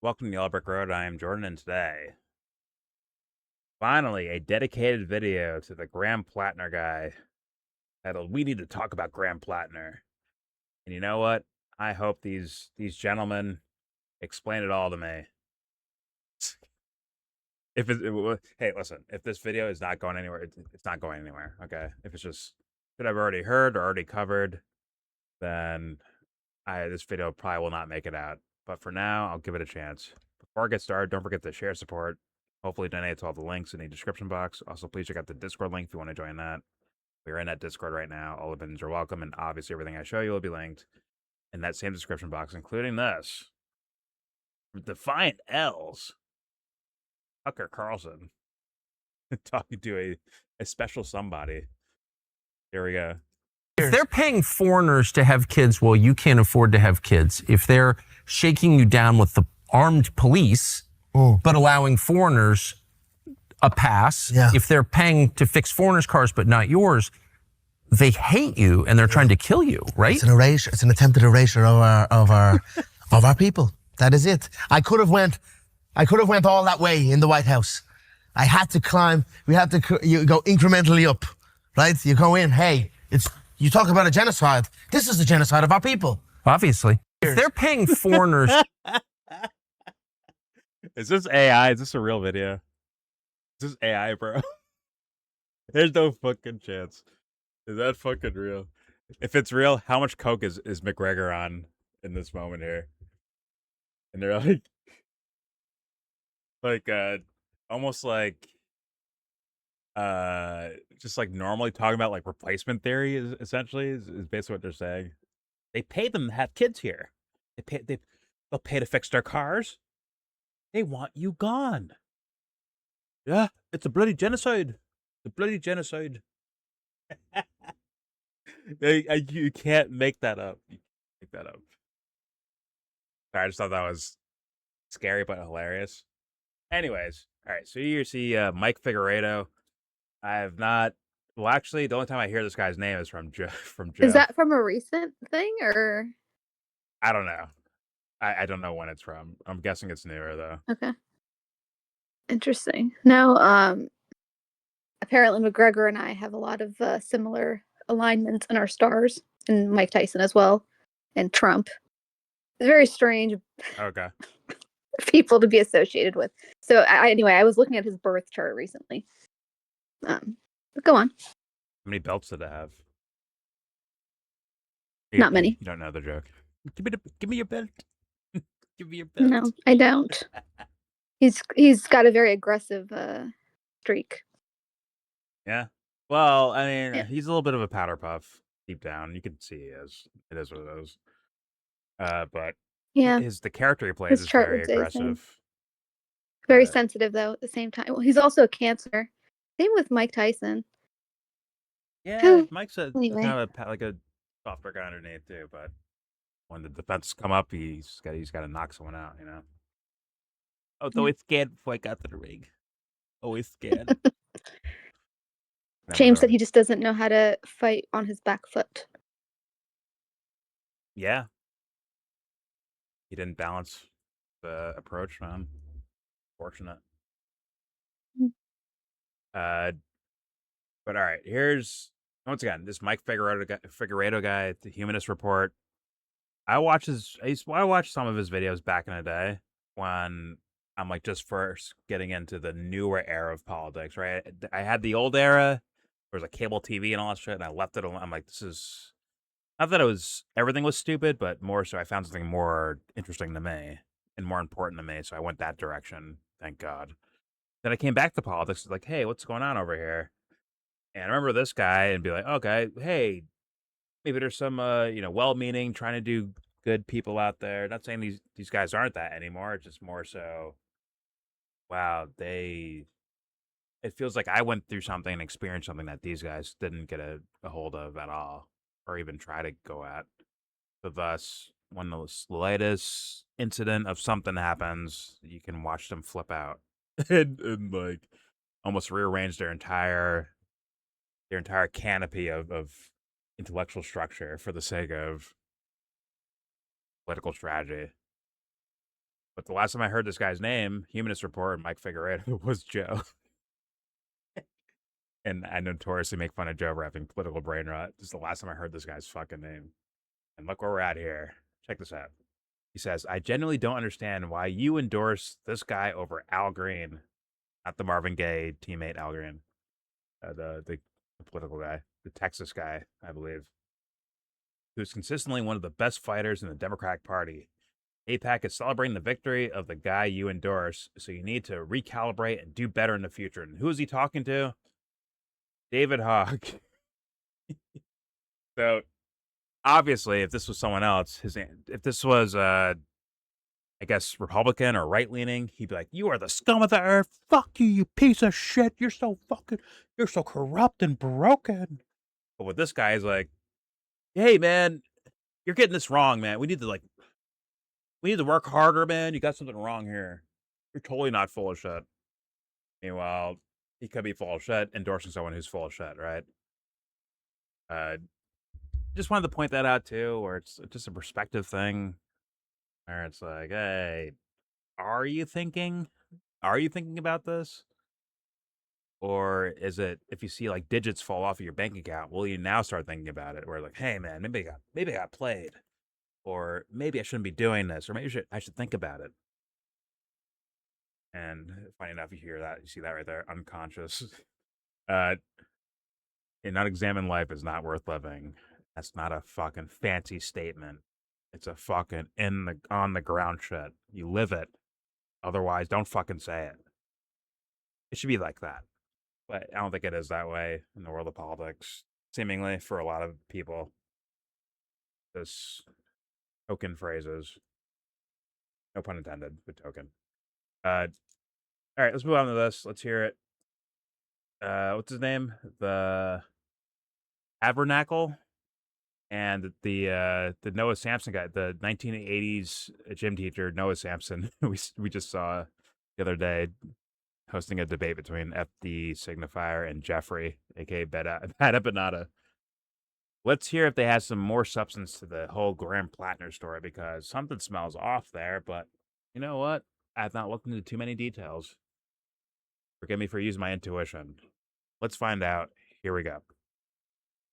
Welcome to YellBro Road. I am Jordan, and today, finally, a dedicated video to the Graham Platner guy titled "We Need to Talk About Graham Platner." And you know what? I hope these gentlemen explain it all to me. Hey, listen, if this video is not going anywhere, it's not going anywhere. Okay, if it's just that I've already heard or already covered, then this video probably will not make it out. But for now, I'll give it a chance. Before I get started, don't forget to share support. Hopefully donate to all the links in the description box. Also, please check out the Discord link if you want to join that. We're in that Discord right now. All opinions are welcome, and obviously everything I show you will be linked in that same description box, including this. Defiant L's. Tucker Carlson. Talking to a special somebody. Here we go. If they're paying foreigners to have kids, well, you can't afford to have kids. If they're shaking you down with the armed police, but allowing foreigners a pass, if they're paying to fix foreigners' cars but not yours, they hate you and they're trying to kill you, right? It's an erasure. It's an attempted erasure of our people. That is it. I could have went all that way in the White House. I had to climb. You go incrementally up, right? You go in. Hey, you talk about a genocide. This is the genocide of our people. Obviously. If they're paying foreigners. Is this AI? Is this a real video? Is this AI, bro? There's no fucking chance. Is that fucking real? If it's real, how much coke is McGregor on in this moment here? And they're almost like just like normally talking about like replacement theory is basically what they're saying. They pay them to have kids here. They'll pay to fix their cars. They want you gone. Yeah, it's a bloody genocide. The bloody genocide. You can't make that up. You can't make that up. I just thought that was scary but hilarious. Anyways, all right. So you see Mike Figueredo. I have not. Well, actually, the only time I hear this guy's name is from Joe. Is that from a recent thing, or? I don't know. I don't know when it's from. I'm guessing it's newer though. Okay. Interesting. No, apparently McGregor and I have a lot of similar alignments in our stars, and Mike Tyson as well, and Trump. It's very strange. Okay. People to be associated with. So anyway, I was looking at his birth chart recently. But go on. How many belts did it have? Not many. You don't know the joke. Give me your belt. Give me your belt. No, I don't. He's got a very aggressive streak. Yeah. Well, I mean, he's a little bit of a powder puff deep down. You can see he is. It is what it is. But yeah, the character he plays is very aggressive. Very sensitive though at the same time. Well, he's also a Cancer. Same with Mike Tyson. Yeah, Mike's kind of like a softer guy underneath too, but when the defense come up, he's got to knock someone out, you know. I was always scared before I got to the ring. Always scared. James said he just doesn't know how to fight on his back foot. Yeah. He didn't balance the approach, man. Fortunate. But all right, here's once again this Mike Figueredo guy, the Humanist Report. I watched some of his videos back in the day when I'm like just first getting into the newer era of politics, right? I had the old era, there was like cable TV and all that shit, and I left it alone. I'm like, this is not that everything was stupid, but more so I found something more interesting to me and more important to me, so I went that direction, thank God. Then I came back to politics, like, hey, what's going on over here? And I remember this guy and be like, okay, hey, maybe there's some, well-meaning, trying to do good people out there. Not saying these guys aren't that anymore. It's just more so, wow, it feels like I went through something and experienced something that these guys didn't get a hold of at all, or even try to go at. So thus, when the slightest incident of something happens, you can watch them flip out and like almost rearrange their entire canopy of intellectual structure for the sake of political strategy. But the last time I heard this guy's name, Humanist Report and Mike Figueredo, was Joe. And I notoriously make fun of Joe for having political brain rot. This is the last time I heard this guy's fucking name. And look where we're at here. Check this out. He says, I genuinely don't understand why you endorse this guy over Al Green. Not the Marvin Gaye teammate Al Green. The political guy. The Texas guy, I believe. Who's consistently one of the best fighters in the Democratic Party. AIPAC is celebrating the victory of the guy you endorse, so you need to recalibrate and do better in the future. And who is he talking to? David Hogg. So, obviously, if this was someone else, if this was, I guess, Republican or right-leaning, he'd be like, you are the scum of the earth. Fuck you, you piece of shit. You're so corrupt and broken. But with this guy, he's like, hey, man, you're getting this wrong, man. We need to work harder, man. You got something wrong here. You're totally not full of shit. Meanwhile, he could be full of shit, endorsing someone who's full of shit, right? Just wanted to point that out too, where it's just a perspective thing. Where it's like, hey, are you thinking about this? Or is it, if you see like digits fall off of your bank account, will you now start thinking about it? Where like, hey man, maybe I got played. Or maybe I shouldn't be doing this, or maybe I should think about it. And funny enough, you hear that, you see that right there, unconscious. A not examined life is not worth living. That's not a fucking fancy statement. It's a fucking on the ground shit. You live it. Otherwise, don't fucking say it. It should be like that. But I don't think it is that way in the world of politics. Seemingly, for a lot of people. This token phrases. No pun intended, but token. All right, let's move on to this. Let's hear it. What's his name? The Kavernacle and the Noah Samsen guy, the 1980s gym teacher Noah Samsen. we just saw the other day hosting a debate between FD Signifier and Jeffrey, aka Bada Banata. Let's hear if they have some more substance to the whole Graham Platner story, because something smells off there, but you know what? I've not looked into too many details. Forgive me for using my intuition. Let's find out. Here we go.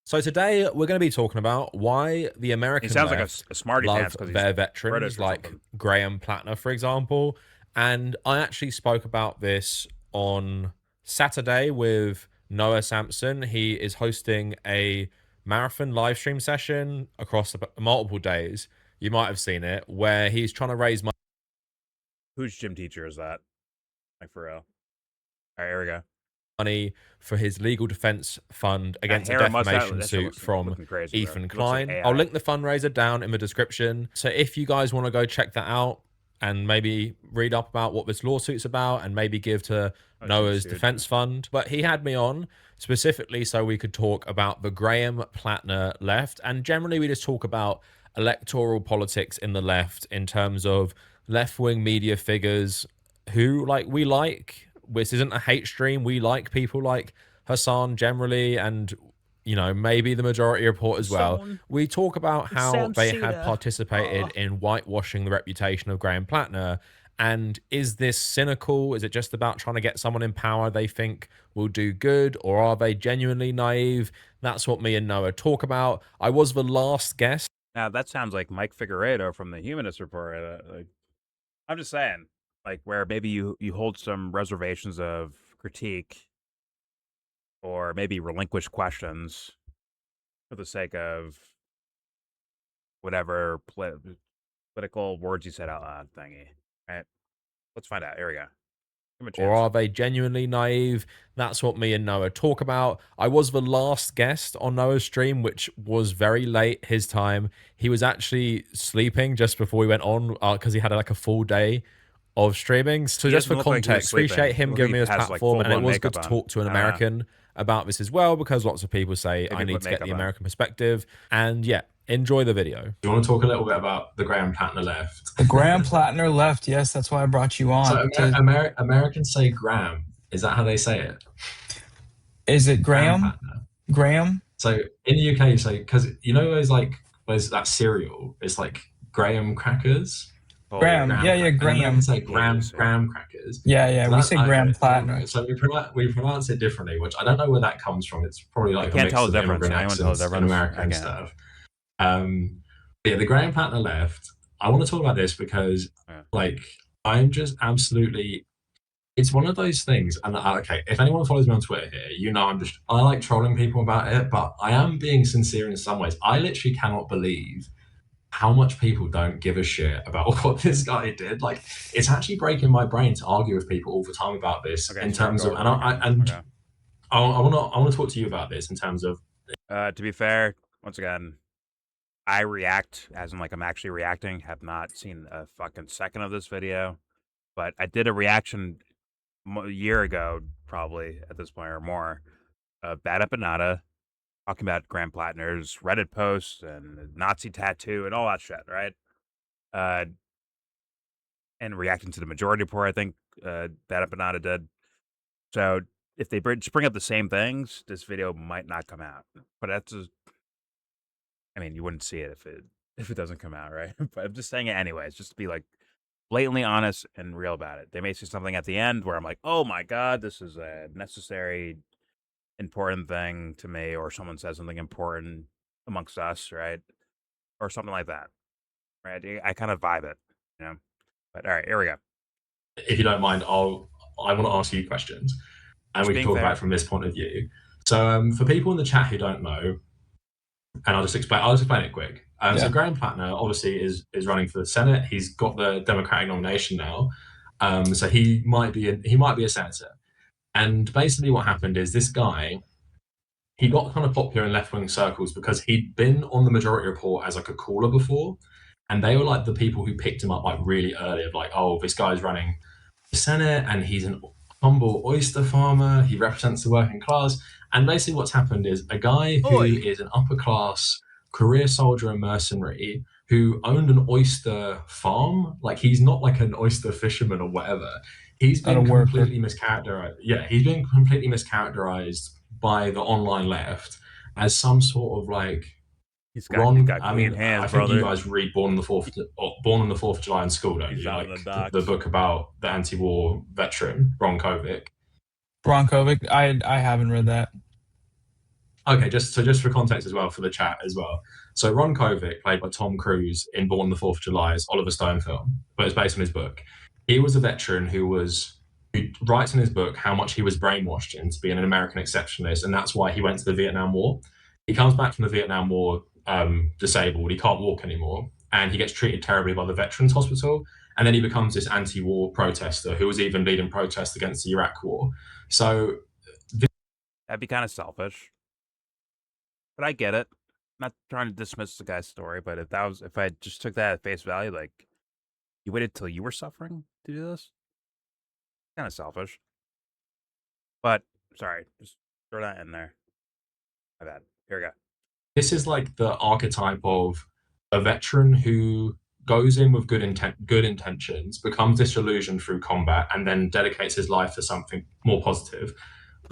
So today we're going to be talking about why the American He sounds like left a smarty love pants because their he's veterans British or like something. Graham Platner, for example. And I actually spoke about this on Saturday with Noah Samsen. He is hosting a marathon live stream session across multiple days. You might have seen it, where he's trying to raise money. Whose gym teacher is that? Like, for real. All right, here we go. Money for his legal defense fund against a hair and mustache, defamation that shit suit looks from looking crazy, bro. Ethan It looks like Klein. AI. I'll link the fundraiser down in the description. So if you guys want to go check that out and maybe read up about what this lawsuit's about and maybe give to Noah's defense fund. But he had me on specifically so we could talk about the Graham Platner left. And generally we just talk about electoral politics in the left in terms of left-wing media figures who we like. This isn't a hate stream. We like people like Hassan generally, and maybe the Majority Report as well. We talk about how they had participated in whitewashing the reputation of Graham Platner. And is this cynical? Is it just about trying to get someone in power they think will do good? Or are they genuinely naive? That's what me and Noah talk about. I was the last guest. Now, that sounds like Mike Figueredo from the Humanist Report. I'm just saying, where maybe you hold some reservations of critique or maybe relinquish questions for the sake of whatever political words you said out loud thingy. Right? Let's find out. Here we go. Or are they genuinely naive? That's what me and Noah talk about. I was the last guest on Noah's stream, which was very late his time. He was actually sleeping just before we went on because he had a full day of streaming. So just for context, appreciate him giving me this platform, and it was good to talk to an American about this as well, because lots of people say I need to get the American perspective. And yeah, enjoy the video. Do you want to talk a little bit about the Graham Platner left? The Graham Platner left, yes, that's why I brought you on. So Americans say Graham. Is that how they say it? Is it Graham? Graham? So in the UK, you say, because those there's that cereal, it's like Graham crackers. Graham. Yeah, And then Graham. they say graham crackers. Yeah, So we say Graham Platner. So we pronounce it differently, which I don't know where that comes from. It's probably I like a can't mix tell of the difference. immigrant Anyone tell the accents in difference? America I and can't. stuff. Yeah, the Graham Platner left. I want to talk about this because, like, I'm just absolutely. It's one of those things, and okay, if anyone follows me on Twitter here, you know I like trolling people about it, but I am being sincere in some ways. I literally cannot believe how much people don't give a shit about what this guy did. Like, it's actually breaking my brain to argue with people all the time about this in terms of, and I want to talk to you about this in terms of. To be fair, once again, I react as in like I'm actually reacting. Have not seen a fucking second of this video, but I did a reaction a year ago, probably at this point or more, Bad Empanada, talking about Graham Platner's Reddit posts and Nazi tattoo and all that shit, right? And reacting to the majority report, I think Bad Empanada did. So if they bring up the same things, this video might not come out. But that's I mean, you wouldn't see it if it doesn't come out, right? But I'm just saying it anyways, just to be like blatantly honest and real about it. They may say something at the end where I'm like, oh my God, this is a necessary, important thing to me, or someone says something important amongst us, right? Or something like that, right? I kind of vibe it, you know? But all right, here we go. If you don't mind, I want to ask you questions, and we can talk about it from this point of view. So for people in the chat who don't know, and I'll just explain it quick. So Graham Platner obviously is running for the Senate. He's got the Democratic nomination now, so he might be a senator. And basically, what happened is this guy, he got kind of popular in left wing circles because he'd been on the Majority Report as like a caller before, and they were like the people who picked him up like really early of like, oh, this guy's running the Senate and he's an humble oyster farmer. He represents the working class. And basically what's happened is a guy who is an upper class career soldier and mercenary who owned an oyster farm. Like, he's not like an oyster fisherman or whatever. He's been completely mischaracterized. Yeah, he's been completely mischaracterized by the online left as some sort of like he's got clean hands, I think brother. you guys read Born on the 4th of July in school, don't you? Like the book about the anti-war veteran, Ron Kovic. I haven't read that. Okay, just for context as well, for the chat as well. So Ron Kovic, played by Tom Cruise in Born on the 4th of July, is Oliver Stone film, but it's based on his book. He was a veteran who writes in his book how much he was brainwashed into being an American exceptionalist, and that's why he went to the Vietnam War. He comes back from the Vietnam War disabled. He can't walk anymore, and he gets treated terribly by the Veterans Hospital. And then he becomes this anti-war protester who was even leading protests against the Iraq War. So that'd be kind of selfish, but I get it. I'm not trying to dismiss the guy's story, but if I just took that at face value, like, you waited till you were suffering to do this, kind of selfish. But sorry, just throw that in there. My bad. Here we go. This is like the archetype of a veteran who goes in with good intentions, becomes disillusioned through combat, and then dedicates his life to something more positive.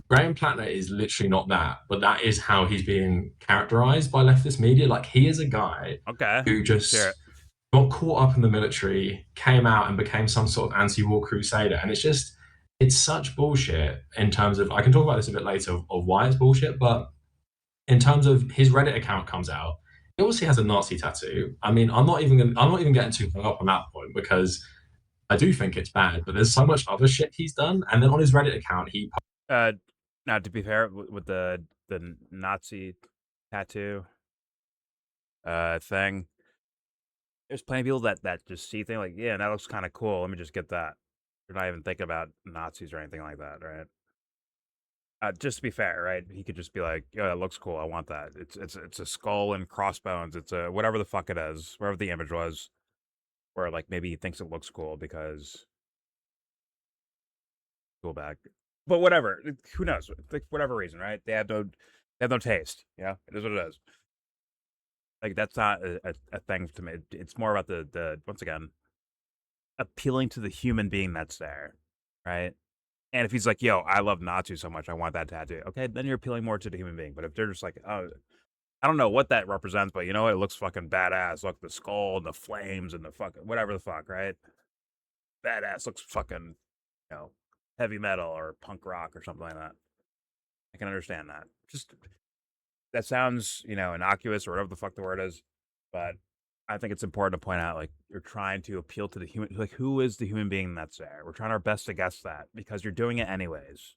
Graham Platner is literally not that, but that is how he's being characterized by leftist media. Like, he is a guy who just got caught up in the military, came out and became some sort of anti-war crusader. And it's such bullshit in terms of, I can talk about this a bit later of why it's bullshit, but in terms of his Reddit account comes out, he obviously has a Nazi tattoo. I mean, I'm not even getting too hung up on that point because I do think it's bad, but there's so much other shit he's done. And then on his Reddit account, he now, to be fair, with the Nazi tattoo thing, there's plenty of people that just see things like, yeah, that looks kind of cool. Let me just get that. They're not even thinking about Nazis or anything like that, right? Just to be fair, right? He could just be like, "Yo, that looks cool. I want that." It's a skull and crossbones. It's a whatever the fuck it is, whatever the image was, where like maybe he thinks it looks cool because cool back, but whatever. Who knows? Like, whatever reason, right? They have no taste. Yeah, it is what it is. Like, that's not a thing to me. It's more about the once again appealing to the human being that's there, right? And if he's like, yo, I love Natsu so much, I want that tattoo. Okay, then you're appealing more to the human being. But if they're just like, oh, I don't know what that represents, but you know what? It looks fucking badass. Look, the skull and the flames and the fucking whatever the fuck, right? Badass. Looks fucking, heavy metal or punk rock or something like that. I can understand that. Just that sounds, innocuous or whatever the fuck the word is, but I think it's important to point out, like, you're trying to appeal to the human, like, who is the human being that's there? We're trying our best to guess that because you're doing it anyways.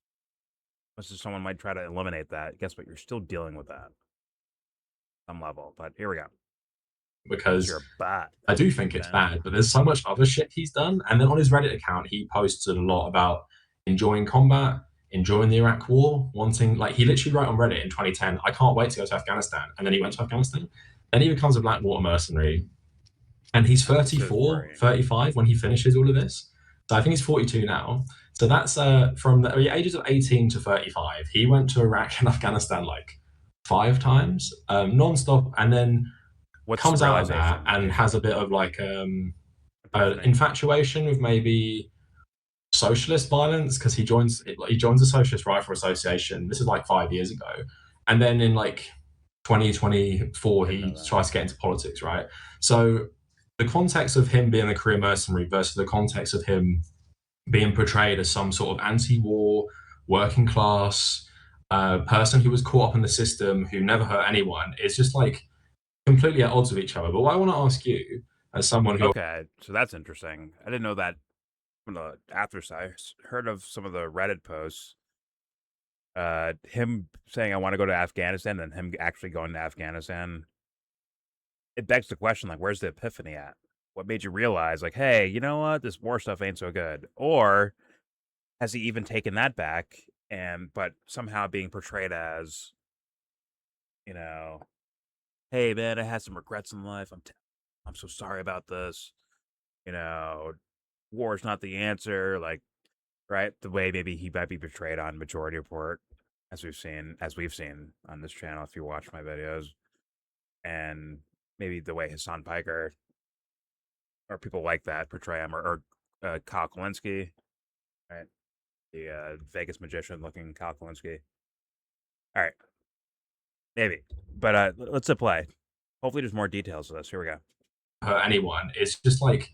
Much as someone might try to eliminate that, guess what? You're still dealing with that. Some level, but here we go. Because you're bad. I do think it's bad, but there's so much other shit he's done. And then on his Reddit account, he posted a lot about enjoying combat, enjoying the Iraq War, wanting, like, he literally wrote on Reddit in 2010, I can't wait to go to Afghanistan. And then he went to Afghanistan. Then he becomes a Blackwater mercenary. And he's 34, 35 when he finishes all of this. So I think he's 42 now. So that's from the ages of 18 to 35. He went to Iraq and Afghanistan like 5 times, non-stop, and then comes out of that and has a bit of like infatuation with maybe socialist violence, because he joins the Socialist Rifle Association. This is like 5 years ago. And then in like 2024, he tries to get into politics, right? So the context of him being a career mercenary versus the context of him being portrayed as some sort of anti-war, working class person who was caught up in the system, who never hurt anyone, is just like completely at odds with each other. But what I want to ask you, as someone who... Okay, so that's interesting. I didn't know that from the after I heard of some of the Reddit posts. Him saying, I want to go to Afghanistan, and him actually going to Afghanistan. It begs the question, like, where's the epiphany at? What made you realize, like, hey, you know what? This war stuff ain't so good. Or has he even taken that back, but somehow being portrayed as, hey, man, I had some regrets in life. I'm so sorry about this. War is not the answer. Like, right? The way maybe he might be portrayed on Majority Report, as we've seen on this channel if you watch my videos. And maybe the way Hassan Piker or people like that portray him, or Kyle Kalinske, right? The Vegas magician looking Kyle Kalinske. All right. Maybe. But let's play. Hopefully there's more details to this. Here we go. Hurt anyone. It's just like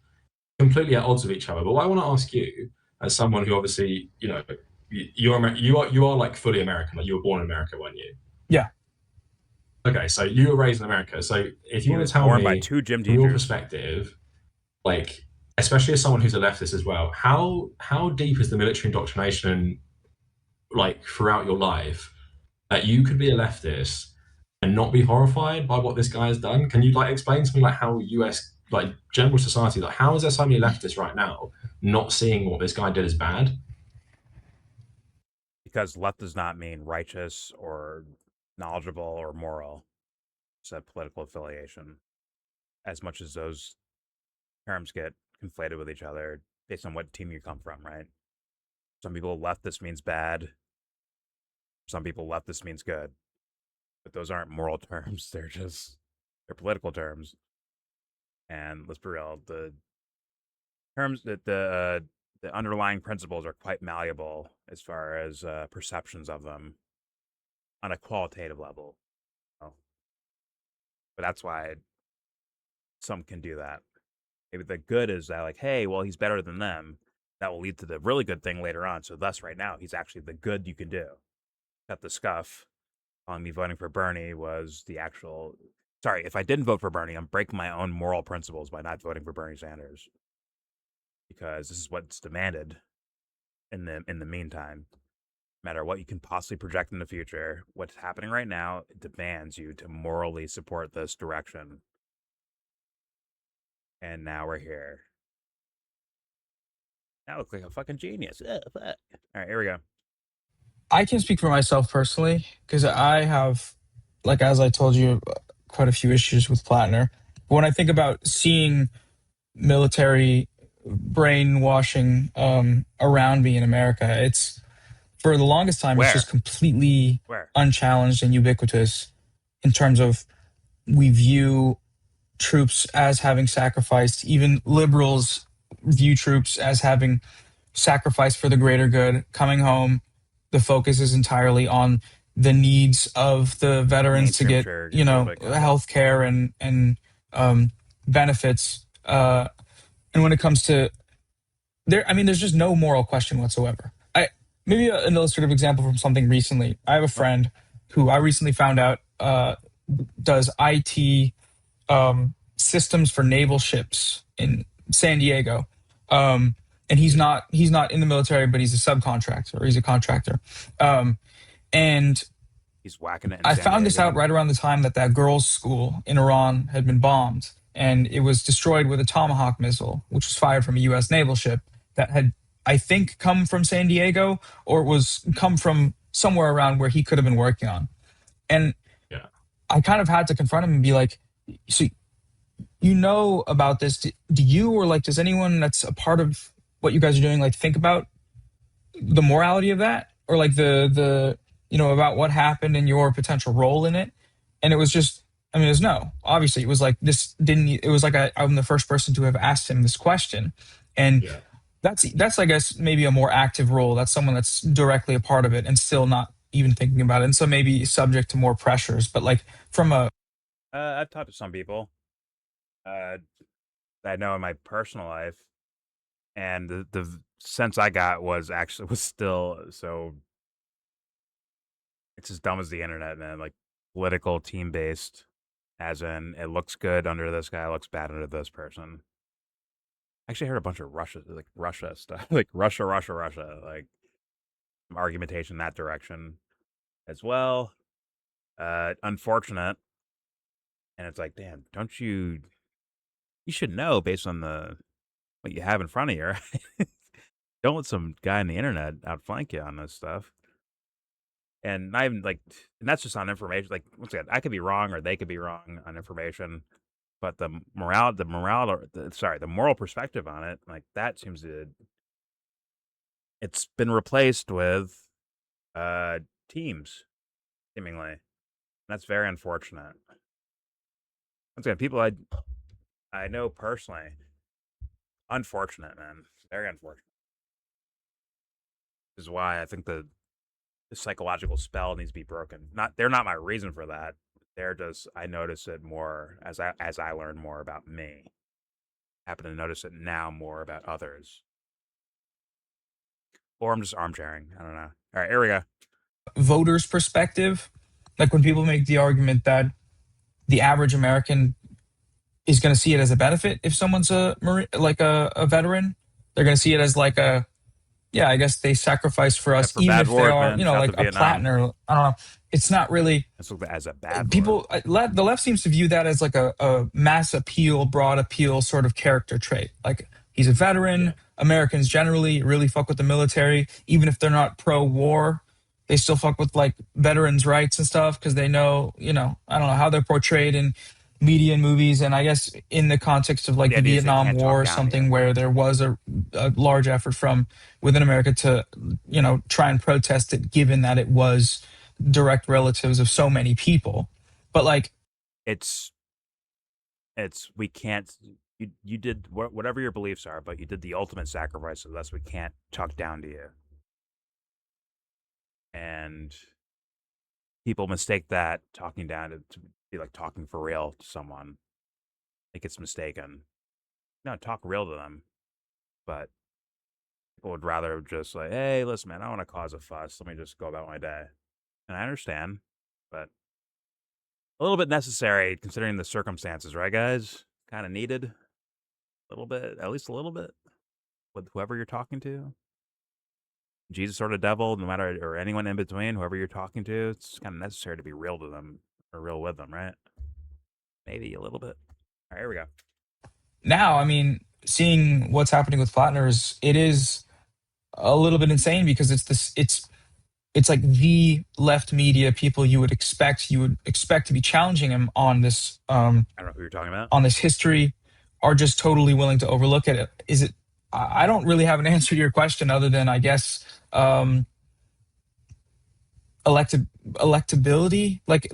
completely at odds with each other. But what I want to ask you, as someone who obviously, you are like fully American, like you were born in America, weren't you? Yeah. Okay, so you were raised in America. So if you want to tell me by 2 gym from your teachers. perspective, like, especially as someone who's a leftist as well, how deep is the military indoctrination, like, throughout your life, that you could be a leftist and not be horrified by what this guy has done? Can you, like, explain to me, like, how US, like, general society, like, how is there so many leftists right now not seeing what this guy did as bad? Because left does not mean righteous or knowledgeable or moral. It's a political affiliation. As much as those terms get conflated with each other based on what team you come from, right? Some people leftist means bad. Some people leftist means good. But those aren't moral terms. They're political terms. And let's be real, the terms that the underlying principles are quite malleable as far as perceptions of them on a qualitative level. But that's why some can do that. Maybe the good is that, like, hey, well, he's better than them. That will lead to the really good thing later on. So thus, right now, he's actually the good you can do. Cut the scuff. Calling me voting for Bernie was the actual... Sorry, if I didn't vote for Bernie, I'm breaking my own moral principles by not voting for Bernie Sanders. Because this is what's demanded in the meantime. No matter what you can possibly project in the future, what's happening right now demands you to morally support this direction. And now we're here. Now I look like a fucking genius. All right, here we go. I can speak for myself personally, because I have, like, as I told you, quite a few issues with Platner. But when I think about seeing military brainwashing around me in America, it's, for the longest time, it's just completely unchallenged and ubiquitous in terms of we view troops as having sacrificed. Even liberals view troops as having sacrificed for the greater good. Coming home, the focus is entirely on the needs of the veterans to get, Mainstream you know, health care and benefits. And when it comes to there, I mean, there's just no moral question whatsoever. Maybe an illustrative example from something recently. I have a friend who I recently found out does IT systems for naval ships in San Diego. And he's not in the military, but he's a subcontractor or he's a contractor. And he's whacking it. I found this out right around the time that girls' school in Iran had been bombed, and it was destroyed with a Tomahawk missile, which was fired from a U.S. naval ship that had, I think, come from San Diego, or it was come from somewhere around where he could have been working on. And I kind of had to confront him and be like, so you know about this. Do you, or like, does anyone that's a part of what you guys are doing, like, think about the morality of that, or like the you know, about what happened and your potential role in it? And it was just, I mean, it was no. Obviously, it was like this didn't. It was like I'm the first person to have asked him this question, and that's I guess maybe a more active role. That's someone that's directly a part of it and still not even thinking about it, and so maybe subject to more pressures. But like from a, I've talked to some people that I know in my personal life, and the sense I got was still so. It's as dumb as the internet, man. Like political, team based, as in it looks good under this guy, looks bad under this person. I actually heard a bunch of Russia stuff, like Russia, like some argumentation in that direction as well. Unfortunate, and it's like, damn, don't you should know based on what you have in front of you, right? Don't let some guy on the internet outflank you on this stuff. And not even like, and that's just on information. Like, once again, I could be wrong or they could be wrong on information, but the moral perspective on it, like that seems to, it's been replaced with teams, seemingly. And that's very unfortunate. Once again, people I know personally, unfortunate, man, very unfortunate. This is why I think the psychological spell needs to be broken. They're not my reason for that. They're just, I notice it more as I learn more about me. I happen to notice it now more about others. Or I'm just armchairing. I don't know. All right, here we go. Voters' perspective, like when people make the argument that the average American is going to see it as a benefit if someone's a veteran, they're going to see it as like a, yeah, I guess they sacrifice for us, even if they are, man. You know, like a Platner. I don't know. It's not really as a bad people. The left seems to view that as like a mass appeal, broad appeal sort of character trait. Like he's a veteran. Yeah. Americans generally really fuck with the military, even if they're not pro-war. They still fuck with like veterans' rights and stuff because they know, you know, I don't know how they're portrayed in media and movies, and I guess in the context of like the Vietnam War or something where there was a large effort from within America to, you know, try and protest it, given that it was direct relatives of so many people. But like, it's we can't. You did whatever your beliefs are, but you did the ultimate sacrifice, so thus we can't talk down to you. And people mistake that talking down to be like talking for real to someone. Like it's mistaken. No, talk real to them. But people would rather just like, hey, listen, man, I don't want to cause a fuss. Let me just go about my day. And I understand, but a little bit necessary considering the circumstances, right, guys? Kind of needed. A little bit, at least a little bit, with whoever you're talking to. Jesus or the devil, no matter, or anyone in between, whoever you're talking to, it's kind of necessary to be real to them or real with them, right? Maybe a little bit. All right, here we go. Now, I mean, seeing what's happening with Platner it is a little bit insane because it's like the left media people you would expect to be challenging him on this. I don't know who you're talking about. On this history, are just totally willing to overlook it. Is it? I don't really have an answer to your question other than I guess electability, like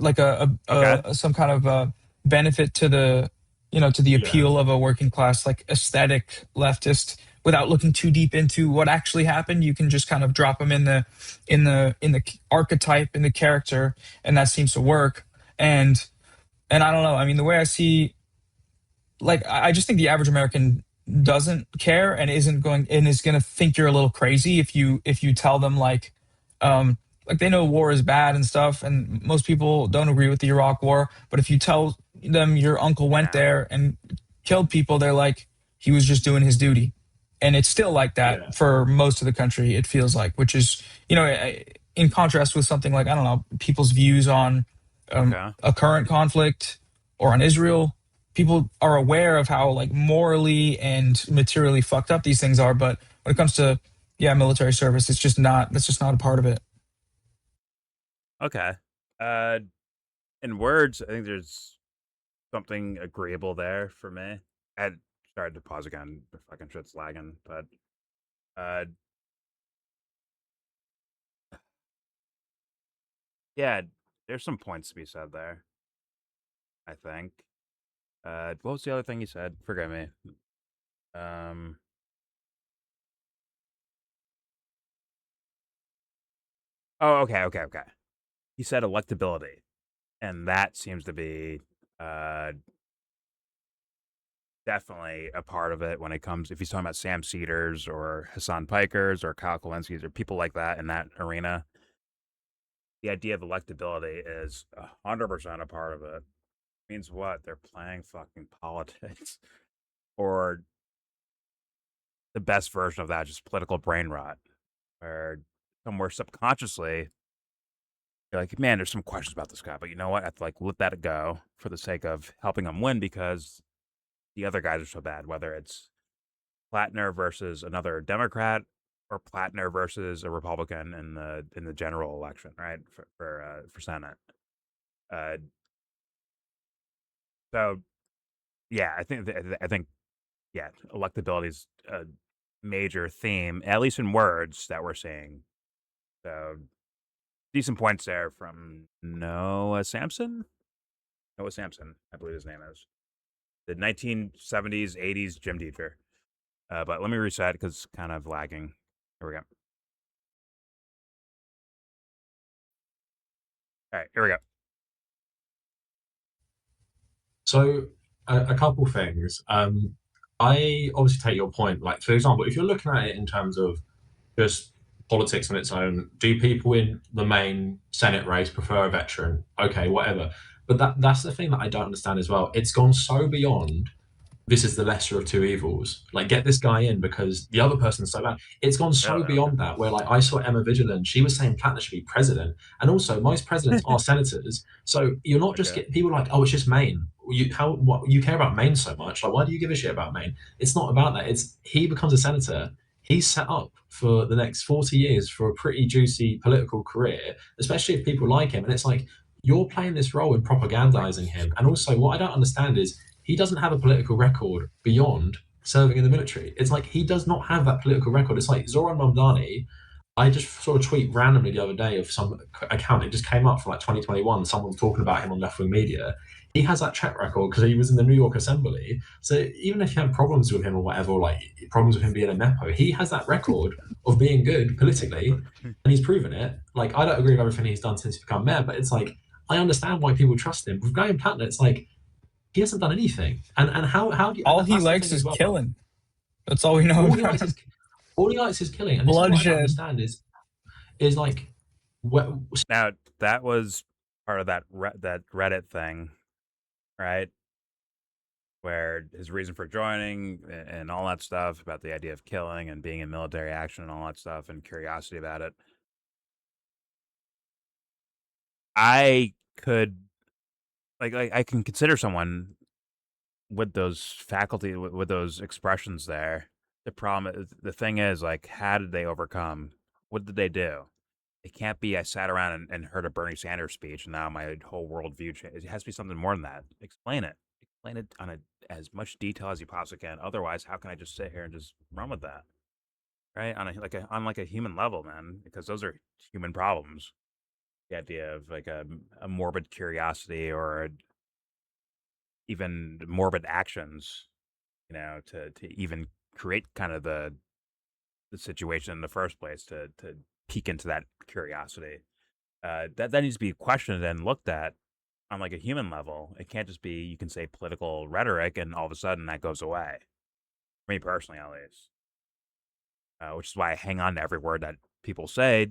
some kind of benefit to the, you know, to the appeal of a working class, like aesthetic leftist without looking too deep into what actually happened. You can just kind of drop them in the archetype, in the character, and that seems to work. And I don't know. I mean, the way I see, like, I just think the average American doesn't care and is going to think you're a little crazy if you tell them like they know war is bad and stuff, and most people don't agree with the Iraq War. But if you tell them your uncle went there and killed people, they're like, he was just doing his duty. And it's still like that for most of the country, it feels like, which is, in contrast with something like, I don't know, people's views on a current conflict or on Israel. People are aware of how like morally and materially fucked up these things are, but when it comes to military service, that's just not a part of it. Okay. In words, I think there's something agreeable there for me. I had started to pause again. The fucking shit's lagging, but yeah, there's some points to be said there, I think. What was the other thing you said? Forgive me. Oh, okay. He said electability, and that seems to be definitely a part of it when it comes, if he's talking about Sam Cedars or Hassan Pikers or Kyle Kalinski's or people like that in that arena. The idea of electability is 100% a part of it. Means what? They're playing fucking politics. Or the best version of that, just political brain rot. Where somewhere subconsciously, you're like, man, there's some questions about this guy, but you know what? I have to like let that go for the sake of helping him win because the other guys are so bad. Whether it's Platner versus another Democrat or Platner versus a Republican in the general election, right? For Senate. So yeah, I think yeah, electability is a major theme, at least in words that we're seeing. So decent points there from Noah Samsen. Noah Samsen, I believe his name is the 1970s, 80s gym teacher. But let me reset because it's kind of lagging. Here we go. All right, here we go. So a couple things. I obviously take your point. Like, for example, if you're looking at it in terms of just politics on its own, do people in the main Senate race prefer a veteran? Okay, whatever. But that's the thing that I don't understand as well. It's gone so beyond this is the lesser of two evils. Like, get this guy in because the other person's so bad. It's gone so beyond that, where like I saw Emma Vigilant, she was saying Platner should be president. And also most presidents are senators. So you're not just getting people like, oh, it's just Maine. You care about Maine so much? Like, why do you give a shit about Maine? It's not about that. It's he becomes a senator. He's set up for the next 40 years for a pretty juicy political career, especially if people like him. And it's like, you're playing this role in propagandizing him. And also, what I don't understand is he doesn't have a political record beyond serving in the military. It's like he does not have that political record. It's like Zoran Mamdani. I just saw a tweet randomly the other day of some account. It just came up from like 2021. Someone was talking about him on left-wing media. He has that track record because he was in the New York Assembly. So even if you have problems with him or whatever, like problems with him being a Nepo, he has that record of being good politically, and he's proven it. Like, I don't agree with everything he's done since he's become mayor, but it's like, I understand why people trust him. With Graham Platner, it's like, he hasn't done anything. And how do you... All he likes is killing. That's all we know all about him. All he likes is killing. And bloodshed. What I don't understand is like... Now, that was part of that Reddit thing, right? Where his reason for joining and all that stuff about the idea of killing and being in military action and all that stuff and curiosity about it. I could, like I can consider someone with those faculty, with those expressions there. The thing is, like, how did they overcome? What did they do? It can't be I sat around and heard a Bernie Sanders speech and now my whole worldview changed. It has to be something more than that. Explain it. Explain it on as much detail as you possibly can. Otherwise, how can I just sit here and just run with that? Right? On a human level, man, because those are human problems. The idea of like a morbid curiosity or even morbid actions, to even create kind of the situation in the first place to peek into that curiosity. That needs to be questioned and looked at on like a human level. It can't just be you can say political rhetoric and all of a sudden that goes away. For me personally, at least. Which is why I hang on to every word that people say,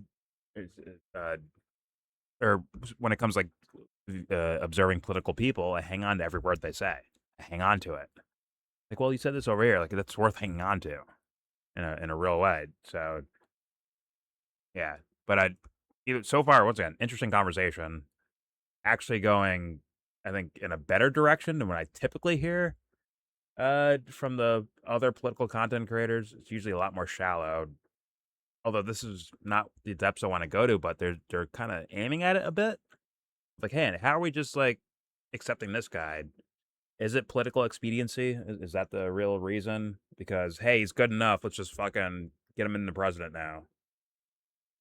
or when it comes like observing political people, I hang on to every word they say. I hang on to it. Like, well, you said this over here. Like, that's worth hanging on to in a real way. So, yeah. But so far, once again, interesting conversation. Actually going, I think, in a better direction than what I typically hear from the other political content creators. It's usually a lot more shallow. Although this is not the depths I want to go to, but they're kind of aiming at it a bit. Like, hey, how are we just like accepting this guy? Is it political expediency? Is that the real reason? Because hey, he's good enough. Let's just fucking get him in the president now.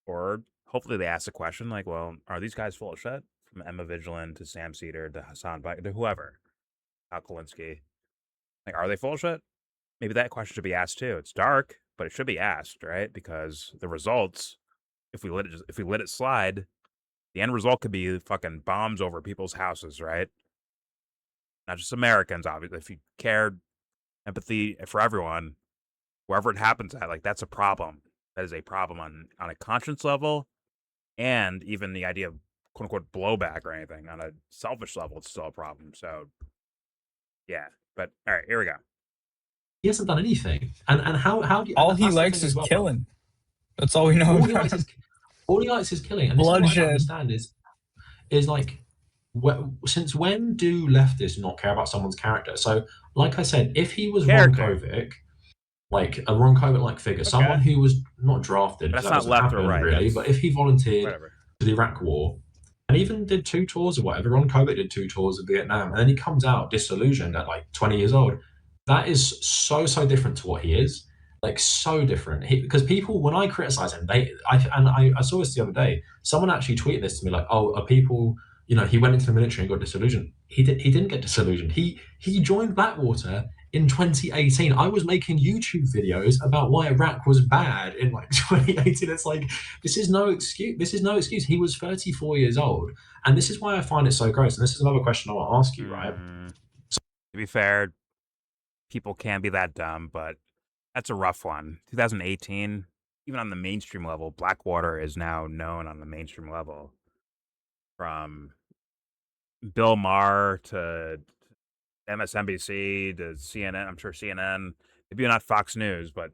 Or hopefully they ask the question like, well, are these guys full of shit? From Emma Vigilant to Sam Cedar to Hassan Bike to whoever, Al Kalinske. Like, are they full of shit? Maybe that question should be asked too. It's dark, but it should be asked, right? Because the results, if we let it slide, the end result could be fucking bombs over people's houses, right? Not just Americans, obviously. If you cared empathy for everyone, wherever it happens at, like, that's a problem. That is a problem on a conscience level, and even the idea of quote unquote blowback or anything on a selfish level, it's still a problem. So, yeah. But all right, here we go. He hasn't done anything, and how do you? All he likes is killing. That's all we know. All he likes is killing, and this is what I don't understand is like, since when do leftists not care about someone's character? So, like I said, if he was Ron Kovic, like a Ron Kovic-like figure, someone who was not drafted, that's not left or right, really. But if he volunteered to the Iraq War and even did 2 tours or whatever, Ron Kovic did 2 tours of Vietnam, and then he comes out disillusioned at like 20 years old. That is so different to what he is. Like, so different. Because people, when I criticize him, I saw this the other day. Someone actually tweeted this to me, like, "Oh, are people? You know, he went into the military and got disillusioned." He didn't get disillusioned. He joined Blackwater in 2018. I was making YouTube videos about why Iraq was bad in like 2018. It's like, this is no excuse. This is no excuse. He was 34 years old, and this is why I find it so gross. And this is another question I want to ask you, right? To be fair, people can be that dumb, but that's a rough one. 2018, even on the mainstream level, Blackwater is now known on the mainstream level. From Bill Maher to MSNBC to CNN, I'm sure CNN, maybe not Fox News, but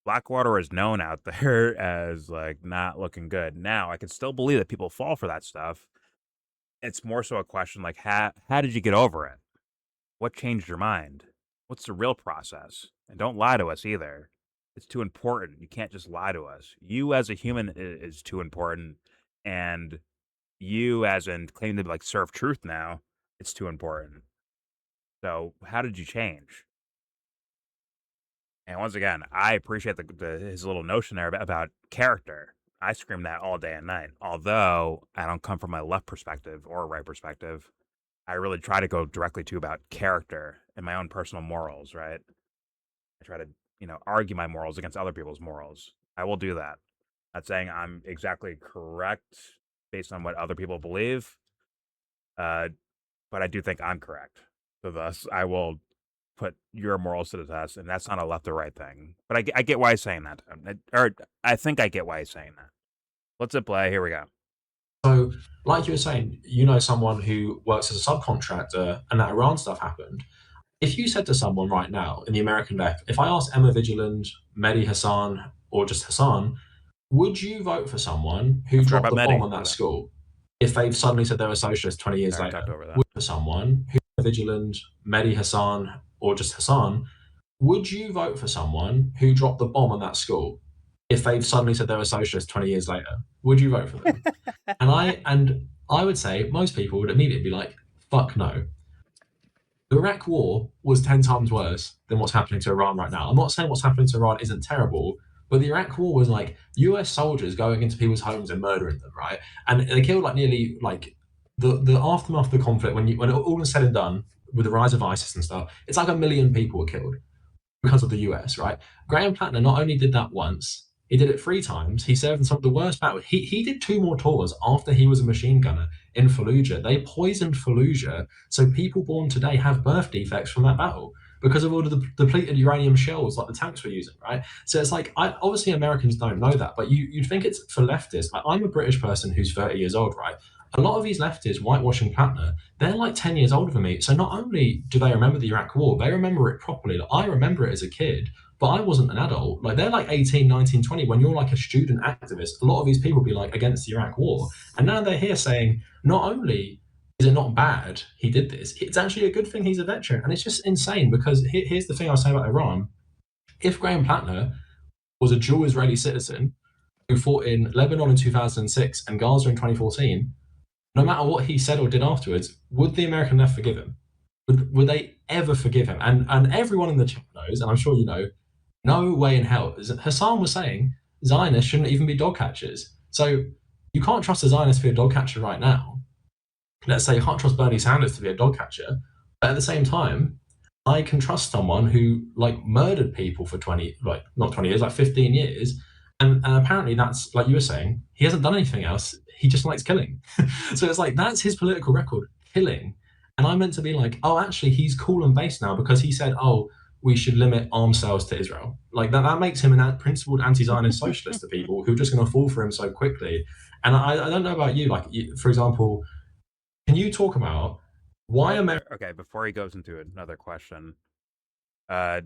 Blackwater is known out there as like not looking good. Now, I can still believe that people fall for that stuff. It's more so a question like, how did you get over it? What changed your mind? What's the real process? And don't lie to us either. It's too important. You can't just lie to us. You as a human is too important. And you as in claiming to like serve truth now, it's too important. So how did you change? And once again, I appreciate his little notion there about character. I scream that all day and night. Although I don't come from a left perspective or a right perspective, I really try to go directly to about character and my own personal morals, right? I try to, argue my morals against other people's morals. I will do that. Not saying I'm exactly correct based on what other people believe, but I do think I'm correct. So thus, I will put your morals to the test, and that's not a left or right thing. But I get why he's saying that. Or I think I get why he's saying that. Let's hit play. Here we go. So, like you were saying, you know someone who works as a subcontractor, and that Iran stuff happened. If you said to someone right now in the American left, if I asked Emma Vigilant, Mehdi Hassan, or just Hassan, would you vote for someone who dropped the bomb on that school? If they've suddenly said they're a socialist 20 years later, would for someone who Vigilant, Mehdi Hassan, or just Hassan, would you vote for someone who dropped the bomb on that school? If they've suddenly said they're a socialist 20 years later, would you vote for them? and I would say most people would immediately be like, fuck no. The Iraq War was 10 times worse than what's happening to Iran right now. I'm not saying what's happening to Iran isn't terrible, but the Iraq War was like US soldiers going into people's homes and murdering them, right? And they killed like nearly like the aftermath of the conflict, when all is said and done, with the rise of ISIS and stuff, it's like 1 million people were killed. because of the US, right? Graham Platner not only did that once, he did it 3 times. He served in some of the worst battles. He did 2 more tours after he was a machine gunner in Fallujah. They poisoned Fallujah, so people born today have birth defects from that battle because of all of the depleted uranium shells like the tanks were using, right? So it's like, obviously Americans don't know that, but you'd think it's for leftists. I'm a British person who's 30 years old, right? A lot of these leftists whitewashing Platner, they're like 10 years older than me. So not only do they remember the Iraq War, they remember it properly. Like, I remember it as a kid, but I wasn't an adult. Like, they're like 18, 19, 20. When you're like a student activist, a lot of these people be like against the Iraq War. And now they're here saying, not only is it not bad he did this, it's actually a good thing he's a veteran. And it's just insane, because here's the thing I'll say about Iran. If Graham Platner was a dual Israeli citizen who fought in Lebanon in 2006 and Gaza in 2014, no matter what he said or did afterwards, would the American left forgive him? Would they ever forgive him? And everyone in the chat knows, and I'm sure you know, no way in hell. Hassan was saying Zionists shouldn't even be dog catchers. So you can't trust a Zionist to be a dog catcher right now. Let's say you can't trust Bernie Sanders to be a dog catcher. But at the same time, I can trust someone who like murdered people for 20, like not 20 years, like 15 years. And apparently that's, like you were saying, he hasn't done anything else. He just likes killing. So it's like, that's his political record, killing. And I'm meant to be like, oh, actually, he's cool and based now because he said, oh, we should limit arms sales to Israel. Like that makes him a principled anti-Zionist socialist to people who are just going to fall for him so quickly. And I don't know about you, like, for example, can you talk about why America... Okay, before he goes into another question, yeah,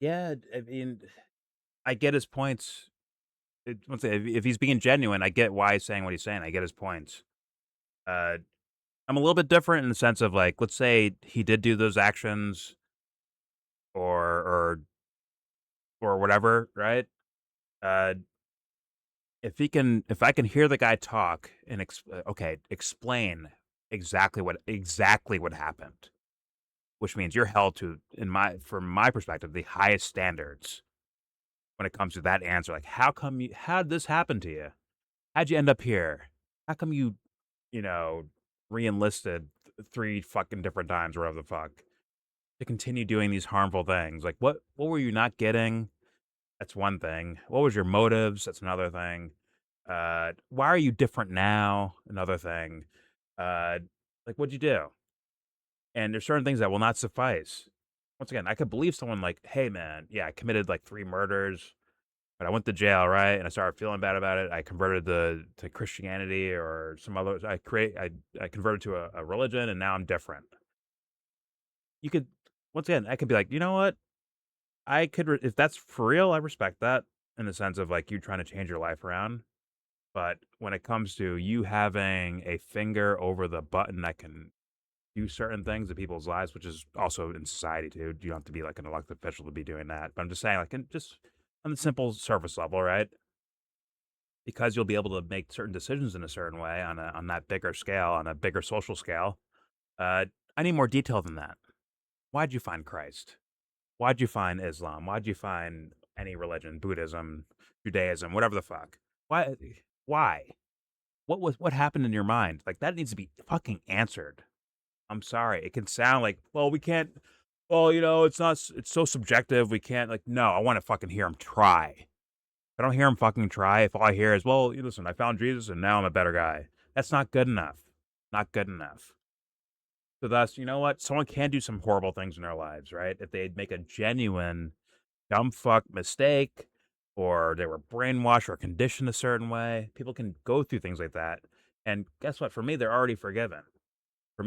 I mean, I get his points. If he's being genuine, I get why he's saying what he's saying. I get his points. I'm a little bit different in the sense of, like, let's say he did do those actions or whatever, right? If I can hear the guy talk and explain exactly what happened, which means you're held to, from my perspective, the highest standards when it comes to that answer. Like, how did this happen to you? How'd you end up here? How come you re-enlisted 3 fucking different times or whatever the fuck to continue doing these harmful things? Like, what were you not getting? That's one thing. What was your motives? That's another thing. Why are you different now? Another thing. Like, what'd you do? And there's certain things that will not suffice. Once again, I could believe someone like, hey man, yeah, I committed like 3 murders, but I went to jail, right? And I started feeling bad about it. I converted to Christianity or some other. I converted to a religion, and now I'm different. You could, once again, I could be like, you know what? I could, if that's for real, I respect that in the sense of like you trying to change your life around. But when it comes to you having a finger over the button that can do certain things in people's lives, which is also in society too. You don't have to be like an elected official to be doing that. But I'm just saying, like, just on the simple surface level, right? Because you'll be able to make certain decisions in a certain way on that bigger scale, on a bigger social scale. I need more detail than that. Why'd you find Christ? Why'd you find Islam? Why'd you find any religion, Buddhism, Judaism, whatever the fuck? Why? What happened in your mind? Like, that needs to be fucking answered. I'm sorry. It can sound like, well, we can't, well, it's so subjective. We can't, like, no, I want to fucking hear him try. If I don't hear him fucking try, if all I hear is, well, listen, I found Jesus and now I'm a better guy. That's not good enough. Not good enough. So thus, you know what? Someone can do some horrible things in their lives, right? If they make a genuine dumb fuck mistake, or they were brainwashed or conditioned a certain way, people can go through things like that. And guess what? For me, they're already forgiven. But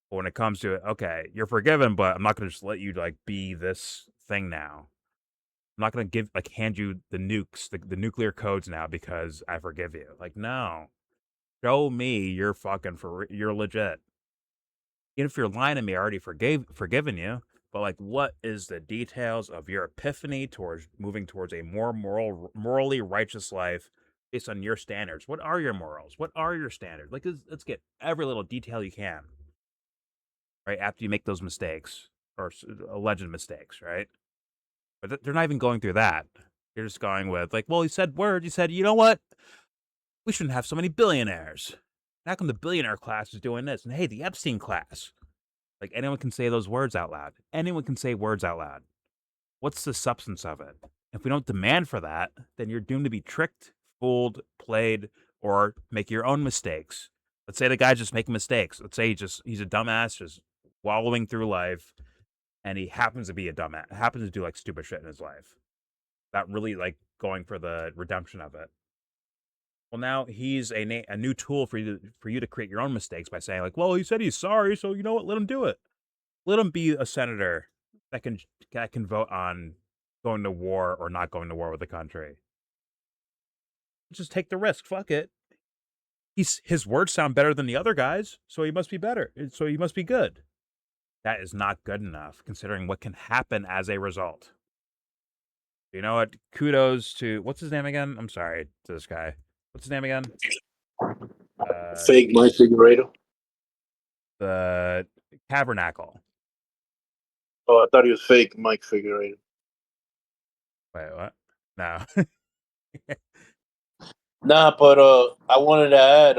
when it comes to it, okay, you're forgiven, but I'm not going to just let you like be this thing now. I'm not going to hand you the nukes, the nuclear codes now because I forgive you. Like, no, show me you're you're legit. Even if you're lying to me, I already forgiven you. But like, what is the details of your epiphany towards moving towards a more morally righteous life based on your standards? What are your morals? What are your standards? Like, let's get every little detail you can, right? After you make those mistakes or alleged mistakes, right? But they're not even going through that. You're just going with like, well, he said words. He said, you know what? We shouldn't have so many billionaires. How come the billionaire class is doing this? And hey, the Epstein class. Like, anyone can say those words out loud. Anyone can say words out loud. What's the substance of it? If we don't demand for that, then you're doomed to be tricked, fooled, played, or make your own mistakes. Let's say the guy's just making mistakes. Let's say he's a dumbass, just wallowing through life, and he happens to be a dumbass, happens to do like stupid shit in his life. Not really like going for the redemption of it. Well, now he's a new tool for you to create your own mistakes by saying like, well, he said he's sorry, so you know what? Let him do it. Let him be a senator that can vote on going to war or not going to war with the country. Just take the risk. Fuck it. His words sound better than the other guys, so he must be better. So he must be good. That is not good enough, considering what can happen as a result. You know what? Kudos to what's his name again? I'm sorry to this guy. What's his name again? Fake Mike Figueredo. The Kavernacle. Oh, I thought he was fake Mike Figueredo. Wait, what? No. Nah, but I wanted to add,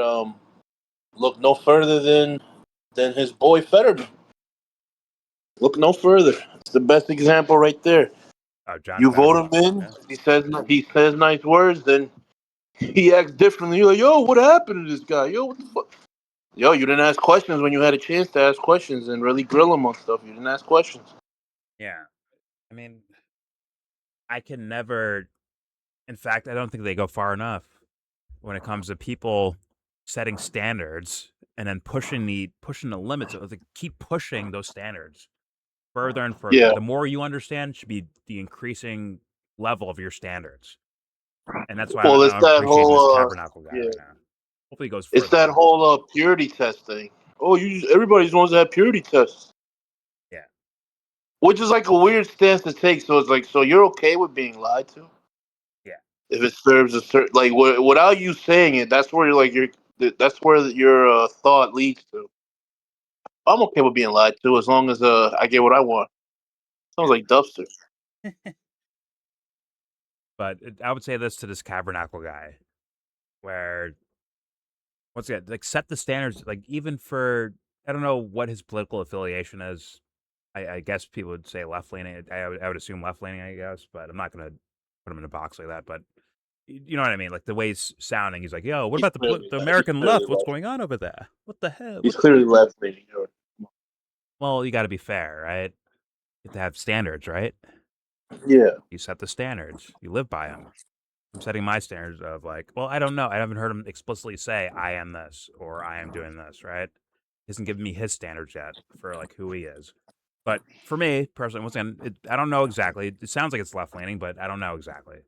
look no further than his boy Fetterman. Look no further. It's the best example right there. Oh, John you Fetterman. vote him in. Yeah. He says nice words, then he acts differently. You're like, yo, what happened to this guy? Yo, what the fuck? Yo, you didn't ask questions when you had a chance to ask questions and really grill him on stuff. You didn't ask questions. Yeah. I mean, I can never. In fact, I don't think they go far enough when it comes to people setting standards and then pushing the limits. Of keep pushing those standards further and further. Yeah. The more you understand should be the increasing level of your standards. And that's why Well, it's I'm that appreciating whole this Kavernacle guy right now. Hopefully he goes further. It's that whole purity test thing. Oh, everybody's wants to have purity tests. Yeah. Which is like a weird stance to take. So it's like, so you're okay with being lied to? Yeah. If it serves a certain, like, without you saying it, that's where you're like, that's where your thought leads to. I'm okay with being lied to as long as I get what I want. Sounds like Dubster. But I would say this to this Kavernacle guy, where once again, like set the standards, like even for I don't know what his political affiliation is. I guess people would say left leaning. I would assume left leaning, I guess, but I'm not gonna put him in a box like that. But you know what I mean? Like the way he's sounding, he's like, "Yo, what about the American left? What's going on over there? What the hell?" He's clearly left leaning. Well, you got to be fair, right? You have to have standards, right? Yeah. You set the standards. You live by them. I'm setting my standards of like, well, I don't know. I haven't heard him explicitly say I am this or I am doing this, right? He hasn't given me his standards yet for like who he is. But for me personally, once again, I don't know exactly. It sounds like it's left leaning, but I don't know exactly.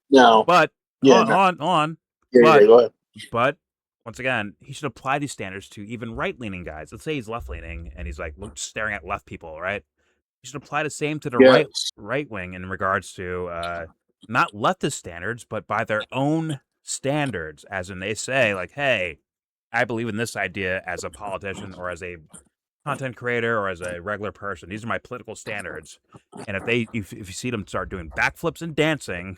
No. But Yeah, on. Yeah, go ahead. But once again, he should apply these standards to even right leaning guys. Let's say he's left leaning and he's like staring at left people, right? You should apply the same to the right wing in regards to not leftist standards, but by their own standards, as in they say, like, hey, I believe in this idea as a politician or as a content creator or as a regular person. These are my political standards. And if you see them start doing backflips and dancing,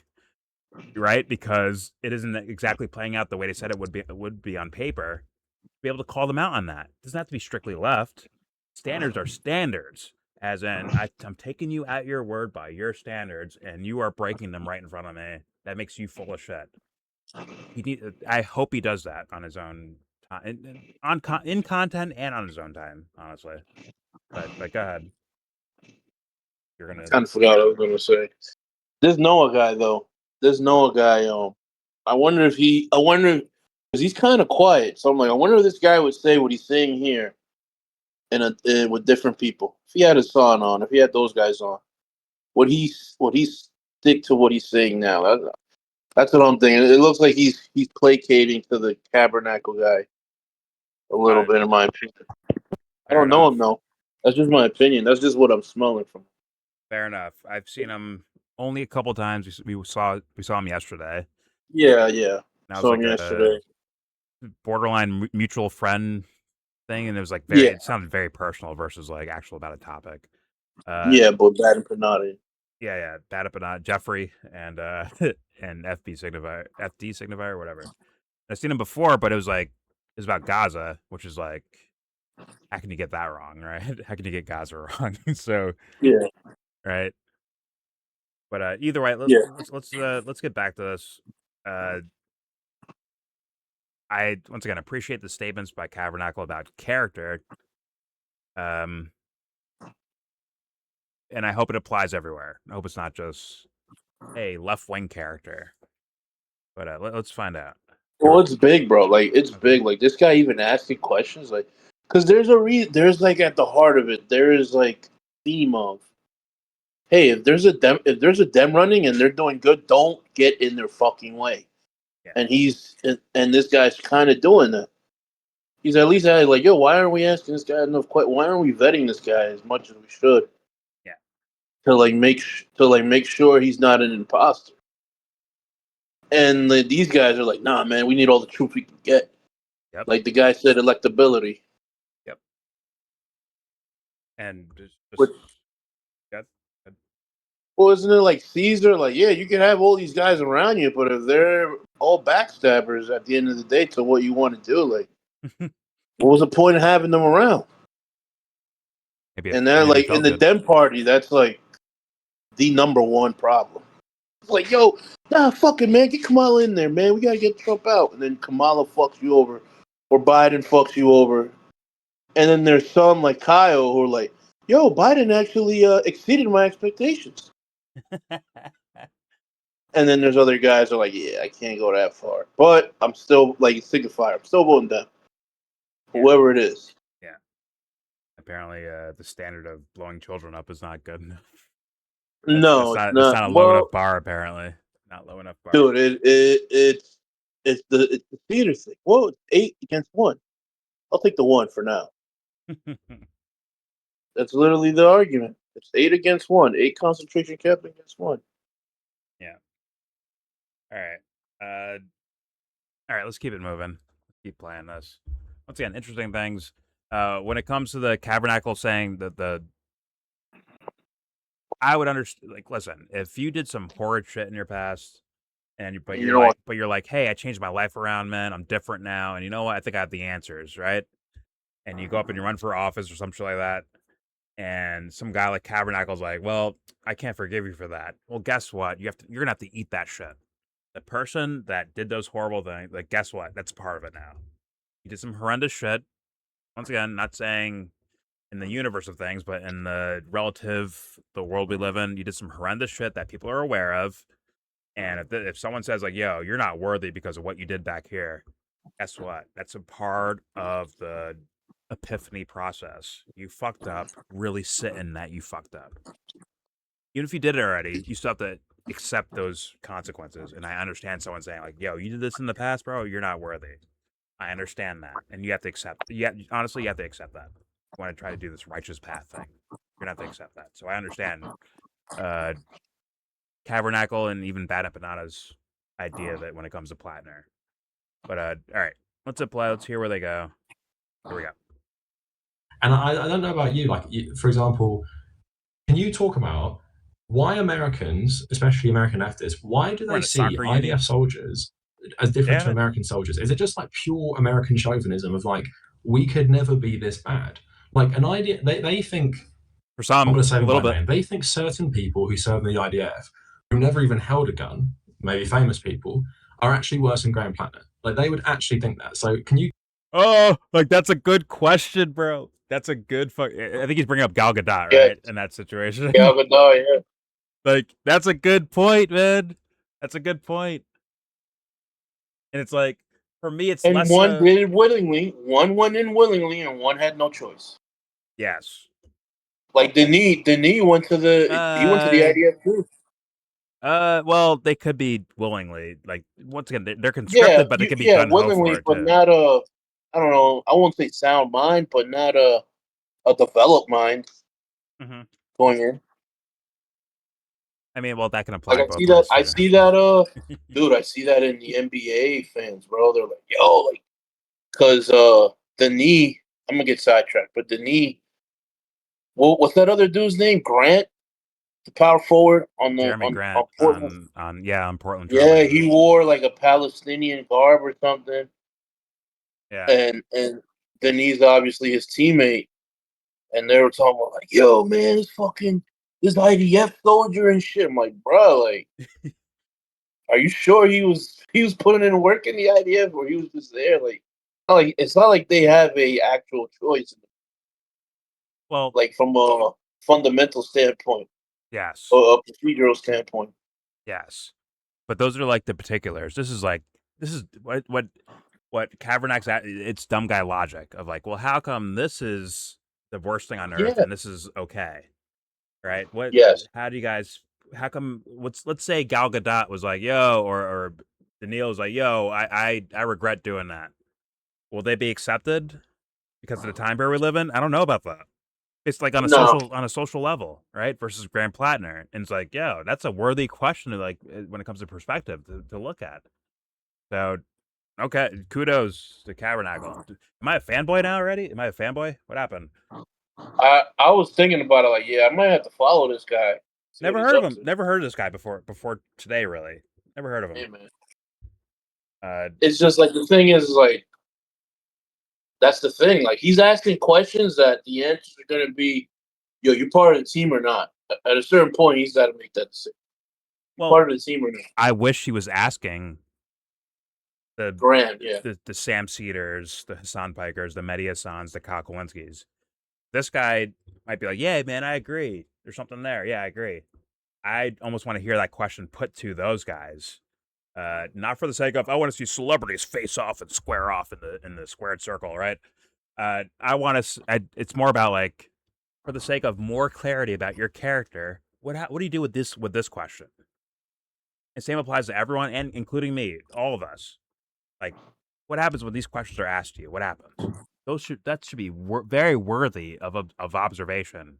right, because it isn't exactly playing out the way they said it would be on paper, be able to call them out on that. It doesn't have to be strictly left. Standards are standards. As in, I'm taking you at your word by your standards, and you are breaking them right in front of me. That makes you full of shit. I hope he does that on his own time, in content and on his own time, honestly. But go ahead. You're gonna. I kind of forgot what I was gonna say. This Noah guy though. I wonder if because he's kind of quiet. So I'm like, I wonder if this guy would say what he's saying here with different people. If he had his son on, if he had those guys on, would he stick to what he's saying now? That's what I'm thinking. It looks like he's placating to the Kavernacle guy a little bit, in my opinion. I don't know him though. That's just my opinion. That's just what I'm smelling from. Fair enough. I've seen him only a couple times. We saw him yesterday. Yeah. That was like yesterday. Borderline mutual friend thing, and it was like it sounded very personal versus like actual about a topic. But Bad and Panati. Yeah, Bad and Panati, Jeffrey and and FD signifier or whatever. I've seen him before, but it was about Gaza, which is like how can you get that wrong, right? How can you get Gaza wrong? So Yeah. right. But either way, Yeah. let's get back to this. I once again appreciate the statements by Kavernacle about character. And I hope it applies everywhere. I hope it's not just a left-wing character. But let's find out. Well, it's big, bro. Like it's Okay. big. Like this guy even asking questions, like, because there's a there's like at the heart of it, there is like theme of, hey, if there's a dem running and they're doing good, don't get in their fucking way. Yeah. And this guy's kind of doing that. He's at least like, yo, why aren't we asking this guy enough? Why aren't we vetting this guy as much as we should? Yeah. To make sure he's not an imposter. And these guys are like, nah, man, we need all the truth we can get. Yep. Like the guy said, electability. Yep. And just that. Well, isn't it like Caesar? Like, yeah, you can have all these guys around you, but if they're all backstabbers at the end of the day to what you want to do, like, what was the point of having them around? And then, like, in the Dem party, that's like the number one problem. It's like, yo, nah, fuck it, man. Get Kamala in there, man. We gotta get Trump out. And then Kamala fucks you over, or Biden fucks you over. And then there's some like Kyle who are like, yo, Biden actually exceeded my expectations. And then there's other guys who are like, yeah, I can't go that far. But I'm still, like, signifier. I'm still voting them. Yeah. Whoever it is. Yeah. Apparently, the standard of blowing children up is not good enough. No, it's not a low enough bar, apparently. Not low enough bar. Dude, it's the theater thing. Whoa, it's 8 against 1. I'll take the 1 for now. That's literally the argument. It's 8 against 1. 8 concentration camp against 1. Yeah. All right. All right, let's keep it moving. Let's keep playing this. Once again, interesting things. When it comes to the Kavernacle saying that I would understand. Like, listen, if you did some horrid shit in your past, but you're like, hey, I changed my life around, man. I'm different now, and you know what? I think I have the answers, right? And you go up and you run for office or some shit like that, and some guy like Kabernacle's like, well, I can't forgive you for that. Well, guess what? You're gonna have to eat that shit. The person that did those horrible things, like, guess what? That's part of it now. You did some horrendous shit. Once again, not saying in the universe of things, but in the world we live in, you did some horrendous shit that people are aware of. And if someone says, like, yo, you're not worthy because of what you did back here, guess what? That's a part of the epiphany process. You fucked up, really sit in that you fucked up. Even if you did it already, you still have to accept those consequences. And I understand someone saying, like, yo, you did this in the past, bro, you're not worthy. I understand that. And you have to accept. Honestly, you have to accept that. You want to try to do this righteous path thing. You're going to have to accept that. So I understand Kavernacle and even Bad Empanada's idea of it when it comes to Platner. But all right, let's apply. Let's hear where they go. Here we go. And I don't know about you. Like, for example, can you talk about why Americans, especially American leftists, why do they see IDF soldiers as different to American soldiers? Is it just like pure American chauvinism of like, we could never be this bad? Like an idea, they think, for some, I'm going to say a little bit. They think certain people who serve in the IDF, who never even held a gun, maybe famous people, are actually worse than Graham Platner. Like they would actually think that. So can you? Oh, like that's a good question, bro. That's a good I think he's bringing up Gal Gadot, right? In that situation. Gal Gadot, yeah. Like, that's a good point, man. That's a good point. And it's like, for me, it's and less. One did it willingly, one went in willingly, and one had no choice. Yes. Like Denis went to the he went to the IDF too. Well, they could be willingly. Like, once again, they're conscripted, but they could be gun ho for it but too. Not I don't know. I won't say sound mind, but not a developed mind going in. I mean, well, that can apply. Like, both I see that. Dude, I see that in the NBA fans, bro. They're like, yo, like, because Denis. I'm gonna get sidetracked, but Denis. What's that other dude's name? Grant, the power forward on the Jeremy Grant on Portland. On Portland. Yeah, he wore like a Palestinian garb or something. Yeah, and then he's obviously his teammate, and they were talking about like, "Yo, man, this IDF soldier and shit." I'm like, bro, like, are you sure he was putting in work in the IDF, or he was just there? Like it's not like they have a actual choice. Well, like from a fundamental standpoint, yes, or a procedural standpoint, yes. But those are like the particulars. This is what Kavernacle. It's dumb guy logic of like, well, how come this is the worst thing on earth and this is okay, right? What? Yes. How do you guys? How come? Let's say Gal Gadot was like, yo, or Daniil was like, yo, I regret doing that. Will they be accepted because of the time period we live in? I don't know about that. It's like on a social level, right? Versus Grand Platner, and it's like, yo, that's a worthy question to like when it comes to perspective to look at. So, okay, kudos to Kavernacle. Am I a fanboy now already? Am I a fanboy? What happened? I was thinking about it, like, yeah, I might have to follow this guy. Never heard of him. Never heard of this guy before today, really. Never heard of him. Hey, man. It's just like the thing is like that's the thing. Like he's asking questions that the answers are gonna be, yo, you're part of the team or not. At a certain point, he's got to make that decision. Well, part of the team or not. I wish he was asking the the Sam Cedars, the Hassan Pikers, the Mehdi Hassans, the Kokowinskis. This guy might be like, yeah, man, I agree. There's something there. Yeah, I agree. I almost want to hear that question put to those guys. Not for the sake of I want to see celebrities face off and square off in the squared circle, right? I want to. It's more about like for the sake of more clarity about your character. What do you do with this question? And same applies to everyone, and including me, all of us. Like, what happens when these questions are asked to you? What happens? That should be very worthy of observation.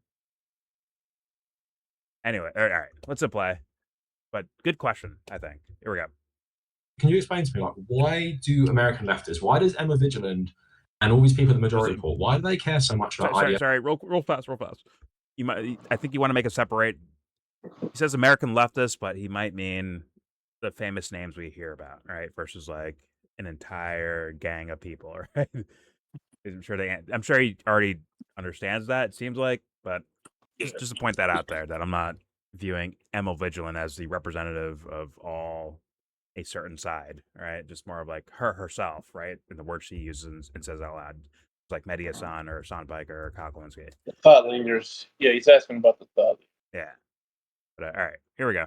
Anyway, all right, let's play. But good question, I think. Here we go. Can you explain to me, like, why do American leftists, why does Emma Vigilant and all these people in the majority report, why do they care so much about IDF? Sorry, real fast. I think you want to make a separate. He says American leftists, but he might mean the famous names we hear about, right? Versus like an entire gang of people, right? I'm sure he already understands that. It seems like, but just to point that out there, that I'm not viewing Emma Vigilant as the representative of all a certain side, right? Just more of like herself, right? And the word she uses and says out loud. It's like Mehdi Hassan or Hassan Biker or Kokowinski. The thought leaders. Yeah, he's asking about the thought. Yeah. But all right, here we go.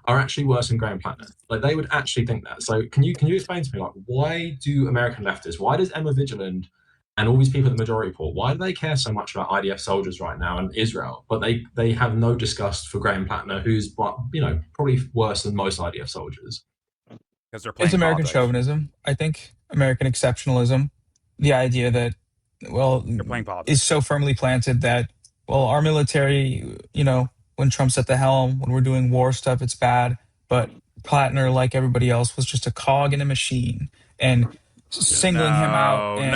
Are actually worse than Graham Platner. Like they would actually think that. So can you explain to me, like, why do American leftists, why does Emma Vigilant and all these people in the majority report, why do they care so much about IDF soldiers right now in Israel, but they have no disgust for Graham Platner, who's probably worse than most IDF soldiers? Because they're playing It's American politics. chauvinism, I think. American exceptionalism. The idea that, well, they're playing politics. Is so firmly planted that, well, our military, when Trump's at the helm, when we're doing war stuff, it's bad. But Platner, like everybody else, was just a cog in a machine. And singling him out. And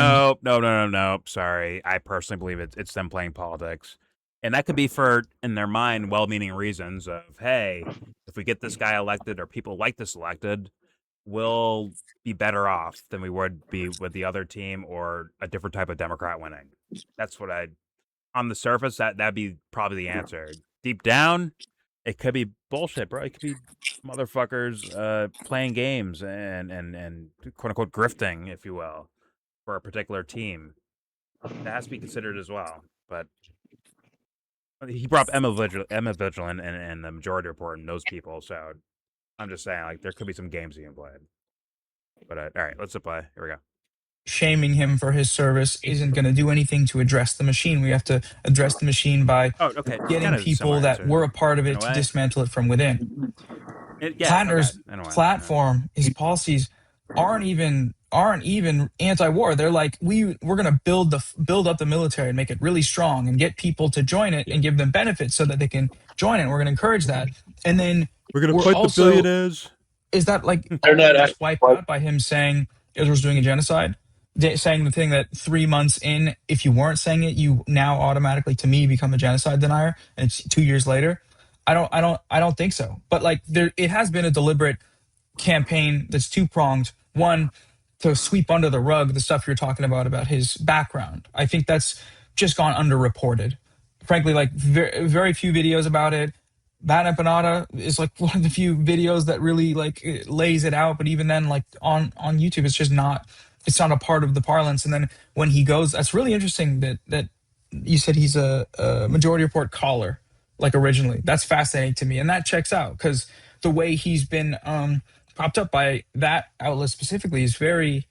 No. Sorry. I personally believe it's them playing politics. And that could be for, in their mind, well-meaning reasons of, hey, if we get this guy elected or people like this elected, we'll be better off than we would be with the other team or a different type of Democrat winning. That's what on the surface, that'd be probably the answer. Deep down, it could be bullshit, bro. It could be motherfuckers playing games and quote unquote grifting, if you will, for a particular team. That has to be considered as well. But he brought up Emma Vigilant and the majority report and those people, so I'm just saying, like, there could be some games being played. But all right, let's play. Here we go. Shaming him for his service isn't going to do anything to address the machine. We have to address the machine by getting people that were a part of it to dismantle it from within. Platner's platform, his policies aren't even anti-war. They're like, we're going to build up the military and make it really strong and get people to join it and give them benefits so that they can join it. We're going to encourage that, and then we're going to fight the billionaires. Is that like just wiped out by him saying Israel's doing a genocide? Saying the thing that 3 months in, if you weren't saying it, you now automatically, to me, become a genocide denier, and it's 2 years later. I don't think so. But like it has been a deliberate campaign that's two-pronged. One, to sweep under the rug the stuff you're talking about his background. I think that's just gone underreported. Frankly, like very few videos about it. Bad Empanada is like one of the few videos that really like it lays it out. But even then, like on YouTube, it's just not. It's not a part of the parlance. And then when he goes, that's really interesting that you said he's a Majority Report caller, like originally. That's fascinating to me, and that checks out because the way he's been propped up by that outlet specifically is very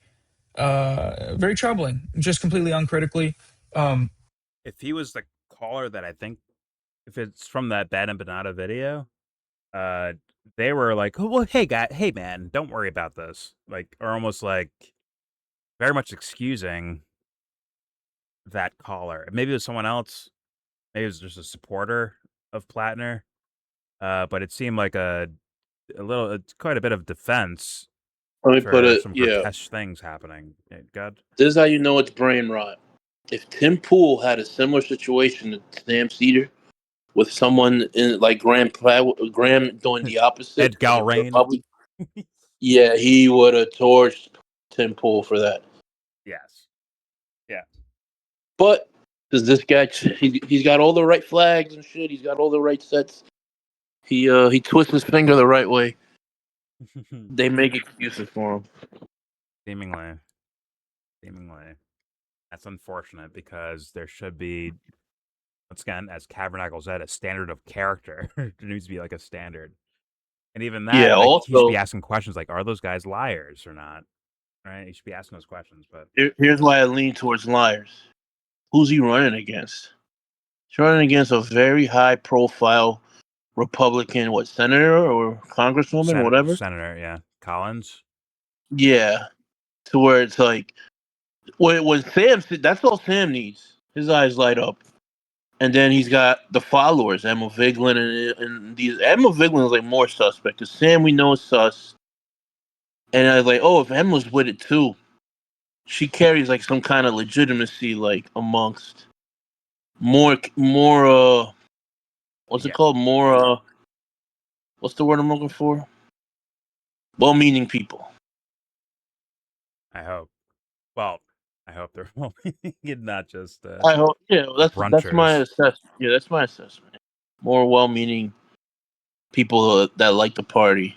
very troubling, just completely uncritically. If he was the caller that I think, if it's from that Bad Empanada video, they were like, oh, well, hey man, don't worry about this. Like, or almost like very much excusing that caller. Maybe it was someone else. Maybe it was just a supporter of Platner. But it seemed like quite a bit of defense Let me put for it, some yeah. grotesque things happening. God. This is how you know it's brain rot. If Tim Pool had a similar situation to Sam Cedar with someone in like Graham doing the opposite, Ed Galrain. yeah, he would have torched Tim Pool for that. Yes. Yeah. But does this guy? He's got all the right flags and shit. He's got all the right sets. He twists his finger the right way. They make excuses for him. Seemingly. That's unfortunate because there should be, once again, as Kavernacle said, a standard of character. There needs to be like a standard. And even that, Yeah. like, Also, he should be asking questions like, are those guys liars or not? Right? He should be asking those questions. But here's why I lean towards liars. Who's he running against? He's running against a very high-profile Republican, senator or congresswoman, whatever. Senator, yeah, Collins. Yeah, to where it's like, when Sam, that's all Sam needs. His eyes light up, and then he's got the followers, Emma Vigeland, and these. Emma Vigeland is like more suspect because Sam we know is sus, and I was like, oh, if Emma's with it too, she carries like some kind of legitimacy, like amongst more what's it called? More what's the word I'm looking for? Well-meaning people. I hope. Well, I hope they're well-meaning, not just. I hope. Yeah, that's my brunchers. assessment. Yeah, that's my assessment. More well-meaning people that like the party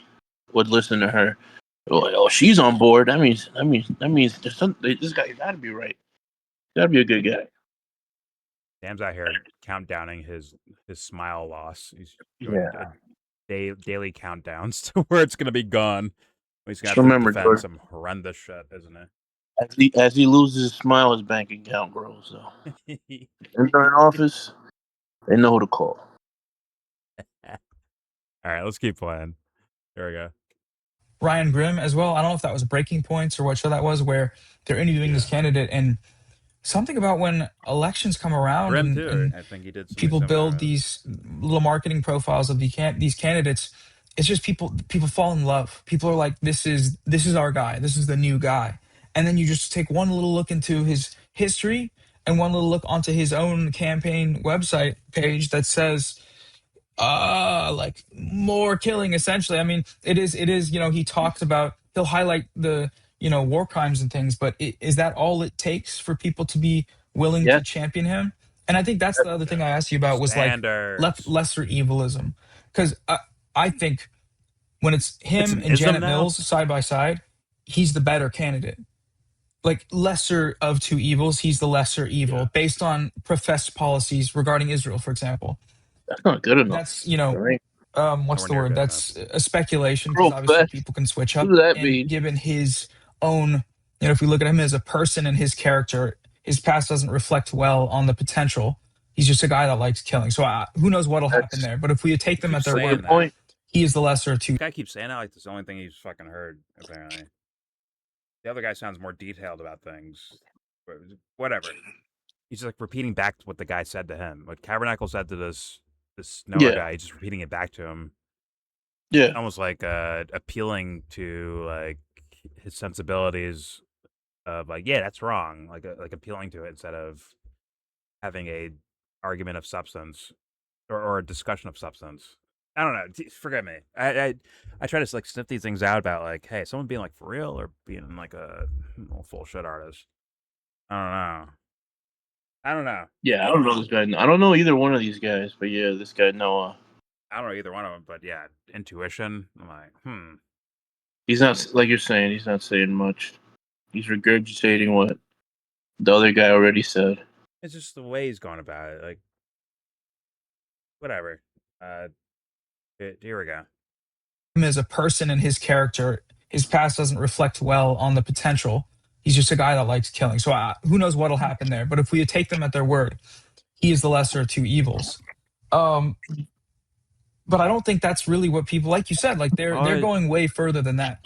would listen to her. Oh, she's on board. That means there's something. This guy got to be right. Got to be a good guy. Sam's out here countdowning his smile loss. He's doing daily countdowns to where it's gonna be gone. He's gonna have to defend some horrendous shit, isn't it? As he loses his smile, his bank account grows. So, in during office, they know who to call. All right, let's keep playing. Here we go. Ryan Grimm as well. I don't know if that was Breaking Points or what show that was, where they're interviewing this candidate, and something about when elections come around Grimm and I think he did people build similar. these little marketing profiles of these candidates. It's just people fall in love. People are like, this is our guy. This is the new guy. And then you just take one little look into his history and one little look onto his own campaign website page that says like more killing, essentially. I mean, it is he talks about, he'll highlight the war crimes and things, but is that all it takes for people to be willing to champion him? And I think that's the other thing I asked you about was like lesser evilism, because I think when it's him and Janet Mills side by side, he's the better candidate. Like, lesser of two evils, he's the lesser evil based on professed policies regarding Israel, for example. That's not good enough. That's what's the word? That's a speculation, because Girl obviously fest. people can switch up. What does that And mean? given his own, if we look at him as a person and his character, his past doesn't reflect well on the potential. He's just a guy that likes killing. So who knows what'll happen there? But if we take them at their word, he is the lesser of two. The guy keeps saying that like it's the only thing he's fucking heard. Apparently, the other guy sounds more detailed about things. Whatever. He's just like repeating back what the guy said to him. What Kavernacle said to this Noah guy, he's just repeating it back to him. Yeah, almost like appealing to like his sensibilities of like, yeah, that's wrong. Like appealing to it instead of having a argument of substance or a discussion of substance. I don't know. Forgive me. I try to like sniff these things out about like, hey, someone being like for real or being like a full shit artist. I don't know. I don't know. Yeah, I don't know this guy. I don't know either one of these guys, but yeah, this guy Noah. I don't know either one of them, but yeah, intuition. I'm like, He's not like you're saying. He's not saying much. He's regurgitating what the other guy already said. It's just the way he's going about it. Like, whatever. Here we go. Him as a person and his character, his past doesn't reflect well on the potential. He's just a guy that likes killing. So who knows what'll happen there? But if we take them at their word, he is the lesser of two evils. But I don't think that's really what people, like you said, like they're going way further than that.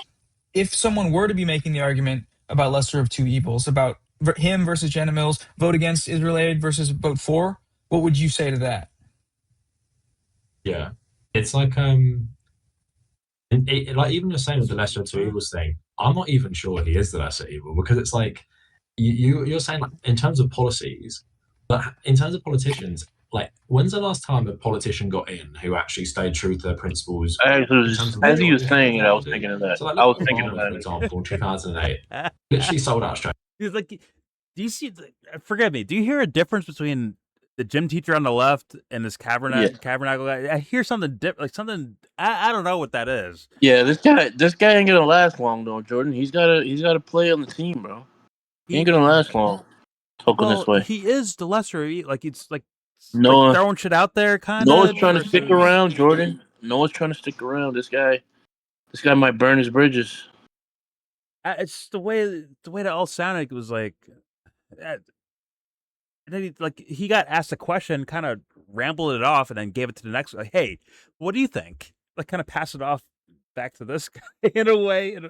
If someone were to be making the argument about lesser of two evils, about him versus Jenna Mills, vote against Israel Aid versus vote for, what would you say to that? Yeah, it's like like even the same with the lesser of two evils thing. I'm not even sure he is the lesser evil, because it's like you're saying like, in terms of policies, but in terms of politicians, like when's the last time a politician got in who actually stayed true to their principles? As he was saying it, I was thinking of that. So like, I was thinking of Obama, that. for example, in 2008, literally sold out Australia. He's like, do you see? Forgive me. Do you hear a difference between the gym teacher on the left and this Kavernacle guy? I hear something different, like something. I don't know what that is. Yeah, this guy ain't gonna last long though, Jordan. He's gotta play on the team, bro. He ain't gonna last long. Talking this way. He is the lesser. Like it's like Noah, throwing shit out there, kind of. Noah's trying to stick around, Jordan. Noah's trying to stick around. This guy might burn his bridges. It's the way that all sounded. It was like, and then he got asked a question, kind of rambled it off, and then gave it to the next. Like, hey, what do you think? Like, kind of pass it off back to this guy in a way. And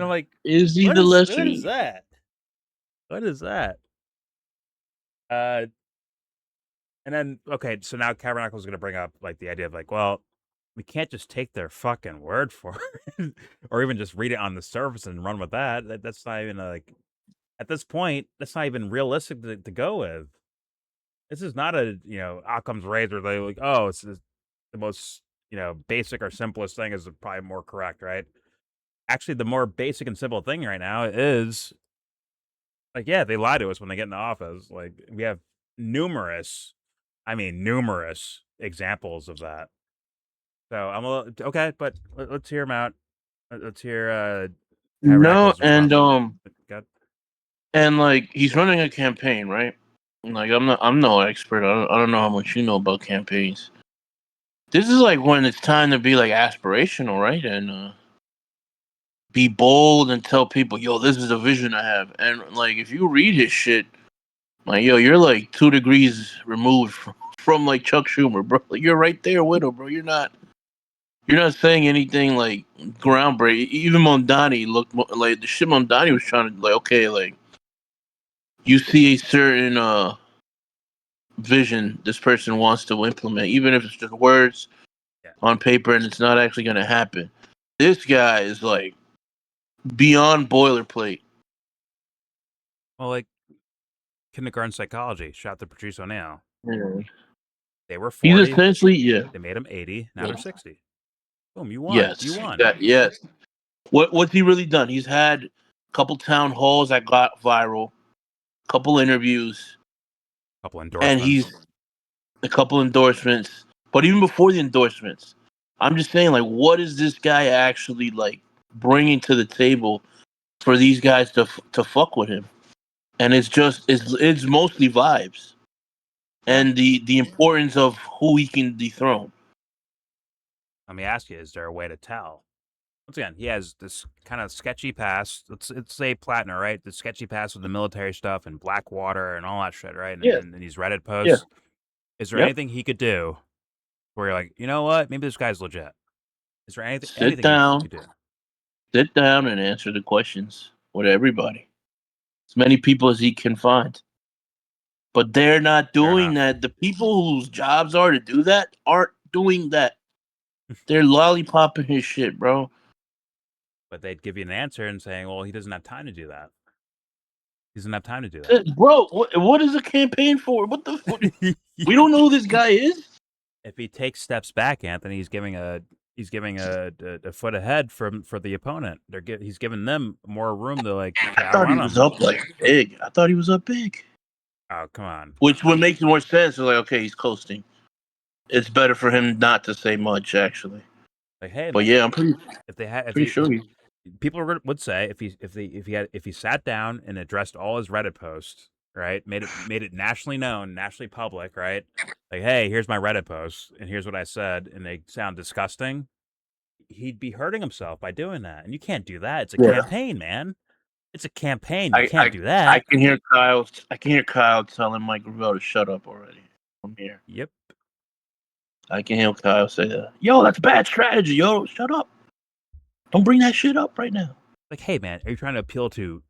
I'm like, is he the lesser? What is that? What is that? And then okay, so now Kavernacle is going to bring up like the idea of like, well, we can't just take their fucking word for it, or even just read it on the surface and run with that. That's not even like, at this point, that's not even realistic to go with. This is not a Occam's razor. They like, oh, it's the most basic or simplest thing is probably more correct, right? Actually, the more basic and simple thing right now is like, yeah, they lie to us when they get in the office. Like we have numerous examples of that. So I'm a little okay, but let's hear him out. Let's hear. No, and God. and like he's running a campaign, right? Like I'm no expert. I don't know how much you know about campaigns. This is like when it's time to be like aspirational, right? And be bold and tell people, yo, this is a vision I have. And like if you read his shit, like yo, you're like 2 degrees removed from like Chuck Schumer, bro. Like, you're right there with him, bro. You're not saying anything like groundbreaking. Even Mondani looked like the shit Mondani was trying to like. Okay, like you see a certain vision this person wants to implement, even if it's just words on paper and it's not actually going to happen. This guy is like beyond boilerplate. Well, like kindergarten psychology. Shout out to Patrice O'Neill. Yeah. They were 40. He's essentially They made him 80. Now they're 60. Boom, you won. Yes, you won. Yes. What's he really done? He's had a couple town halls that got viral, couple interviews, couple endorsements. And he's a couple endorsements. But even before the endorsements, I'm just saying, like, what is this guy actually like bringing to the table for these guys to fuck with him? And it's mostly vibes, and the importance of who he can dethrone. Let me ask you: is there a way to tell? Once again, he has this kind of sketchy past. Let's say Platner, right? The sketchy past with the military stuff and Blackwater and all that shit, right? And these Reddit posts. Yeah. Is there anything he could do where you're like, you know what? Maybe this guy's legit. Is there anything he could do? Sit down and answer the questions with everybody. As many people as he can find. But they're not doing that. The people whose jobs are to do that aren't doing that. They're lollipopping his shit, bro. But they'd give you an answer and saying, well, he doesn't have time to do that. He doesn't have time to do that. Bro, what is a campaign for? What the fuck? We don't know who this guy is. if he takes steps back, Anthony, he's giving a foot ahead for the opponent. He's giving them more room to like I thought he was up like big. I thought he was up big. Oh, come on. Which would make more sense. It's like, okay, he's coasting. It's better for him not to say much, actually. Like, hey, but man, yeah, I'm pretty sure people would say if he sat down and addressed all his Reddit posts, right, made it nationally known, nationally public, right, like, hey, here's my Reddit posts and here's what I said, and they sound disgusting, he'd be hurting himself by doing that, and you can't do that. It's a campaign, man. It's a campaign. You can't do that. I can hear Kyle telling Mike Gravel to shut up already from here. Yep. I can hear Kyle say that. Yo, that's bad strategy. Yo, shut up. Don't bring that shit up right now. Like, hey, man, are you trying to appeal to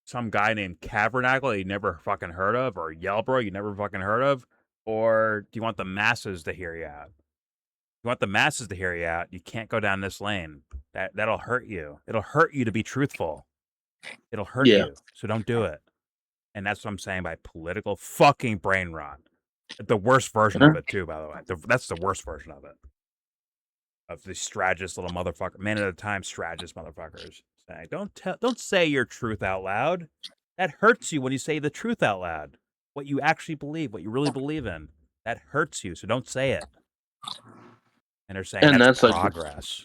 some guy named Kavernacle you never fucking heard of, or YellBro you never fucking heard of, or do you want the masses to hear you out? You want the masses to hear you out, you can't go down this lane. That'll hurt you. It'll hurt you to be truthful. It'll hurt you, so don't do it. And that's what I'm saying by political fucking brain rot. The worst version of it, too, by the way. That's the worst version of it. Of the strategist little motherfucker, man at a time strategist motherfuckers saying, don't say your truth out loud. That hurts you when you say the truth out loud. What you actually believe, what you really believe in, that hurts you. So don't say it. And they're saying that's progress.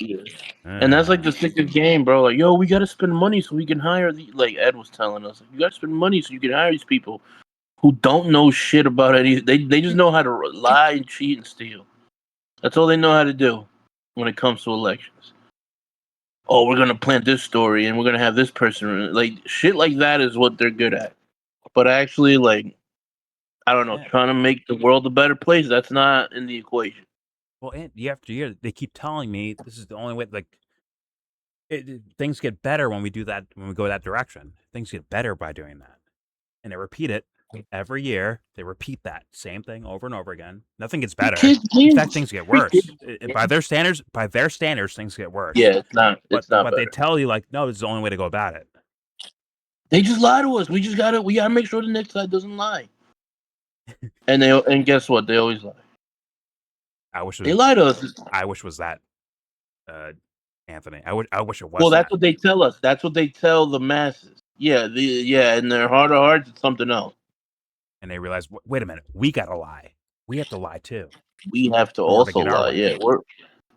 And that's like the sickest game, bro. Like, yo, we gotta spend money so we can hire like Ed was telling us. You gotta spend money so you can hire these people who don't know shit about it. They just know how to lie and cheat and steal. That's all they know how to do when it comes to elections. Oh, we're gonna plant this story and we're gonna have this person. Like shit like that is what they're good at. But actually, like, I don't know, trying to make the world a better place, that's not in the equation. Well, and year after year, they keep telling me this is the only way. Like, things get better when we do that. When we go that direction, things get better by doing that, and they repeat it every year. They repeat that same thing over and over again. Nothing gets better. In fact, things get worse. By their standards, things get worse. Yeah, it's not. But they tell you like, no, this is the only way to go about it. They just lie to us. We gotta make sure the next side doesn't lie. and guess what? They always lie. They lie to us. I wish it was that, Anthony. I wish it was. Well, that's what they tell us. That's what they tell the masses. Yeah, in their heart of hearts, it's something else. And they realize, wait a minute, we gotta lie. We have to lie too. We have to also lie. Yeah, we're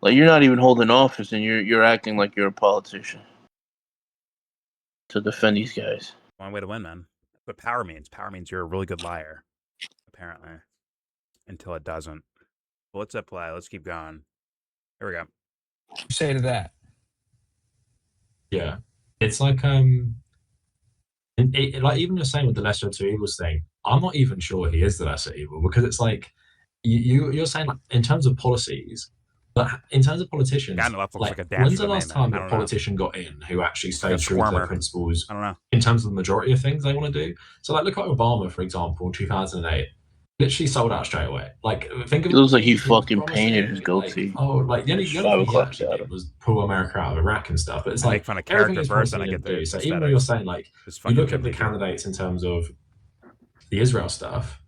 like, you're not even holding office, and you're acting like you're a politician to defend these guys. One way to win, man. That's what power means. Power means you're a really good liar, apparently, until it doesn't. Well, let's play. Let's keep going. Here we go. Say to that. Yeah, it's like like even the same with the lesser of two evils thing. I'm not even sure he is the lesser evil, because it's like you're saying, like, in terms of policies, but in terms of politicians, like, when's the last time a politician got in who actually stayed true to their principles? I don't know. In terms of the majority of things they want to do. So, like, look at Obama, for example, in 2008. Literally sold out straight away. Like, think of it. It looks like he fucking painted his goatee. Like, the only thing he actually did was pull America out of Iraq and stuff. But it's like, fun of character first, and I get do. So even though you're saying, like, you look at the candidates in terms of the Israel stuff,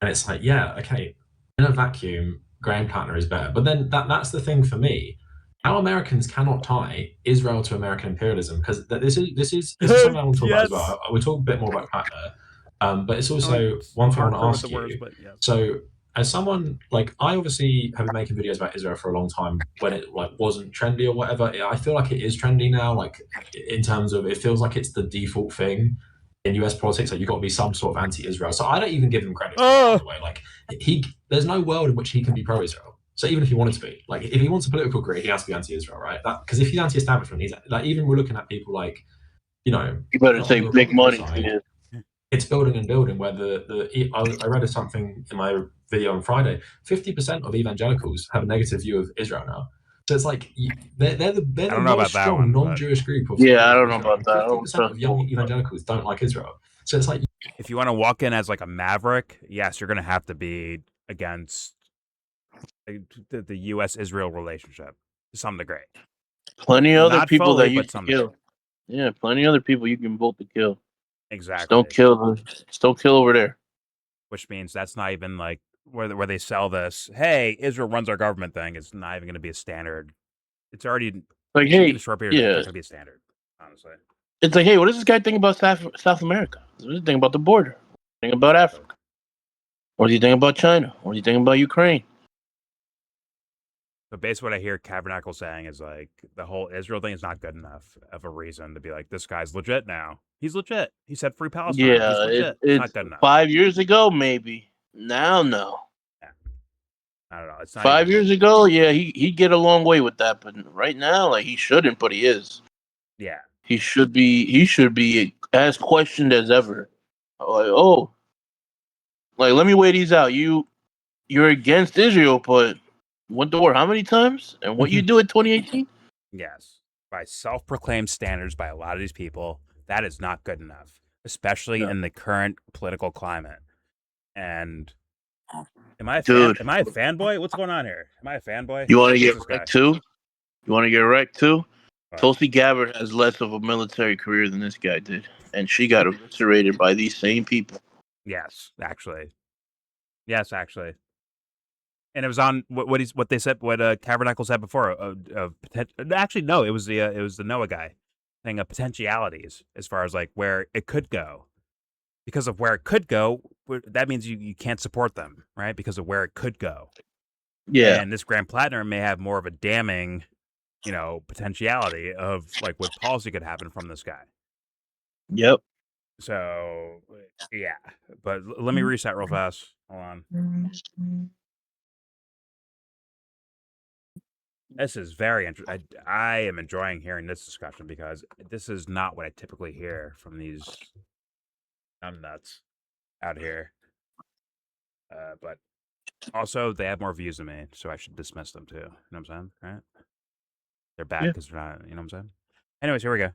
and it's like, yeah, okay, in a vacuum, Graham Platner is better. But then that's the thing for me. How Americans cannot tie Israel to American imperialism, because this is something I want to talk about as well. We'll talk a bit more about Platner. But it's also one thing I want to ask you. So, as someone, like, I obviously have been making videos about Israel for a long time when it, like, wasn't trendy or whatever. I feel like it is trendy now, like, in terms of, it feels like it's the default thing in US politics. Like, you've got to be some sort of anti-Israel. So I don't even give him credit, by the way. Like, there's no world in which he can be pro-Israel. So even if he wanted to be, like, if he wants a political career, he has to be anti-Israel, right? Because if he's anti-establishment, he's, like, even we're looking at people like, you know, you better say big money. It's building and building, where I read something in my video on Friday, 50% of evangelicals have a negative view of Israel now. So it's like, they're the most strong non-Jewish group of I don't know about that. 50% of young evangelicals don't like Israel. So it's like, if you want to walk in as like a maverick, yes, you're going to have to be against the U.S.-Israel relationship to some degree. Plenty of other people that you can kill. Yeah, plenty of other people you can vote to kill. Exactly. Just don't kill over there. Which means that's not even like where they sell this, hey, Israel runs our government thing, is not even going to be a standard. It's already Like, in hey, a short period. It's not going to be a standard, honestly. It's like, hey, what does this guy think about South America? What does he think about the border? Think about Africa? What do you think about China? What do you think about Ukraine? But basically, what I hear Kavernacle saying is like the whole Israel thing is not good enough of a reason to be like, this guy's legit now. He's legit. He said free Palestine. He's legit. It's not good enough. 5 years ago, maybe. Now, no. Yeah. I don't know. It's not 5 years ago, yeah, he'd get a long way with that, but right now, like, he shouldn't, but he is. Yeah. He should be as questioned as ever. Like, oh, like, let me weigh these out. You're against Israel, but went to war how many times? And what you do in 2018? Yes. By self-proclaimed standards by a lot of these people, that is not good enough, especially in the current political climate. And am I a fanboy? What's going on here? Am I a fanboy? You want to get wrecked too? You want to get wrecked too? What? Tulsi Gabbard has less of a military career than this guy did, and she got eviscerated by these same people. Yes, actually. And it was on what they said, what Kavernacle said before. Actually, no, it was the Noah guy thing of potentialities as far as like where it could go. Because of where it could go, that means you can't support them, right? Because of where it could go. Yeah. And this Grand Platner may have more of a damning, potentiality of like what policy could happen from this guy. Yep. So, yeah. But let me reset real fast. Hold on. This is very interesting. I am enjoying hearing this discussion because this is not what I typically hear from these nuts out here. But also, they have more views than me, so I should dismiss them too. You know what I'm saying? Right? They're bad because they're not. You know what I'm saying? Anyways, here we go.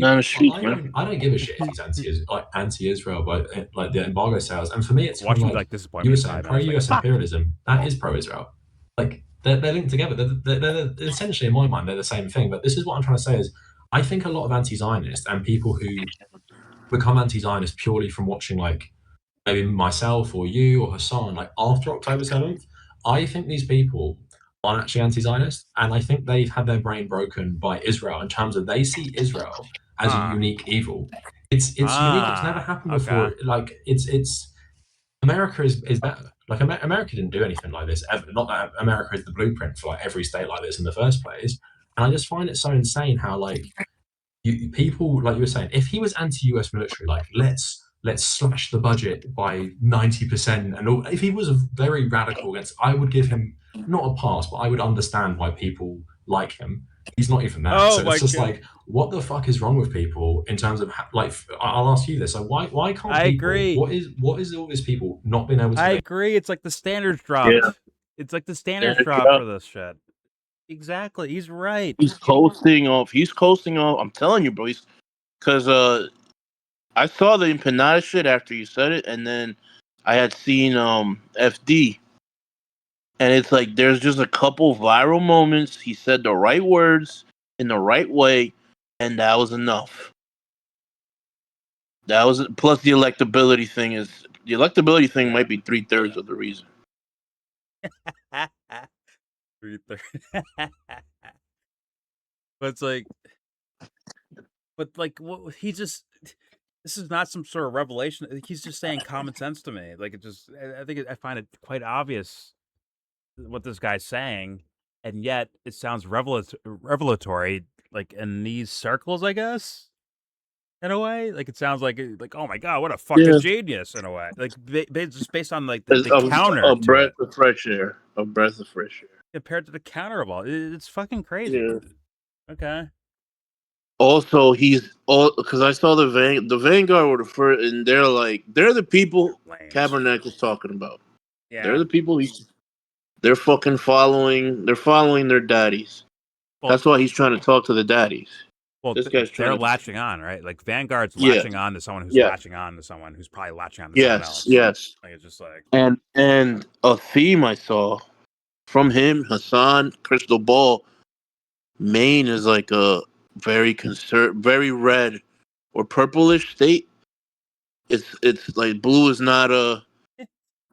I don't give a shit if he's anti-Israel, but like the embargo sales, and for me, it's kind of like you were saying, pro-US imperialism. That is pro-Israel. Like they're linked together. They're essentially, in my mind, they're the same thing. But this is what I'm trying to say: is I think a lot of anti-Zionists and people who become anti-Zionist purely from watching like maybe myself or you or Hassan, like after October 7th, I think these people aren't actually anti-Zionist, and I think they've had their brain broken by Israel in terms of they see Israel as a unique evil. It's unique. It's never happened before. Okay. Like it's America is better. Like America didn't do anything like this ever. Not that America is the blueprint for like every state like this in the first place. And I just find it so insane how like people, like you were saying, if he was anti-US military, like let's slash the budget by 90%, and if he was a very radical against, I would give him not a pass, but I would understand why people like him. He's not even that. So it's just like, what the fuck is wrong with people in terms of like? I'll ask you this: so why can't I people? agree. What is all these people not being able to? I agree. It's like the standards dropped. Yeah. It's like the standards dropped for this shit. Exactly. He's right. He's coasting off. I'm telling you, bro. Because I saw the empanada shit after you said it, and then I had seen FD, and it's like there's just a couple viral moments. He said the right words in the right way, and that was enough. That was plus the electability thing might be 3/3 of the reason. 3/3. But it's like, he just. This is not some sort of revelation. He's just saying common sense to me. Like I find it quite obvious what this guy's saying, and yet it sounds revelatory, like in these circles, I guess. In a way, like it sounds like oh my god, what a fucking genius! In a way, like just based on like the counter, a breath of fresh air, compared to the counter of all, it's fucking crazy. Yeah. Okay. Also, because I saw the Vanguard were the first, and they're the people Kabernacle's talking about. Yeah. They're the people they're fucking following. They're following their daddies. Well, that's why he's trying to talk to the daddies. Well, this guy's they're latching on, right? Like Vanguard's latching on to someone who's latching on to someone who's probably latching on to someone else. Yes. Like it's just like and a theme I saw from him, Hassan, Crystal Ball. Maine is like a very very red or purplish state. It's like blue is not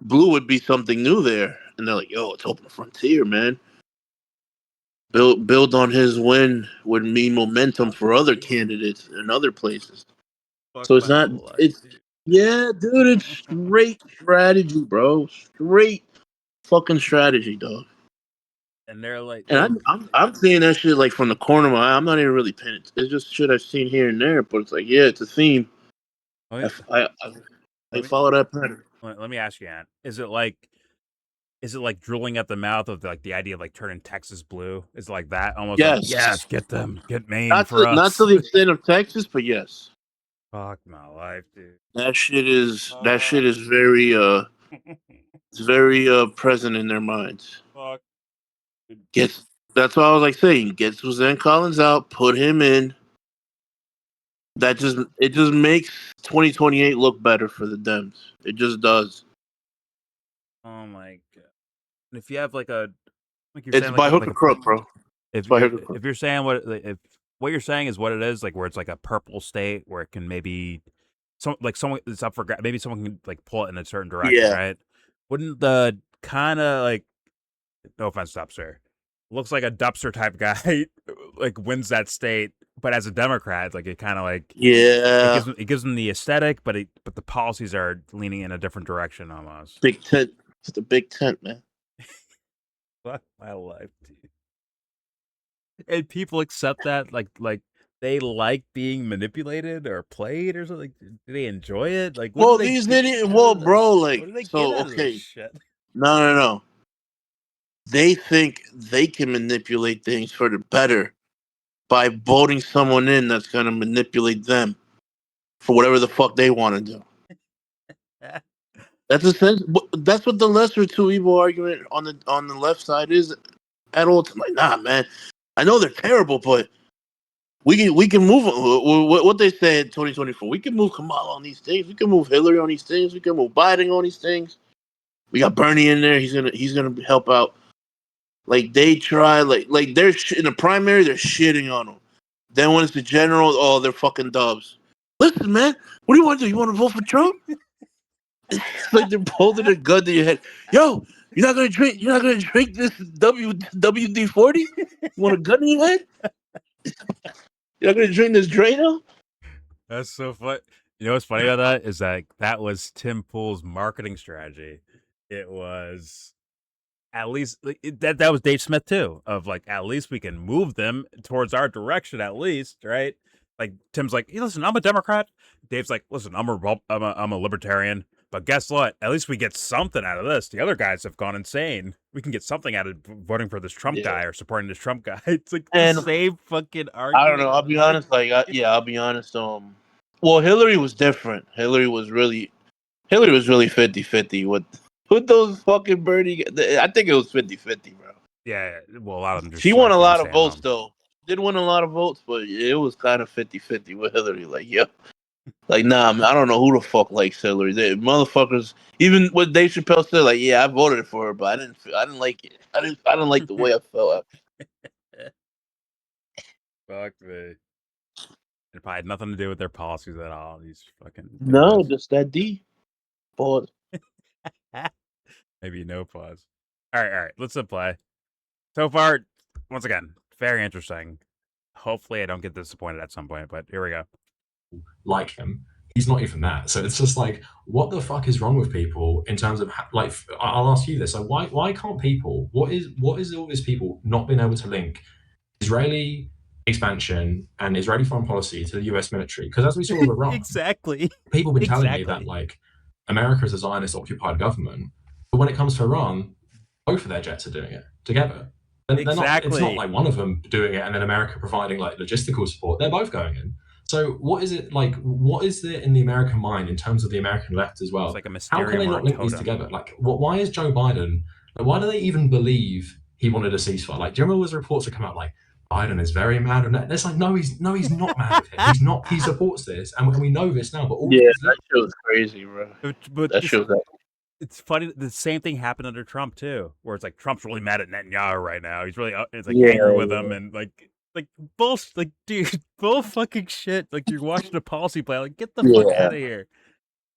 blue would be something new there, and they're like, "Yo, it's open frontier, man." Build on his win would mean momentum for other candidates in other places. Fuck So it's my not. life, It's dude. yeah, dude. It's straight strategy, bro. Straight fucking strategy, dog. And they're like, And I'm seeing that shit like from the corner of my eye. I'm not even really paying it. It's just shit I've seen here and there, but it's like, yeah, it's a theme. let I me, follow that pattern. let me ask you, Ant. Is it like drooling at the mouth of like the idea of like turning Texas blue? Is it like that almost like, Yes, yes, get them, get Maine for not us? to the extent of Texas, but yes, Fuck my life, dude. that shit is very it's very present in their minds. Fuck. Gets That's what I was like saying. Get Suzanne Collins out, put him in. It just makes 2028 look better for the Dems. It just does. Oh my god. And if you have like you're It's saying by hook like or crook, bro. It's by hook or crook. if you're saying what you're saying is what it is, like where it's like a purple state where it can maybe someone it's up for maybe someone can like pull it in a certain direction, Yeah. right? Wouldn't the kind of like, no offense, Dubster, looks like a Dubster type guy like wins that state, but as a Democrat, like it kind of like Yeah. it gives them the aesthetic, but the policies are leaning in a different direction almost. Big tent. It's the big tent, man. Fuck my life, dude. And people accept that, like they like being manipulated or played or something. Do they enjoy it? Like, what Well, do they these get idiots. out Well, of bro, this? like, What do they get so out of this okay. shit? No. They think they can manipulate things for the better by voting someone in that's gonna manipulate them for whatever the fuck they want to do. That's a sense. That's what the lesser two evil argument on the left side is at all time. Like, nah, man. I know they're terrible, but we can move. What they say in 2024. We can move Kamala on these things. We can move Hillary on these things. We can move Biden on these things. We got Bernie in there. He's gonna help out. Like they try. Like they're in the primary. They're shitting on them. Then when it's the general, oh, they're fucking dubs. Listen, man. What do you want to do? You want to vote for Trump? It's like they're holding a gun to your head. Yo, you're not gonna drink. You're not gonna drink this WD-40. You want a gun in your head? You're not gonna drink this Drano? That's so fun. You know what's funny about that is that was Tim Pool's marketing strategy. It was at least that was Dave Smith too. Of like, at least we can move them towards our direction, at least, right? Like Tim's like, hey, listen, I'm a Democrat. Dave's like, listen, I'm a libertarian. But guess what? At least we get something out of this. The other guys have gone insane. We can get something out of voting for this Trump guy or supporting this Trump guy. It's like And the same fucking argument. I don't know. I'll be honest. I'll be honest. Well, Hillary was different. Hillary was really 50-50 with those fucking Bernie. I think it was 50-50, bro. Yeah, well, a lot of them just She won a lot of staying votes, home. though. Did win a lot of votes, but it was kind of 50-50 with Hillary. Like, yeah. Like, nah, man, I don't know who the fuck likes Hillary. They motherfuckers, even what Dave Chappelle said, like, yeah, I voted for her, but I didn't like it. I didn't like the way I felt. Fuck me. It probably had nothing to do with their policies at all. These fucking No, just that D. Pause. Maybe no pause. All right. Let's play. So far, once again, very interesting. Hopefully, I don't get disappointed at some point. But here we go. Like him, he's not even that. So it's just like, what the fuck is wrong with people in terms of like? I'll ask you this: so why can't people? What is all these people not being able to link Israeli expansion and Israeli foreign policy to the US military? Because as we saw with Iran, Exactly. People have been telling me that like America is a Zionist occupied government, but when it comes to Iran, both of their jets are doing it together. And it's not like one of them doing it and then America providing like logistical support. They're both going in. So what is it like? What is there in the American mind in terms of the American left as well? It's like a How can they not link these together? Like, why is Joe Biden? Like, why do they even believe he wanted a ceasefire? Like, do you remember those reports that come out like Biden is very mad? And it's like, no, he's not mad with him. He's not. He supports this, and we know this now. But all that shit was crazy, bro. But that shit was. It's funny. The same thing happened under Trump too, where it's like Trump's really mad at Netanyahu right now. He's really it's like angry with him and like bullshit. Like, dude, bull fucking shit. Like, you're watching a policy play. Like, get the fuck out of here.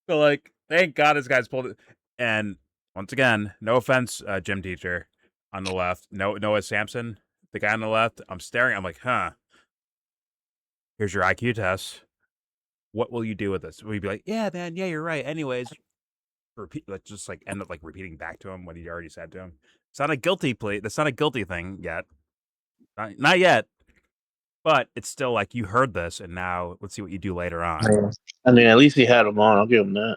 So like, thank God this guy's pulled it. And once again, no offense, gym teacher on the left. Noah Samsen, the guy on the left. I'm staring. I'm like, huh. Here's your IQ test. What will you do with this? Will you be like, yeah, man, yeah, you're right. Anyways, repeat, just like end up like repeating back to him what he already said to him. It's not a guilty plea. That's not a guilty thing yet. Not yet. But it's still like you heard this, and now let's see what you do later on. I mean, at least he had him on. I'll give him that.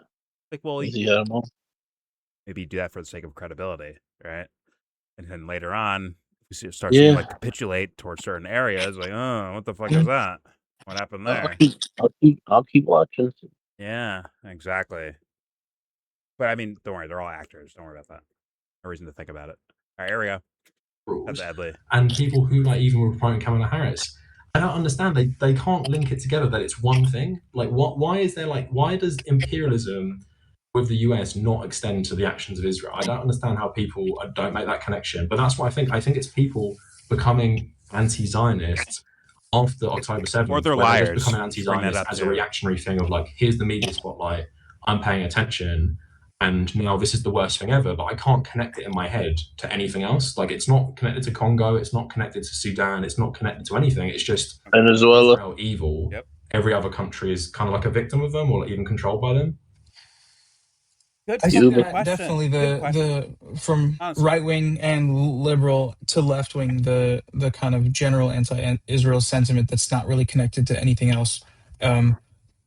Like, well, at least he had him on. Maybe you do that for the sake of credibility, right? And then later on, if you start to like capitulate towards certain areas, like, oh, what the fuck is that? What happened there? I'll keep watching. Yeah, exactly. But I mean, don't worry, they're all actors. Don't worry about that. No reason to think about it. All right, here we go. Rules. Adley. And people who like even were promoting Kamala Harris, I don't understand. They can't link it together that it's one thing. Like, why is there like, why does imperialism with the US not extend to the actions of Israel? I don't understand how people don't make that connection. But that's what I think. I think it's people becoming anti-Zionists after October 7th, or they're where liars. they're just becoming anti-Zionist as a reactionary thing of like, here's the media spotlight, I'm paying attention, and now this is the worst thing ever, but I can't connect it in my head to anything else. Like, it's not connected to Congo, it's not connected to Sudan, it's not connected to anything. It's just Venezuela, Israel evil. Yep. Every other country is kind of like a victim of them, or even controlled by them. I think that definitely the from right wing and liberal to left wing, the kind of general anti-Israel sentiment that's not really connected to anything else. And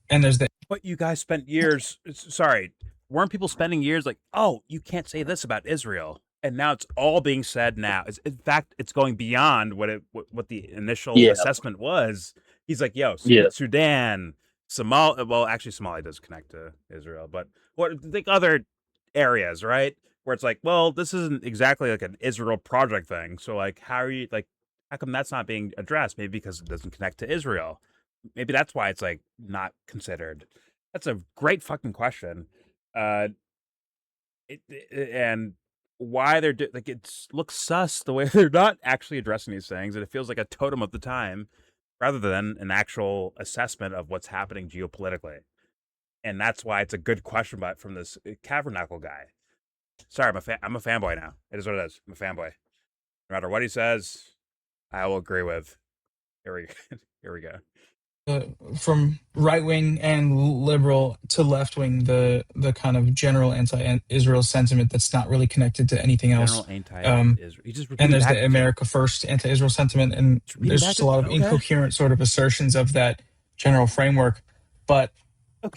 there's the. But you guys spent years. Sorry, weren't people spending years like, oh, you can't say this about Israel, and now it's all being said now. In fact, it's going beyond what the initial assessment was. He's like, yo, Sudan. Somalia, well, actually, Somalia does connect to Israel, but think other areas, right? Where it's like, well, this isn't exactly like an Israel project thing. So, like, how come that's not being addressed? Maybe because it doesn't connect to Israel. Maybe that's why it's like not considered. That's a great fucking question, and why they're like it looks sus the way they're not actually addressing these things, and it feels like a totem of the time, rather than an actual assessment of what's happening geopolitically. And that's why it's a good question from this Kavernacle guy. Sorry, I'm a fanboy now. It is what it is. I'm a fanboy. No matter what he says, I will agree with. Here we go. From right wing and liberal to left wing, the kind of general anti-Israel sentiment that's not really connected to anything else. And there's the America First anti-Israel sentiment, and there's just a lot of incoherent sort of assertions of that general framework. But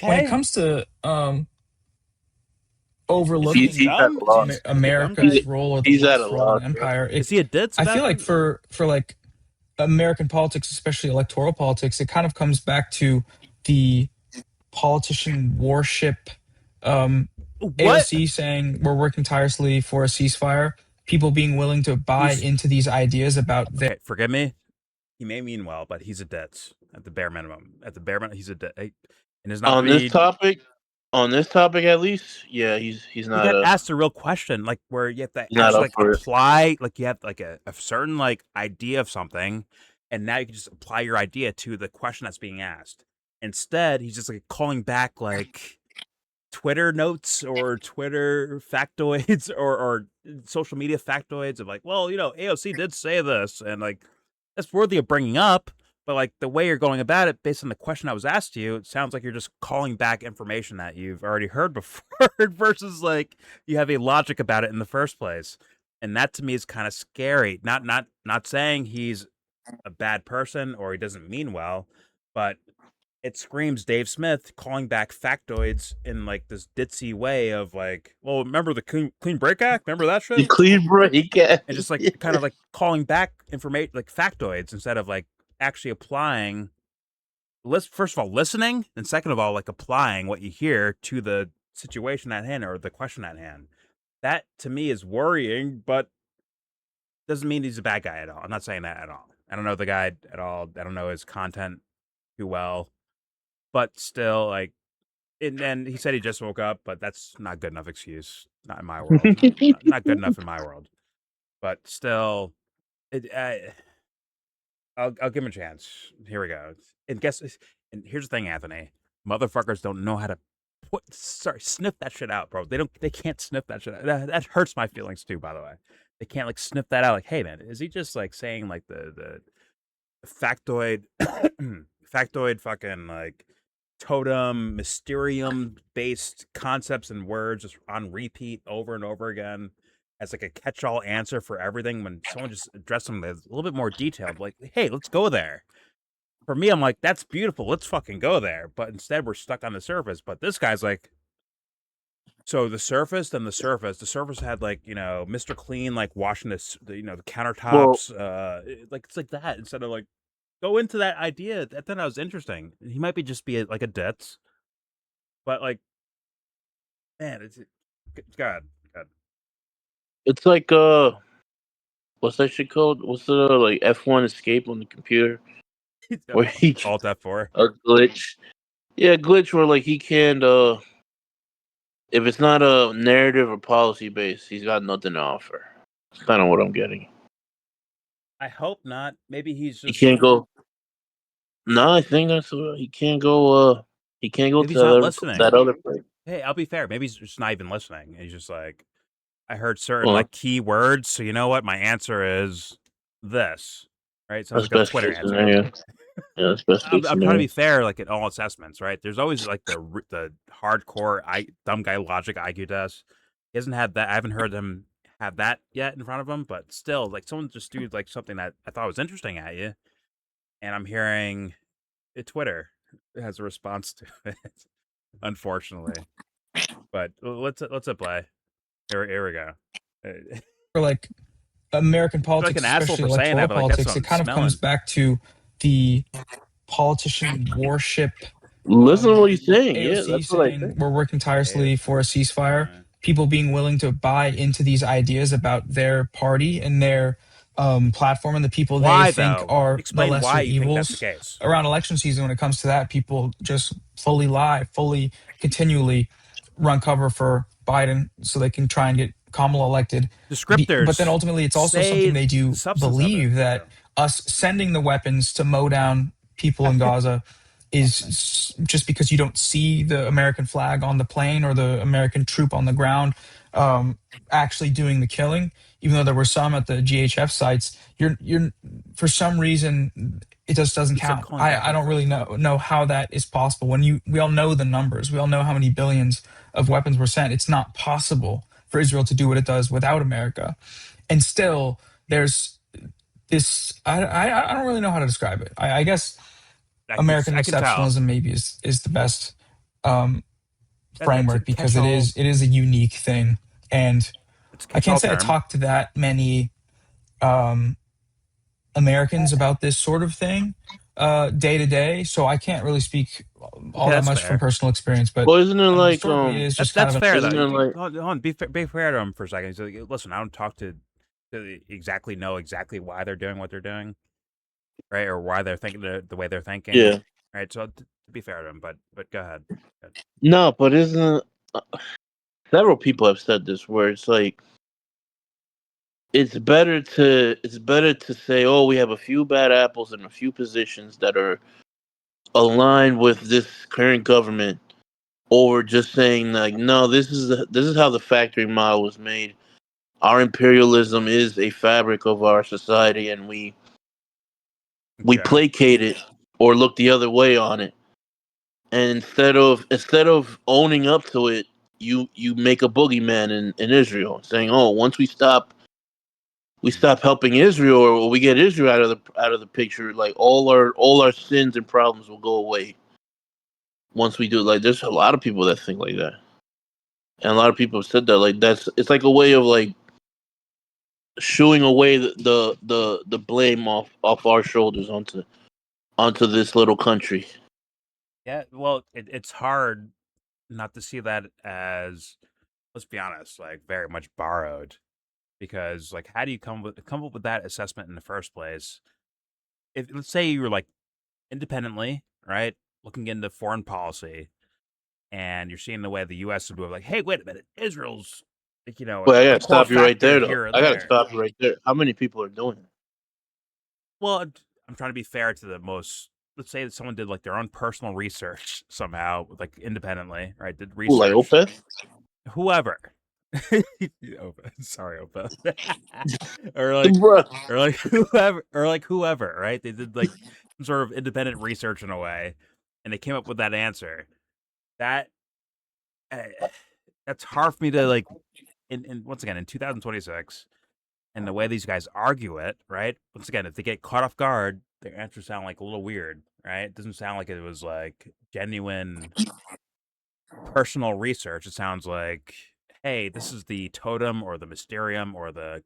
when it comes to overlooking America's role as the last world empire, is he a ditz? I feel like for like American politics, especially electoral politics, it kind of comes back to the politician worship. AOC saying we're working tirelessly for a ceasefire. People being willing to buy into these ideas about. Forgive me. He may mean well, but he's a ditz at the bare minimum. He's a ditz. And is not on this topic, at least, yeah, he's not. You got asked a real question, like where you have to actually like apply, like you have like a certain like idea of something, and now you can just apply your idea to the question that's being asked. Instead, he's just like calling back like Twitter notes or Twitter factoids or social media factoids of like, well, AOC did say this, and like that's worthy of bringing up. But like the way you're going about it, based on the question I was asked you, it sounds like you're just calling back information that you've already heard before, versus like you have a logic about it in the first place. And that to me is kind of scary. Not saying he's a bad person or he doesn't mean well, but it screams Dave Smith calling back factoids in like this ditzy way of like, well, remember the Clean Break Act? Remember that shit? The Clean Break Act. And just like kind of like calling back information, like factoids, instead of like actually applying. First of all, listening, and second of all, like applying what you hear to the situation at hand or the question at hand. That to me is worrying, but doesn't mean he's a bad guy at all. I'm not saying that at all. I don't know the guy at all. I don't know his content too well. But still, like, and he said he just woke up, but that's not good enough excuse. Not in my world. not good enough in my world. But still, I'll give him a chance. Here we go. And here's the thing, Anthony. Motherfuckers don't know how to sniff that shit out, bro. They can't sniff that shit out. That hurts my feelings too, by the way. They can't like sniff that out. Like, hey man, is he just like saying like the factoid factoid fucking like totem mysterium based concepts and words just on repeat over and over again as like a catch-all answer for everything, when someone just addressed them as a little bit more detailed, like, hey, let's go there. For me, I'm like, that's beautiful, let's fucking go there. But instead we're stuck on the surface. But this guy's like, so the surface, then the surface had like, Mr. Clean like washing the countertops, like it's like that, instead of like go into that idea. That then was interesting. He might just be like a ditz, but like, man, it's God. It's like what's that shit called? What's the like F1 escape on the computer? Where he Alt F4. A glitch. Yeah, glitch where like he can't if it's not a narrative or policy based, he's got nothing to offer. That's kind of what I'm getting. I hope not. Maybe he's just He can't go. No, I think that's what he can't go. He can't go maybe to he's not listening. that other place. Hey, I'll be fair. Maybe he's just not even listening. He's just like, I heard certain like key words, so you know what? My answer is this. Right? Sounds like a Twitter answer. Yeah, that's best. I'm trying to be fair, like in all assessments, right? There's always like the hardcore dumb guy logic IQ test. He hasn't had that. I haven't heard him have that yet in front of him, but still, like someone just do like something that I thought was interesting at you, and I'm hearing Twitter has a response to it, unfortunately. But let's play. Here we go. For like American politics, like an asshole especially for saying electoral that, but like, politics, it kind of comes back to the politician warship. Listen to what he's saying. AOC Yeah, that's what I saying think. we're working tirelessly for a ceasefire. People being willing to buy into these ideas about their party and their platform and the people they think are Explain the lesser why you evils. think that's the case. Around election season, when it comes to that, people just fully lie, continually run cover for Biden so they can try and get Kamala elected. Descriptors. But then ultimately, it's also something they do believe that us sending the weapons to mow down people in Gaza is just because you don't see the American flag on the plane or the American troop on the ground actually doing the killing, even though there were some at the GHF sites. You're for some reason it just doesn't count. I don't really know how that is possible. When we all know the numbers, we all know how many billions of weapons were sent. It's not possible for Israel to do what it does without America, and still there's this. I don't really know how to describe it. I guess American exceptionalism maybe is the best framework, because it is a unique thing, and I can't say I talk to that many Americans about this sort of thing day to day, so I can't really speak all that much from personal experience. But isn't it like it is just that's fair though. Like, hold on, be fair to him for a second. He's like, listen, I don't talk to exactly know exactly why they're doing what they're doing, right, or why they're thinking the way they're thinking. Yeah. Right. So to be fair to him, but go ahead. No, but isn't several people have said this where it's like it's better to say, oh, we have a few bad apples in a few positions that are aligned with this current government, or just saying like, no, this is how the factory model was made. Our imperialism is a fabric of our society, and we placate it or look the other way on it. And instead of owning up to it, you make a boogeyman in Israel, saying, "Oh, once we stop helping Israel, or we get Israel out of the picture, like all our sins and problems will go away." Once we do, like, there's a lot of people that think like that, and a lot of people have said that. Like, it's like a way of like shooing away the blame off our shoulders onto this little country. Yeah, well, it's hard not to see that as, let's be honest, like very much borrowed, because like how do you come up with that assessment in the first place? If let's say you were like independently, right, looking into foreign policy, and you're seeing the way the U.S. would do it, like, hey, wait a minute, Israel's like, Well, I gotta stop you right there, though. I gotta stop you right there. How many people are doing it? Well, I'm trying to be fair to the most let's say that someone did like their own personal research somehow, like independently, right? Did Ooh, like research. Opeth? Whoever. Sorry, Opa. or Bruh. whoever, right? They did like some sort of independent research in a way, and they came up with that answer. That that's hard for me to like. In once again in 2026, and the way these guys argue it, right? Once again, if they get caught off guard, their answers sound like a little weird, right? It doesn't sound like it was like genuine personal research. It sounds like, hey, this is the totem or the mysterium or the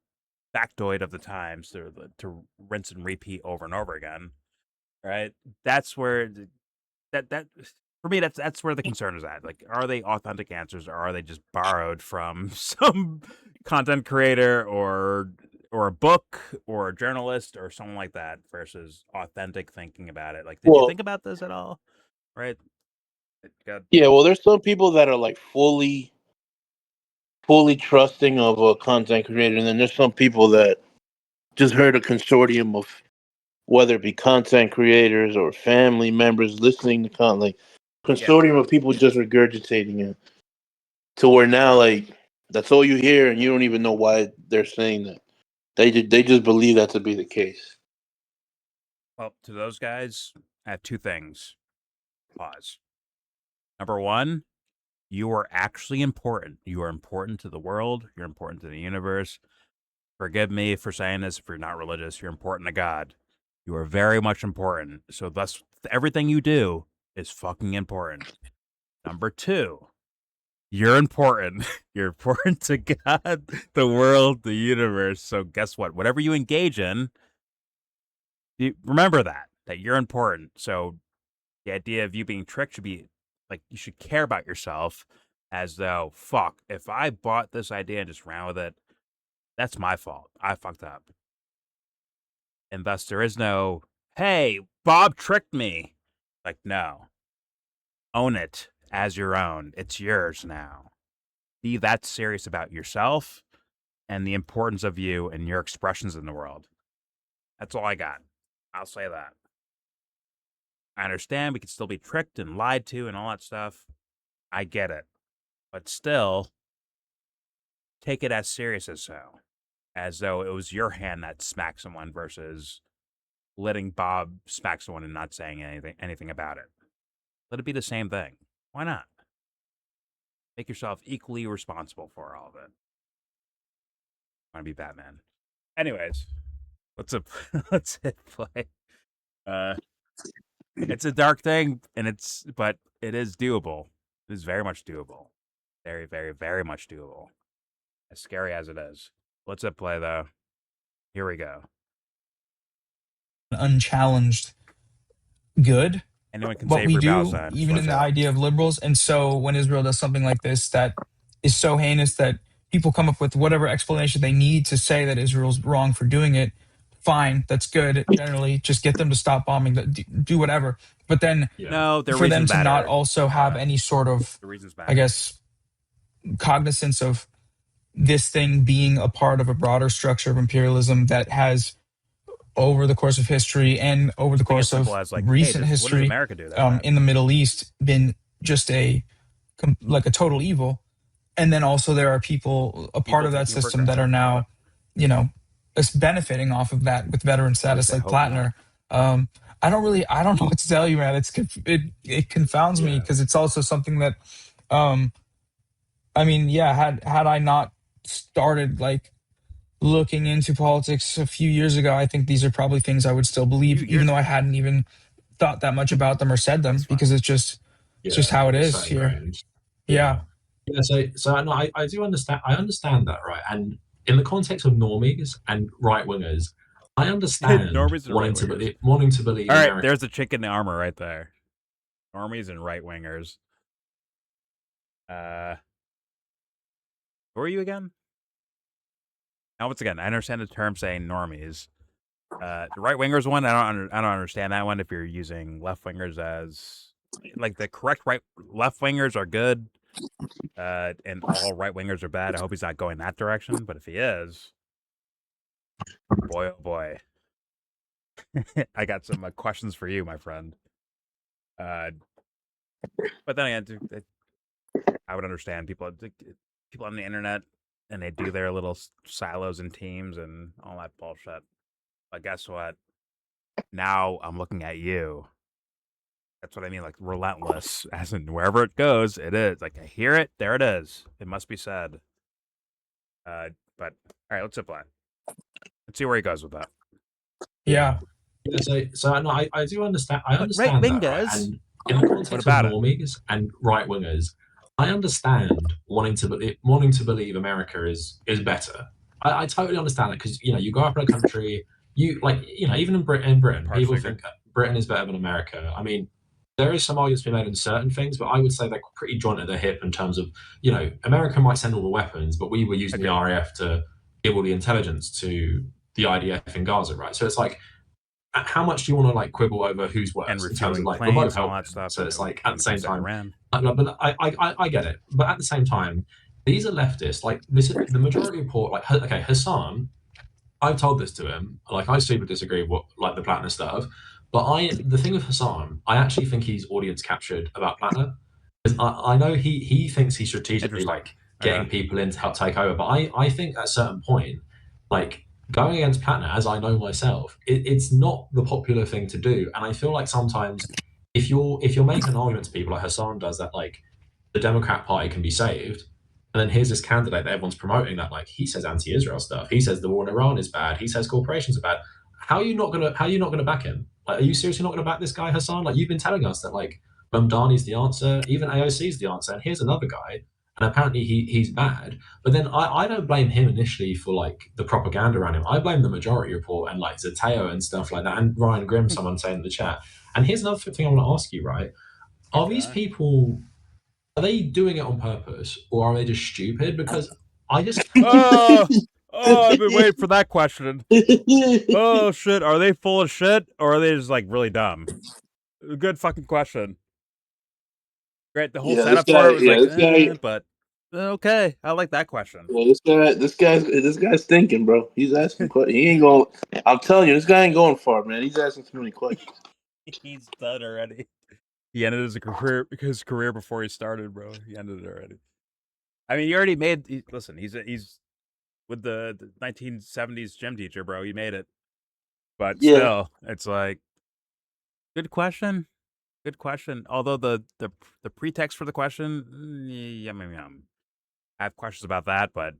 factoid of the times to rinse and repeat over and over again, right? That's where that for me that's where the concern is at. Like, are they authentic answers or are they just borrowed from some content creator or a book or a journalist or someone like that versus authentic thinking about it? Like, did you think about this at all? Right? Yeah, well, there's some people that are like fully trusting of a content creator, and then there's some people that just heard a consortium of whether it be content creators or family members listening to content, like consortium of people just regurgitating it to where now like that's all you hear, and you don't even know why they're saying that. They just believe that to be the case. Well, to those guys, I have two things. Pause. Number one, you are actually important. You are important to the world. You're important to the universe. Forgive me for saying this if you're not religious. You're important to God. You are very much important. So thus, everything you do is fucking important. Number two, you're important. You're important to God, the world, the universe. So guess what? Whatever you engage in, remember that you're important. So the idea of you being tricked should be like, you should care about yourself as though, fuck, if I bought this idea and just ran with it, that's my fault. I fucked up. And thus there is no, hey, Bob tricked me. Like, no. Own it as your own. It's yours now. Be that serious about yourself and the importance of you and your expressions in the world. That's all I got. I'll say that. I understand we could still be tricked and lied to and all that stuff. I get it. But still, take it as serious as so. As though it was your hand that smacked someone versus letting Bob smack someone and not saying anything about it. Let it be the same thing. Why not? Make yourself equally responsible for all of it. I want to be Batman. Anyways, let's hit play. It's a dark thing, but it is doable. It is very much doable. Very, very, very much doable. As scary as it is. Let's hit play though. Here we go. Unchallenged good. Anyone can What say we free do, Palestine. even in the idea of liberals. And so when Israel does something like this that is so heinous that people come up with whatever explanation they need to say that Israel's wrong for doing it, fine, that's good. Generally, just get them to stop bombing, do whatever. But then no, for them to not also have any sort of, I guess, cognizance of this thing being a part of a broader structure of imperialism that has, over the course of history and over the course of like, recent history in the Middle East, been just a total evil. And then also there are people a part of that system that are now, benefiting off of that with veteran status, like Platner. I don't know what to tell you, man. It confounds me because it's also something that, had I not started looking into politics a few years ago, I think these are probably things I would still believe, even though I hadn't even thought that much about them or said them, because it's just how it is here. Yeah. So no, I do understand. I understand that, right? And in the context of normies and right wingers, I understand normies and wanting to believe. All right, there's a chick in the armor right there. Normies and right wingers. Who are you again? Now, once again, I understand the term saying normies. The right wingers one, I don't understand that one. If you're using left wingers as like the correct left wingers are good, and all right wingers are bad. I hope he's not going that direction. But if he is, boy oh boy, I got some questions for you, my friend. But then again, I would understand people on the internet, and they do their little silos and teams and all that bullshit. But guess what? Now I'm looking at you. That's what I mean, like relentless, as in wherever it goes, it is. Like I hear it, there it is. It must be said. But all right, let's apply. Let's see where he goes with that. Yeah. So no, I do understand. I understand that, right? And in the context of normies and right wingers, I understand wanting to believe America is better. I totally understand that because you grow up in a country, even in Britain, people think Britain is better than America. I mean, there is some arguments to be made in certain things, but I would say they're pretty joint at the hip in terms of America might send all the weapons, but we were using the RAF to give all the intelligence to the IDF in Gaza, right? So it's like, how much do you want to like quibble over who's worse in terms of like remote help? So it's like at the same time, but I get it. But at the same time, these are leftists. Like this is the majority report. Like Hassan, I've told this to him. Like I super disagree with like the Platner stuff. But the thing with Hassan, I actually think he's audience captured about Platner. Because I know he thinks he's strategically like getting people in to help take over. But I think at a certain point, like going against Platner, as I know myself, it's not the popular thing to do. And I feel like sometimes if you're making an argument to people like Hassan does, that like the Democrat Party can be saved, and then here's this candidate that everyone's promoting that like he says anti-Israel stuff, he says the war in Iran is bad, he says corporations are bad. How are you not gonna back him? Like, are you seriously not gonna back this guy, Hassan? Like, you've been telling us that like Bamdani's the answer, even AOC's the answer, and here's another guy, and apparently he's bad. But then I don't blame him initially for like the propaganda around him. I blame the Majority Report and like Zateo and stuff like that, and Ryan Grimm, someone saying in the chat. And here's another thing I want to ask you, right? Are these people, are they doing it on purpose, or are they just stupid? Because I just I've been waiting for that question. Oh shit, are they full of shit, or are they just like really dumb? Good fucking question. Great, the whole setup for it was but okay, I like that question. Yeah, this guy's thinking, bro. He's asking questions. He ain't going. I'm telling you, this guy ain't going far, man. He's asking too many questions. He's done already. He ended his career before he started, bro. He ended it already. I mean, he already made. Listen, he's with the 1970s gym teacher, bro. He made it, but still, it's like good question. Good question. Although the pretext for the question, I have questions about that, but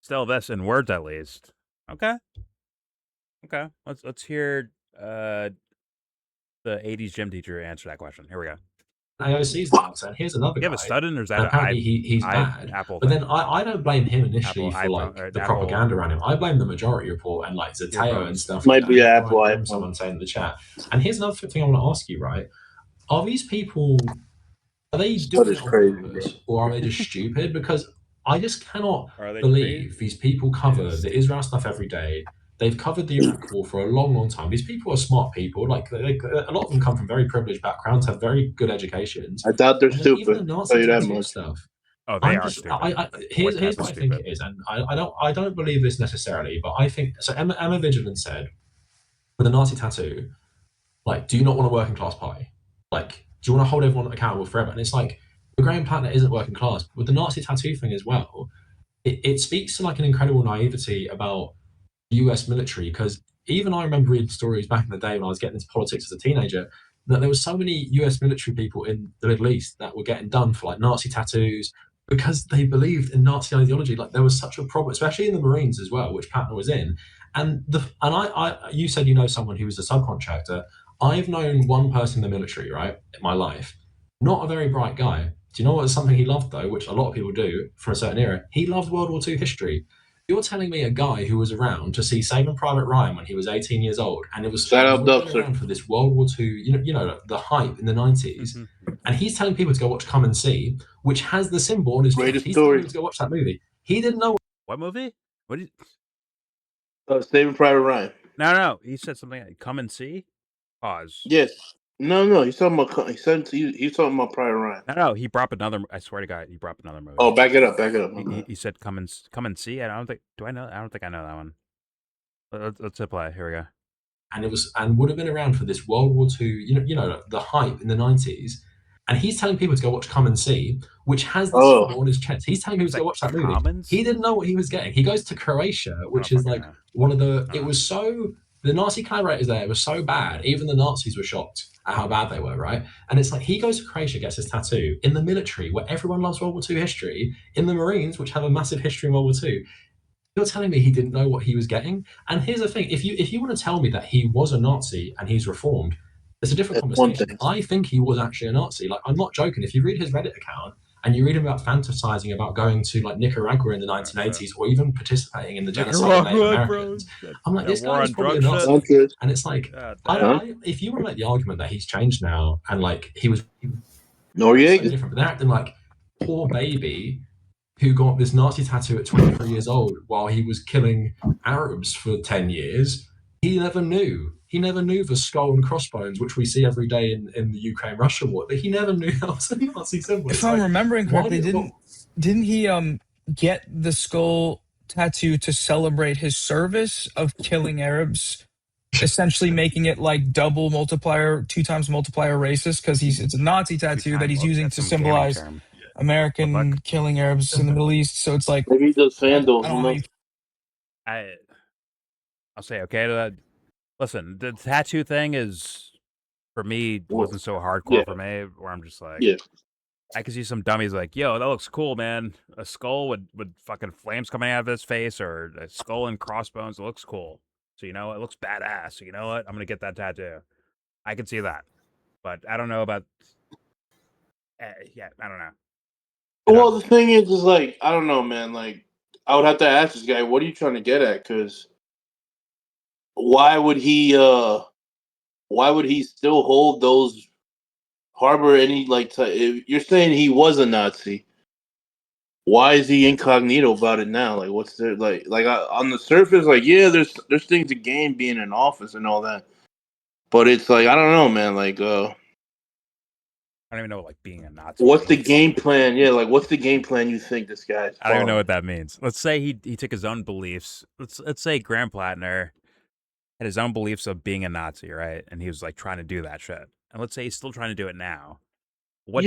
still, this in words at least. Okay. Let's hear the 80s gym teacher answer that question. Here we go. AOC's the answer, and here's another guy. You have a student, or is that apparently he's bad. Apple but then I don't blame him initially Apple, for iPhone, like the propaganda around him. I blame the Majority Report and like Zateo and stuff. Might like be that. Apple iPhone. Someone saying in the chat. And here's another thing I want to ask you, right? Are these people, are they doing it on purpose, or are they just stupid? Because I just cannot believe these people cover the Israel stuff every day. They've covered the Iraq war for a long, long time. These people are smart people. Like a lot of them come from very privileged backgrounds, have very good educations. I doubt they're stupid. Even the Nazi that much stuff. Oh, they are stupid. Here's what I think it is, and I don't believe this necessarily, but I think so. Emma Vigilant said, with a Nazi tattoo, like, do you not want a working class party? Like, do you want to hold everyone accountable forever? And it's like, the Graham Platner isn't working class. With the Nazi tattoo thing as well, it speaks to like an incredible naivety about the US military, because even I remember reading stories back in the day when I was getting into politics as a teenager, that there were so many US military people in the Middle East that were getting done for like Nazi tattoos because they believed in Nazi ideology. Like, there was such a problem, especially in the Marines as well, which Platner was in. And you said you know someone who was a subcontractor. I've known one person in the military, right, in my life, not a very bright guy. Do you know what something he loved though, which a lot of people do for a certain era? He loved World War II history. You're telling me a guy who was around to see Saving Private Ryan when he was 18 years old, and it was around for this World War II, you know, the hype in the 90s, and he's telling people to go watch Come and See, which has the symbol on his chest. He's telling people to go watch that movie. He didn't know. What movie? What did? Saving Private Ryan. No. He said something like Come and See. Pause. Yes. No. He's talking about. He's talking about Private Ryan. No. He brought up another. I swear to God, he brought up another movie. Oh, back it up. He said Come and See. I don't think I know that one. Let's play. Here we go. and would have been around for this World War II, the hype in the 90s. And he's telling people to go watch Come and See, which has this film on his chest. He's telling people to go watch that movie. He didn't know what he was getting. He goes to Croatia, which is like one of the. It was so. The Nazi collaborators there was so bad. Even the Nazis were shocked at how bad they were, right? And it's like he goes to Croatia, gets his tattoo in the military, where everyone loves World War II history, in the Marines, which have a massive history in World War II. You're telling me he didn't know what he was getting? And here's the thing: if you want to tell me that he was a Nazi and he's reformed, it's a different conversation. I think he was actually a Nazi. Like, I'm not joking. If you read his Reddit account and you read him about fantasizing about going to like Nicaragua in the 1980s or even participating in the genocide of Native Americans, I'm like, this guy is probably a Nazi. And it's like, if you want to make the argument that he's changed now and like he was so different, but they're acting like poor baby who got this Nazi tattoo at 23 years old while he was killing Arabs for 10 years. He never knew. He never knew the skull and crossbones, which we see every day in the Ukraine-Russia war. But he never knew that was a Nazi symbol. If I'm remembering correctly, didn't he get the skull tattoo to celebrate his service of killing Arabs, essentially making it like double multiplier, 2 times multiplier racist? Because it's a Nazi tattoo that he's using to symbolize American killing Arabs in the Middle East. So it's like maybe he does Fandle. I'll say okay to that. Listen, the tattoo thing is, for me, wasn't so hardcore for me, where I'm just like, I could see some dummies like, yo, that looks cool, man. A skull with fucking flames coming out of his face, or a skull and crossbones. It looks cool. So, it looks badass. So, you know what? I'm going to get that tattoo. I can see that. But I don't know about, I don't know. Well, the thing is like, I don't know, man. Like, I would have to ask this guy, what are you trying to get at? Because why would he still hold those, harbor any like? If you're saying he was a Nazi, why is he incognito about it now? Like, what's there like on the surface? Like, yeah, there's things to gain being in office and all that, but it's like, I don't know, man. Like, I don't even know what like being a Nazi. What's the game plan? Yeah, like what's the game plan you think this guy's I don't even know what that means. Let's say he took his own beliefs. Let's say Graham Platner had his own beliefs of being a Nazi, right? And he was like trying to do that shit. And let's say he's still trying to do it now. What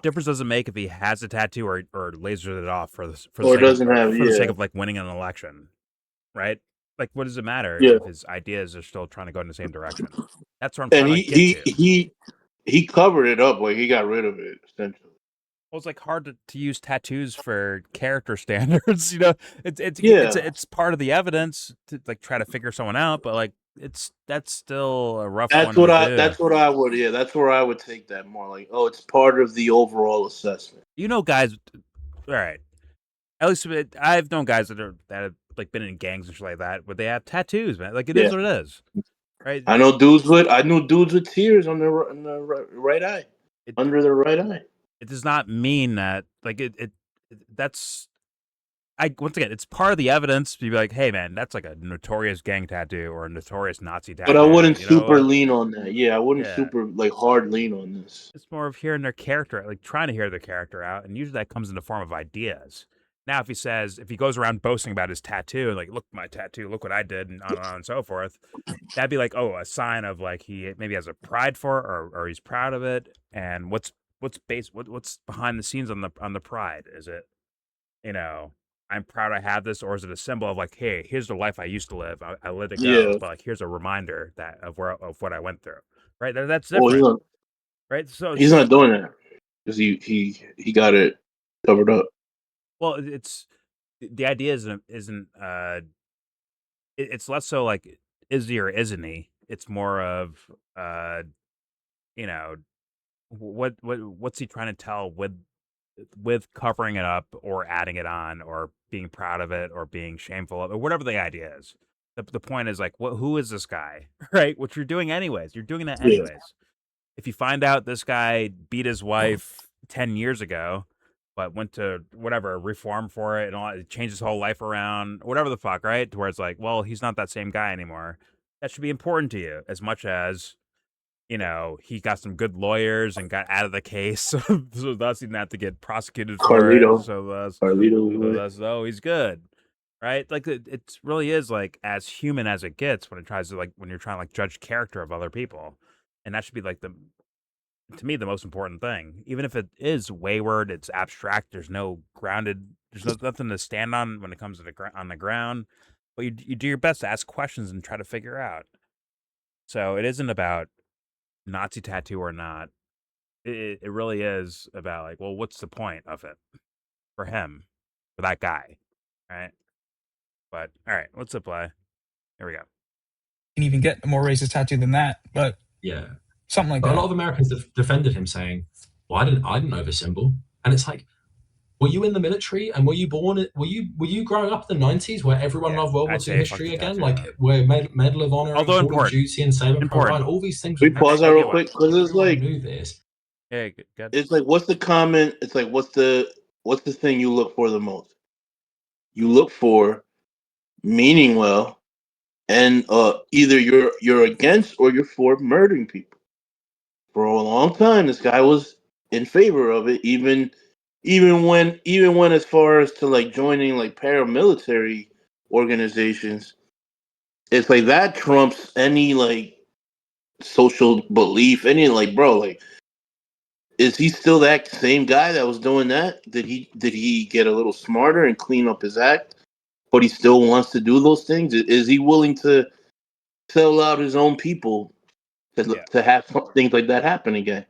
difference does it make if he has a tattoo or lasers it off for the sake of like winning an election, right? Like, what does it matter if his ideas are still trying to go in the same direction? That's what I'm trying to get to. He covered it up, like he got rid of it essentially. Well, it's like hard to use tattoos for character standards, it's part of the evidence to like try to figure someone out, but like that's still a rough one. That's where I would take that more, like, oh, it's part of the overall assessment. Guys, all right. At least I've known guys that have like been in gangs and shit like that, but they have tattoos, man. Like, it is what it is, right? I know dudes with tears on their right eye, under their right eye. It does not mean that like that's. Once again, it's part of the evidence to be like, hey, man, that's like a notorious gang tattoo or a notorious Nazi tattoo. But I wouldn't lean on that. Yeah, I wouldn't super like hard lean on this. It's more of hearing their character, like trying to hear their character out, and usually that comes in the form of ideas. Now, if he goes around boasting about his tattoo and like, look, my tattoo, look what I did, and on and so forth, that'd be like, oh, a sign of like he maybe has a pride for it, or he's proud of it. And what's behind the scenes on the pride? Is it, I'm proud I have this, or is it a symbol of like, hey, here's the life I used to live. I let it go, but like, here's a reminder of what I went through. Right? That's different. Right? So he's not doing that because he got it covered up. Well, it's the idea isn't it's less so like, is he or isn't he? It's more of what's he trying to tell with covering it up or adding it on or being proud of it or being shameful of it, or whatever the idea is. The point is like, who is this guy, right? Which you're doing anyways. You're doing that anyways. If you find out this guy beat his wife 10 years ago, but went to whatever reform for it and all, it changed his whole life around, whatever the fuck, right? To where it's like, well, he's not that same guy anymore. That should be important to you as much as, he got some good lawyers and got out of the case, so thus he didn't have to get prosecuted for it. So thus, oh, he's good. right? Like it really is like as human as it gets when it tries to like when you're trying to like judge character of other people, and that should be like to me the most important thing. Even if it is wayward, it's abstract. There's no grounded. There's nothing to stand on when it comes to on the ground. But you do your best to ask questions and try to figure out. So it isn't about Nazi tattoo or not. It really is about like, well, what's the point of it for him, for that guy, right? But all right, let's apply. Here we go. You can even get a more racist tattoo than that, but yeah, something like but that. A lot of Americans defended him, saying, "Well, I didn't know the symbol," and it's like, were you in the military and were you born? Were you growing up in the 90s where everyone loved World War II history again? Like where Medal of Honor, although and Call of Duty, and Saving Private Ryan, all these things. We pause that real quick because it's like knew this. Yeah, good. It's like what's the comment? It's like what's the thing you look for the most? You look for meaning well, and either you're against or you're for murdering people. For a long time, this guy was in favor of it, even when as far as to like joining like paramilitary organizations. It's like that trumps any like social belief. Any like, bro, like, is he still that same guy that was doing that? Did he get a little smarter and clean up his act? But he still wants to do those things. Is he willing to sell out his own people to have things like that happen again?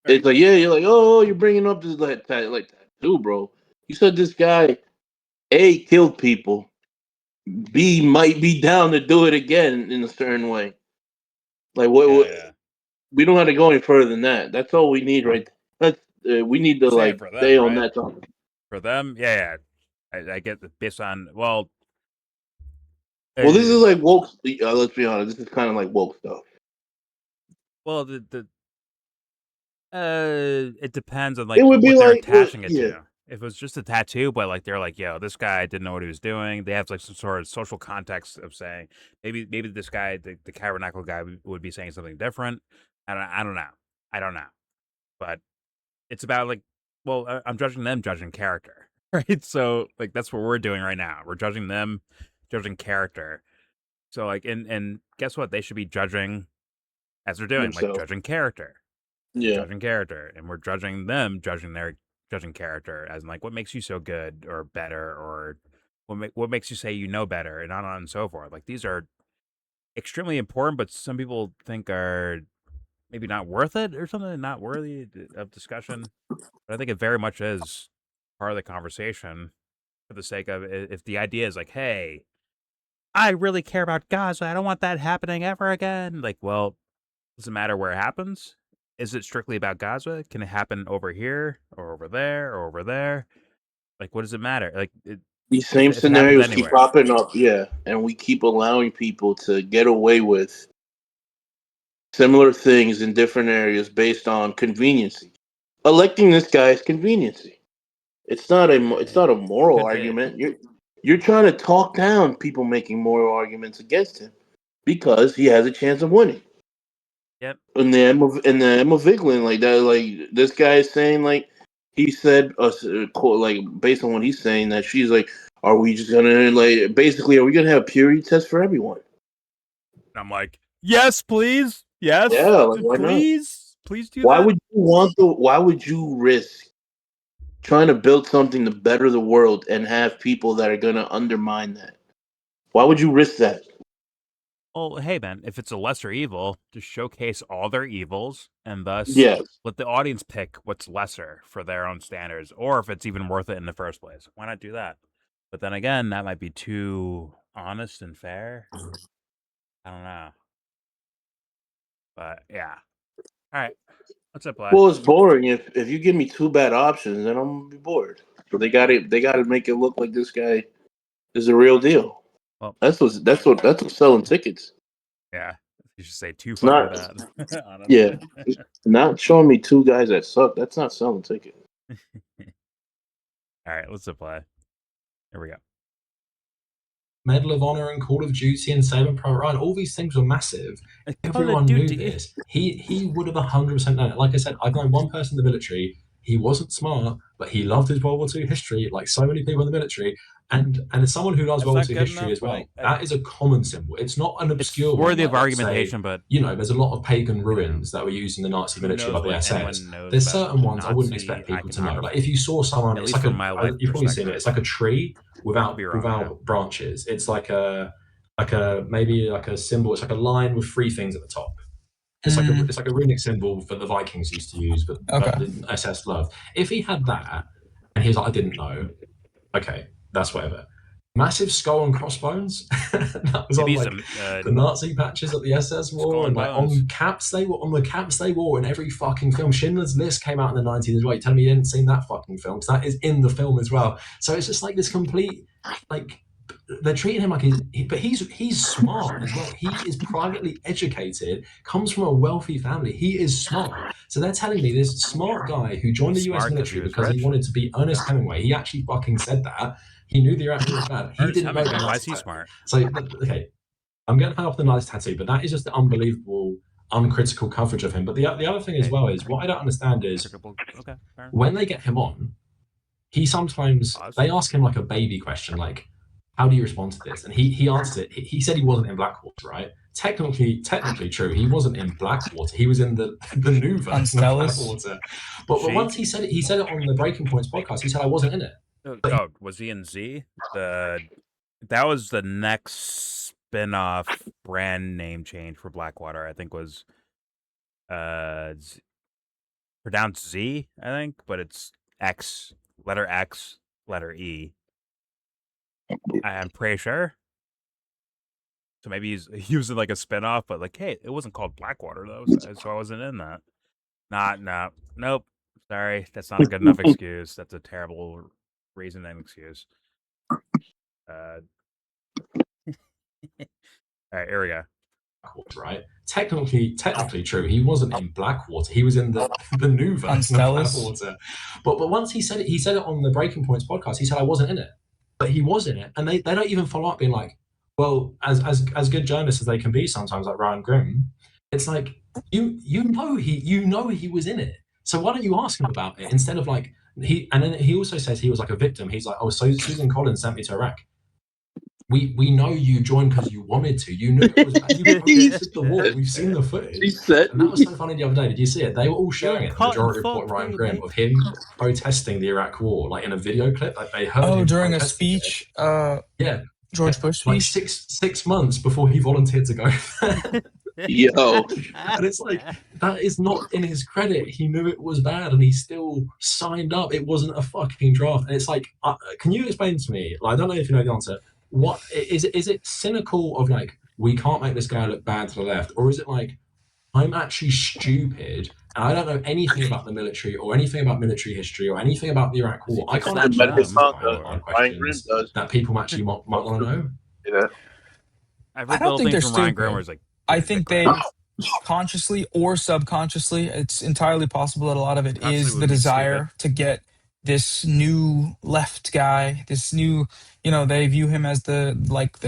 It's like, yeah, you're like, oh, you're bringing up this like tattoo, bro. You said this guy A killed people, B might be down to do it again in a certain way. Like what? We don't have to go any further than that. That's all we need, right? We need to like stay on that topic. For them, yeah. I get the based on well, this is like woke. Let's be honest. This is kind of like woke stuff. Well, it depends on like it would be what they're like, attaching it to. If it was just a tattoo, but like they're like, yo, this guy didn't know what he was doing. They have like some sort of social context of saying maybe this guy, the Kavernacle guy, would be saying something different. I don't know, but it's about like, well, I'm judging them, judging character, right? So like that's what we're doing right now. We're judging them, judging character. So like, and guess what? They should be judging as they're doing, like judging character. Yeah, judging character, and we're judging them, judging character as in like what makes you so good or better, or what makes you say you know better, and on and so forth. Like these are extremely important, but some people think are maybe not worth it or something, not worthy of discussion. But I think it very much is part of the conversation for the sake of if the idea is like, hey, I really care about Gaza, I don't want that happening ever again. Like, well, does it matter where it happens? Is it strictly about Gaza? Can it happen over here or over there or over there? Like, what does it matter? Like, these same scenarios keep popping up, and we keep allowing people to get away with similar things in different areas based on conveniency. Electing this guy is conveniency. It's not a moral argument. You're trying to talk down people making moral arguments against him because he has a chance of winning. Yep. In the M of Vigeland, like that, like this guy is saying, like he said, like based on what he's saying, that she's like, are we just gonna like basically, are we gonna have purity tests for everyone? I'm like, yes, please, yes, yeah, like, why please do why that. Why would you risk trying to build something to better the world and have people that are gonna undermine that? Why would you risk that? Well, hey, man, if it's a lesser evil, just showcase all their evils and thus let the audience pick what's lesser for their own standards, or if it's even worth it in the first place. Why not do that? But then again, that might be too honest and fair. I don't know. But yeah. All right. Let's apply. Well, it's boring. If you give me two bad options, then I'm gonna be bored. So they got to make it look like this guy is the real deal. Well, that's what's selling tickets. Yeah, you should say two fucking bad. Yeah, not showing me two guys that suck. That's not selling tickets. All right, let's apply. Here we go. Medal of Honor and Call of Duty and Saving Private Ryan, all these things were massive. Everyone knew this. He would have 100% known it. Like I said, I've known one person in the military. He wasn't smart, but he loved his World War II history, like so many people in the military. And as someone who does That's World War not II good history enough, as well, like, that is a common symbol. It's not an it's obscure one. worthy like, of let's say, argumentation, but you know, there's a lot of pagan ruins that were used in the Nazi who military, knows like the what SS. anyone knows There's about certain ones I wouldn't Nazi expect people to know. iconography, Like if you saw someone, at it's least like from my a, life you've probably seen it. perspective. It's like a tree without Be wrong, yeah. branches. It's like a maybe like a symbol. It's like a line with 3 things at the top. It's like a runic symbol that the Vikings used to use, but the SS loved. If he had that, and he was like, I didn't know. Okay, that's whatever. Massive skull and crossbones. That was Maybe on like the Nazi patches that the SS wore, and like on caps they were on the caps they wore in every fucking film. Schindler's List came out in the 90s as well. You telling me you didn't seen that fucking film? Because that is in the film as well. So it's just like this complete like. They're treating him like he's smart as well. He is privately educated, comes from a wealthy family. He is smart. So they're telling me this smart guy who joined the US military because he wanted to be Ernest Hemingway. He actually fucking said that. He knew the Iraq War was bad. He didn't know that. Why is he smart? So okay, I'm getting hung up the nice tattoo, but that is just the unbelievable, uncritical coverage of him. But the other thing as well is what I don't understand is when they get him on, he sometimes they ask him like a baby question, like, how do you respond to this? And he answered it. He said he wasn't in Blackwater, right? Technically true. He wasn't in Blackwater. He was in the new version of Blackwater. But once he said it on the Breaking Points podcast. He said I wasn't in it. Oh, was he in Z? That was the next spin-off brand name change for Blackwater. I think was pronounced Z, I think, but it's X, letter E. I'm pretty sure. So maybe he was in like a spinoff, but like, hey, it wasn't called Blackwater though, so I wasn't in that. Nope. Sorry, that's not a good enough excuse. That's a terrible reason and excuse. All right, here we go. Right, technically true. He wasn't in Blackwater. He was in the new version of Blackwater. But once he said it on the Breaking Points podcast. He said I wasn't in it. But he was in it, and they don't even follow up being like, well, as good journalists as they can be sometimes, like Ryan Grimm, it's like you know he was in it, so why don't you ask him about it instead of like and then he also says he was like a victim. He's like, oh, so Susan Collins sent me to Iraq. We know you joined because you wanted to. You knew it was bad. You protested the war. We've seen the footage. And that was so funny the other day. Did you see it? They were all sharing it. The majority report Ryan Grimm of him protesting the Iraq War, like in a video clip. Like they heard him during a speech. George Bush speech. Like six months before he volunteered to go there. Yo. And it's like, that is not in his credit. He knew it was bad and he still signed up. It wasn't a fucking draft. And it's like, can you explain to me, like, I don't know if you know the answer, what is it cynical of like, we can't make this guy look bad to the left, or is it like, I'm actually stupid and I don't know anything about the military or anything about military history or anything about the Iraq War. I can't actually answer questions that people actually might want to know. Yeah. I don't think they're stupid. Like, I think they consciously or subconsciously, it's entirely possible that a lot of it is the desire to get this new left guy, this new, they view him as the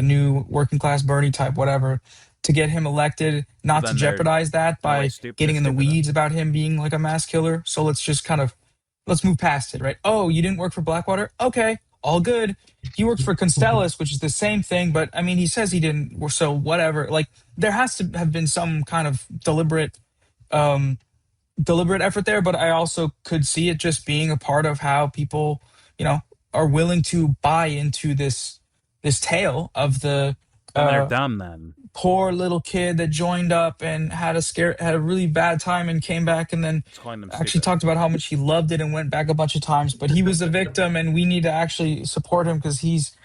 new working class Bernie type, whatever, to get him elected, not to jeopardize that by getting in the weeds about him being like a mass killer. So let's move past it, right? Oh, you didn't work for Blackwater? Okay, all good. He worked for Constellus, which is the same thing, but I mean, he says he didn't, so whatever. Like, there has to have been some kind of deliberate effort there, but I also could see it just being a part of how people, are willing to buy into this tale of the they're dumb then. Poor little kid that joined up and had a really bad time and came back and then actually talked about how much he loved it and went back a bunch of times, but he was a victim and we need to actually support him because he's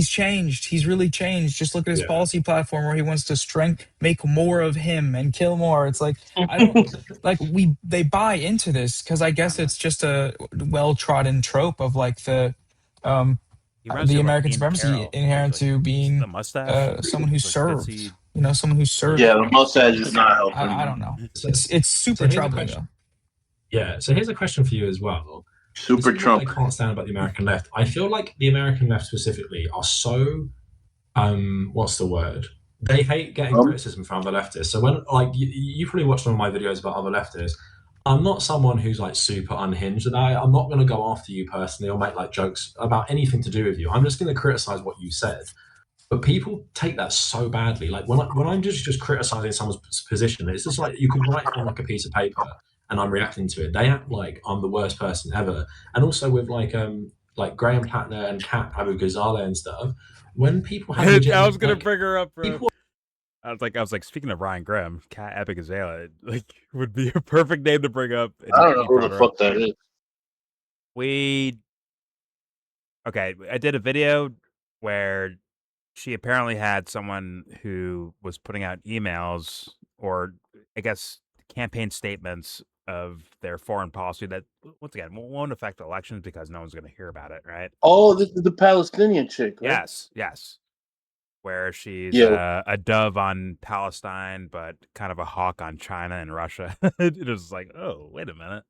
changed. He's really changed. Just look at his policy platform where he wants to make more of him and kill more. It's like, I don't they buy into this because I guess it's just a well-trodden trope of like the American supremacy inherent to being someone who served. Someone who served. Yeah, the mustache is not helping. I don't know. It's super troubling though. Yeah. So here's a question for you as well. Super Trump. I can't stand about the American left. I feel like the American left specifically are so what's the word? They hate getting criticism from other leftists. So when you probably watched one of my videos about other leftists. I'm not someone who's like super unhinged about it. I'm not going to go after you personally or make like jokes about anything to do with you. I'm just going to criticize what you said. But people take that so badly. Like when I'm just criticizing someone's position, it's just like you can write on like a piece of paper and I'm reacting to it. They act like I'm the worst person ever. And also with like Graham Platner and Kat Abu Ghazaleh and stuff, when people have I was gonna bring her up, bro. people I was like, speaking of Ryan Grimm, Cat Epic Azalea, like, would be a perfect name to bring up. I don't know who the fuck that is. Okay, I did a video where she apparently had someone who was putting out emails or, I guess, campaign statements of their foreign policy that, once again, won't affect elections because no one's going to hear about it, right? Oh, this is the Palestinian chick, right? Yes. Where she's Yeah. a dove on Palestine, but kind of a hawk on China and Russia. It was like, oh, wait a minute.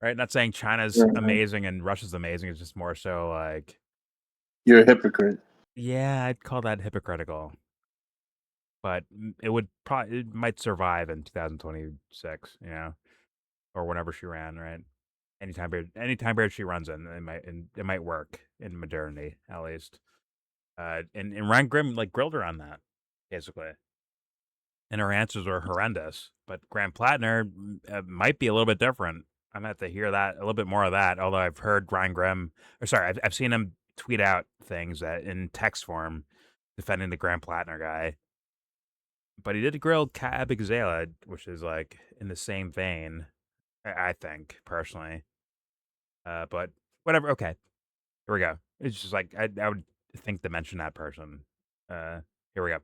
Right? Not saying China's amazing and Russia's amazing. It's just more so like, you're a hypocrite. Yeah, I'd call that hypocritical. But it might survive in 2026, or whenever she ran, right? Anytime period she runs in, it might work in modernity, at least. And Ryan Grimm like grilled her on that, basically. And her answers were horrendous. But Graham Platner might be a little bit different. I'm gonna have to hear that a little bit more of that. Although I've heard Ryan Grimm, I've seen him tweet out things that in text form defending the Graham Platner guy. But he did grill Kat Abigzela, which is like in the same vein, I think personally. But whatever. Okay, here we go. It's just like I would think to mention that person. Here we go.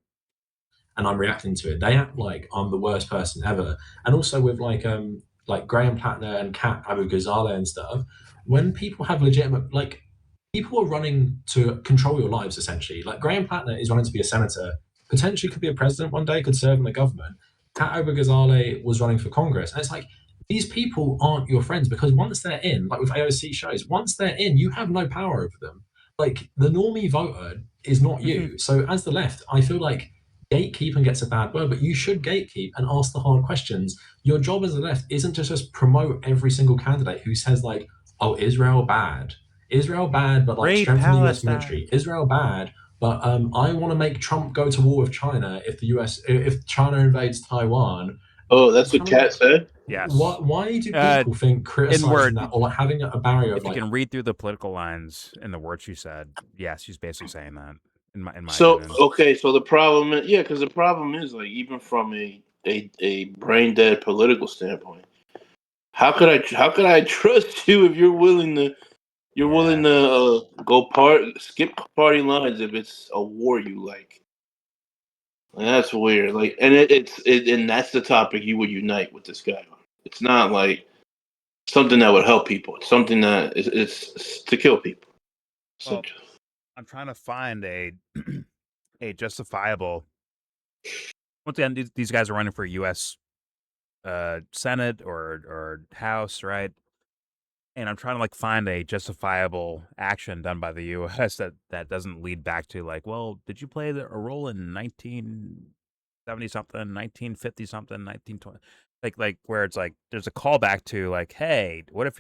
And I'm reacting to it. They act like I'm the worst person ever. And also with like Graham Platner and Kat Abu Ghazaleh and stuff, when people have legitimate people are running to control your lives essentially. Like Graham Platner is running to be a senator, potentially could be a president one day, could serve in the government. Kat Abu Ghazaleh was running for Congress, and it's like these people aren't your friends because once they're in, like with AOC shows, once they're in, you have no power over them. Like the normie voter is not you. So as the left, I feel like gatekeeping gets a bad word, but you should gatekeep and ask the hard questions. Your job as the left isn't to just promote every single candidate who says like, "Oh, Israel bad, but like strengthen the US military. Israel bad, but I want to make Trump go to war with China if China invades Taiwan." Oh, that's what Kat said? Yes. Why do people think criticizing that or like having a barrier if of you can read through the political lines in the words she said, yes, she's basically saying that. In my opinion. Okay, so the problem is because the problem is like even from a brain dead political standpoint, how could I trust you if you're willing to skip party lines if it's a war you like? And that's weird. Like, and and that's the topic you would unite with this guy on. It's not like something that would help people. It's something that it's to kill people. Well, I'm trying to find a justifiable. Once again, these guys are running for U.S. Senate or House, right? And I'm trying to like find a justifiable action done by the U.S. that doesn't lead back to like, well, did you play a role in 1970 something, 1950 something, 1920? Like where it's like there's a callback to like, hey, what if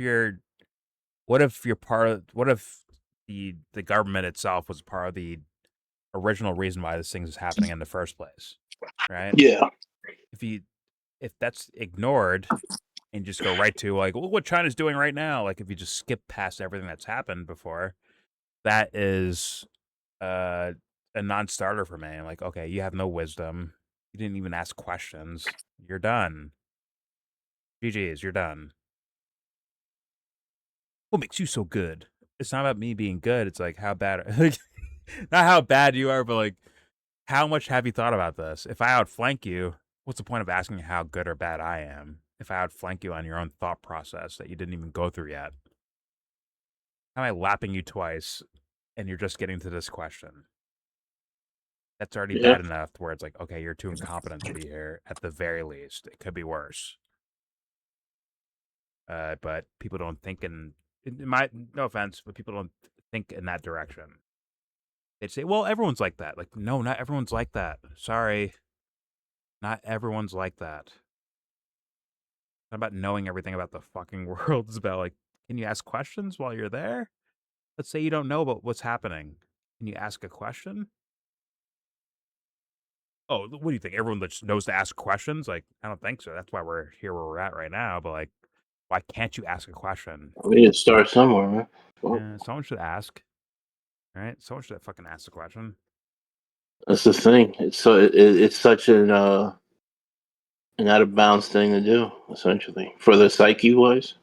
the government itself was part of the original reason why this thing is happening in the first place, right? Yeah. If that's ignored and just go right to like, look what China's doing right now, like if you just skip past everything that's happened before, that is a non-starter for me. I'm like, okay, you have no wisdom. You didn't even ask questions. You're done. GG's, you're done. What makes you so good? It's not about me being good. It's like how bad, like, not how bad you are, but like how much have you thought about this? If I outflank you, what's the point of asking how good or bad I am? If I outflank you on your own thought process that you didn't even go through yet, how am I lapping you twice, and you're just getting to this question? That's already bad enough. Where it's like, okay, you're too incompetent to be here. At the very least, it could be worse. But people don't think no offense, but people don't think in that direction. They'd say, well, everyone's like that. Like, no, not everyone's like that. Sorry. Not everyone's like that. not about knowing everything about the fucking world. It's about like, can you ask questions while you're there? Let's say you don't know about what's happening. Can you ask a question? Oh, what do you think? Everyone just knows to ask questions? Like, I don't think so. That's why we're here where we're at right now. But like, why can't you ask a question? We need to start somewhere, man. Yeah, someone should ask. Right? Someone should fucking ask the question. That's the thing. It's such an out of bounds thing to do, essentially, for the psyche wise.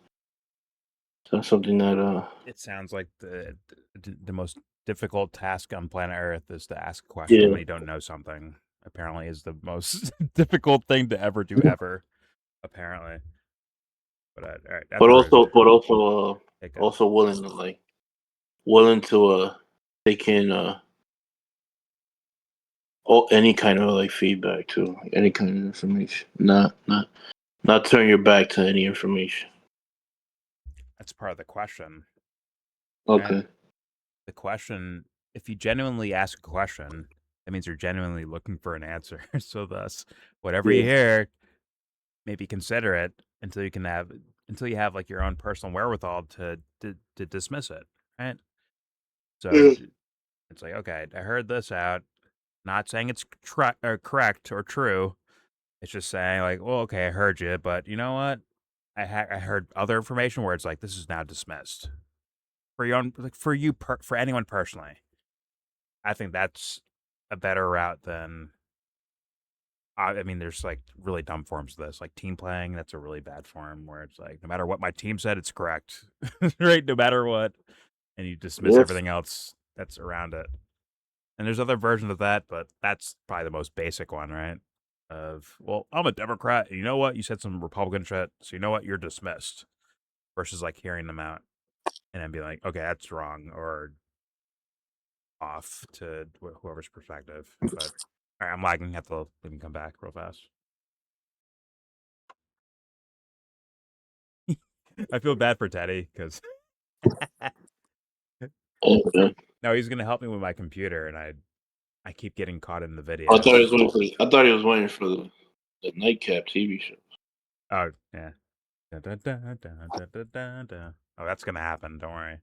So something that It sounds like the most difficult task on planet Earth is to ask a question when you don't know something. Apparently, is the most difficult thing to ever do ever. Apparently, but all right. Also willing to take in any kind of like feedback too, any kind of information. Not turn your back to any information. That's part of the question. Okay. Right? The question, if you genuinely ask a question, that means you're genuinely looking for an answer. So thus, whatever you hear, maybe consider it until you have like your own personal wherewithal to dismiss it, right? So it's like, okay, I heard this out. Not saying it's correct or true. It's just saying like, well, okay, I heard you, but you know what? I heard other information where it's like this is now dismissed for your own, like for anyone personally. I think that's a better route than. I mean, there's like really dumb forms of this, like team playing. That's a really bad form where it's like, no matter what my team said, it's correct, right? No matter what, and you dismiss everything else that's around it. And there's other versions of that, but that's probably the most basic one, right? Of, well, I'm a Democrat. And you know what? You said some Republican shit, so you know what? You're dismissed. Versus like hearing them out and then being like, okay, that's wrong or off to whoever's perspective. But all right, I'm lagging. Have to let me come back real fast. I feel bad for Teddy because no, he's gonna help me with my computer, and I keep getting caught in the video. I thought he was waiting for the nightcap TV show. Oh yeah. Oh, that's gonna happen. Don't worry.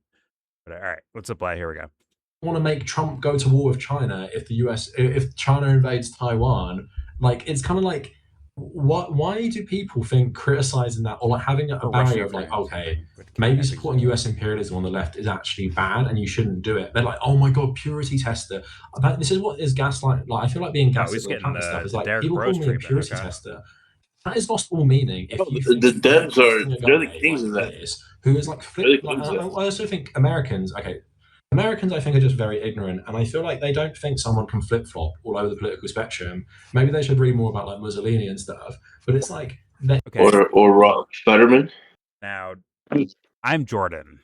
But all right, let's apply. Here we go. Want to make Trump go to war with China if China invades Taiwan? Like, it's kind of like, why do people think criticizing that or like having a barrier of like, okay, maybe supporting US imperialism on the left is actually bad and you shouldn't do it? They're like, oh my god, purity tester. This is what is gaslight. Like, I feel like being gaslit with that stuff is like, people call me a purity tester. That has lost all meaning. If you think the Dems they're the kings of that. Who is like I also think Americans, I think are just very ignorant, and I feel like they don't think someone can flip flop all over the political spectrum. Maybe they should read more about like Mussolini and stuff. But it's like or Fetterman. Now, I'm Jordan,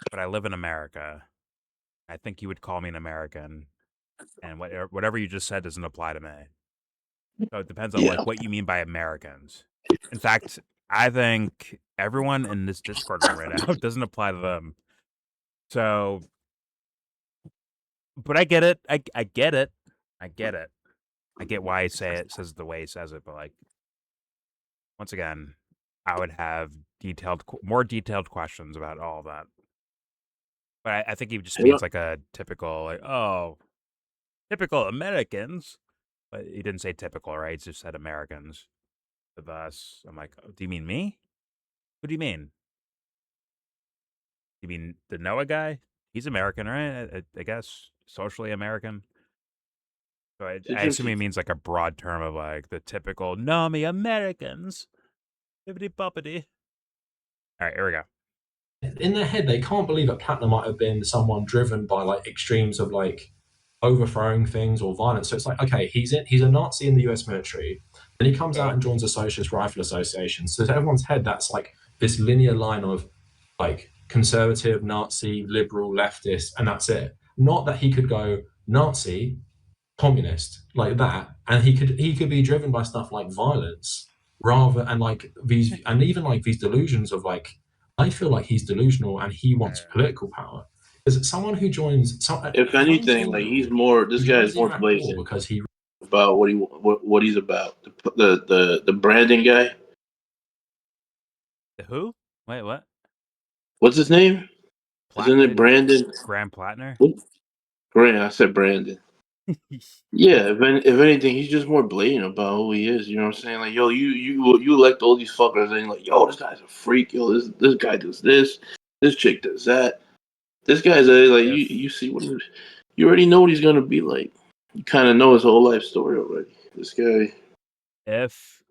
but I live in America. I think you would call me an American, and whatever you just said doesn't apply to me. So it depends on like what you mean by Americans. In fact, I think everyone in this Discord room right now doesn't apply to them. So, but I get it. I get it. I get it. I get why he says it the way he says it. But like, once again, I would have more detailed questions about all of that. But I think he just means like a typical, like, oh, typical Americans. But he didn't say typical, right? He just said Americans. With us, I'm like, oh, do you mean me? Who do you mean? You mean the Noah guy? He's American, right? I guess socially American. So I assume he means like a broad term of like the typical "Nami Americans." Bippity boppity. All right, here we go. In their head, they can't believe that Platner might have been someone driven by like extremes of like overthrowing things or violence. So it's like, okay, he's a Nazi in the US military. Then he comes out and joins the Socialist Rifle Association. So to everyone's head, that's like this linear line of like conservative, Nazi, liberal, leftist, and that's it. Not that he could go Nazi, communist, like that, and he could be driven by stuff like violence rather and like these and even like these delusions of like, I feel like he's delusional and he wants political power. Is it someone who joins? If anything, like he's more. This guy is more blatant because he about what he's about. The branding guy. The who? Wait, what? What's his name? Isn't it Brandon? Graham Platner? Grant, I said Brandon. Yeah, if anything, he's just more blatant about who he is. You know what I'm saying? Like, yo, you elect all these fuckers, and like, yo, this guy's a freak. Yo, this guy does this chick does that. This guy's like, you see what you already know what he's gonna be like. You kind of know his whole life story already. This guy. If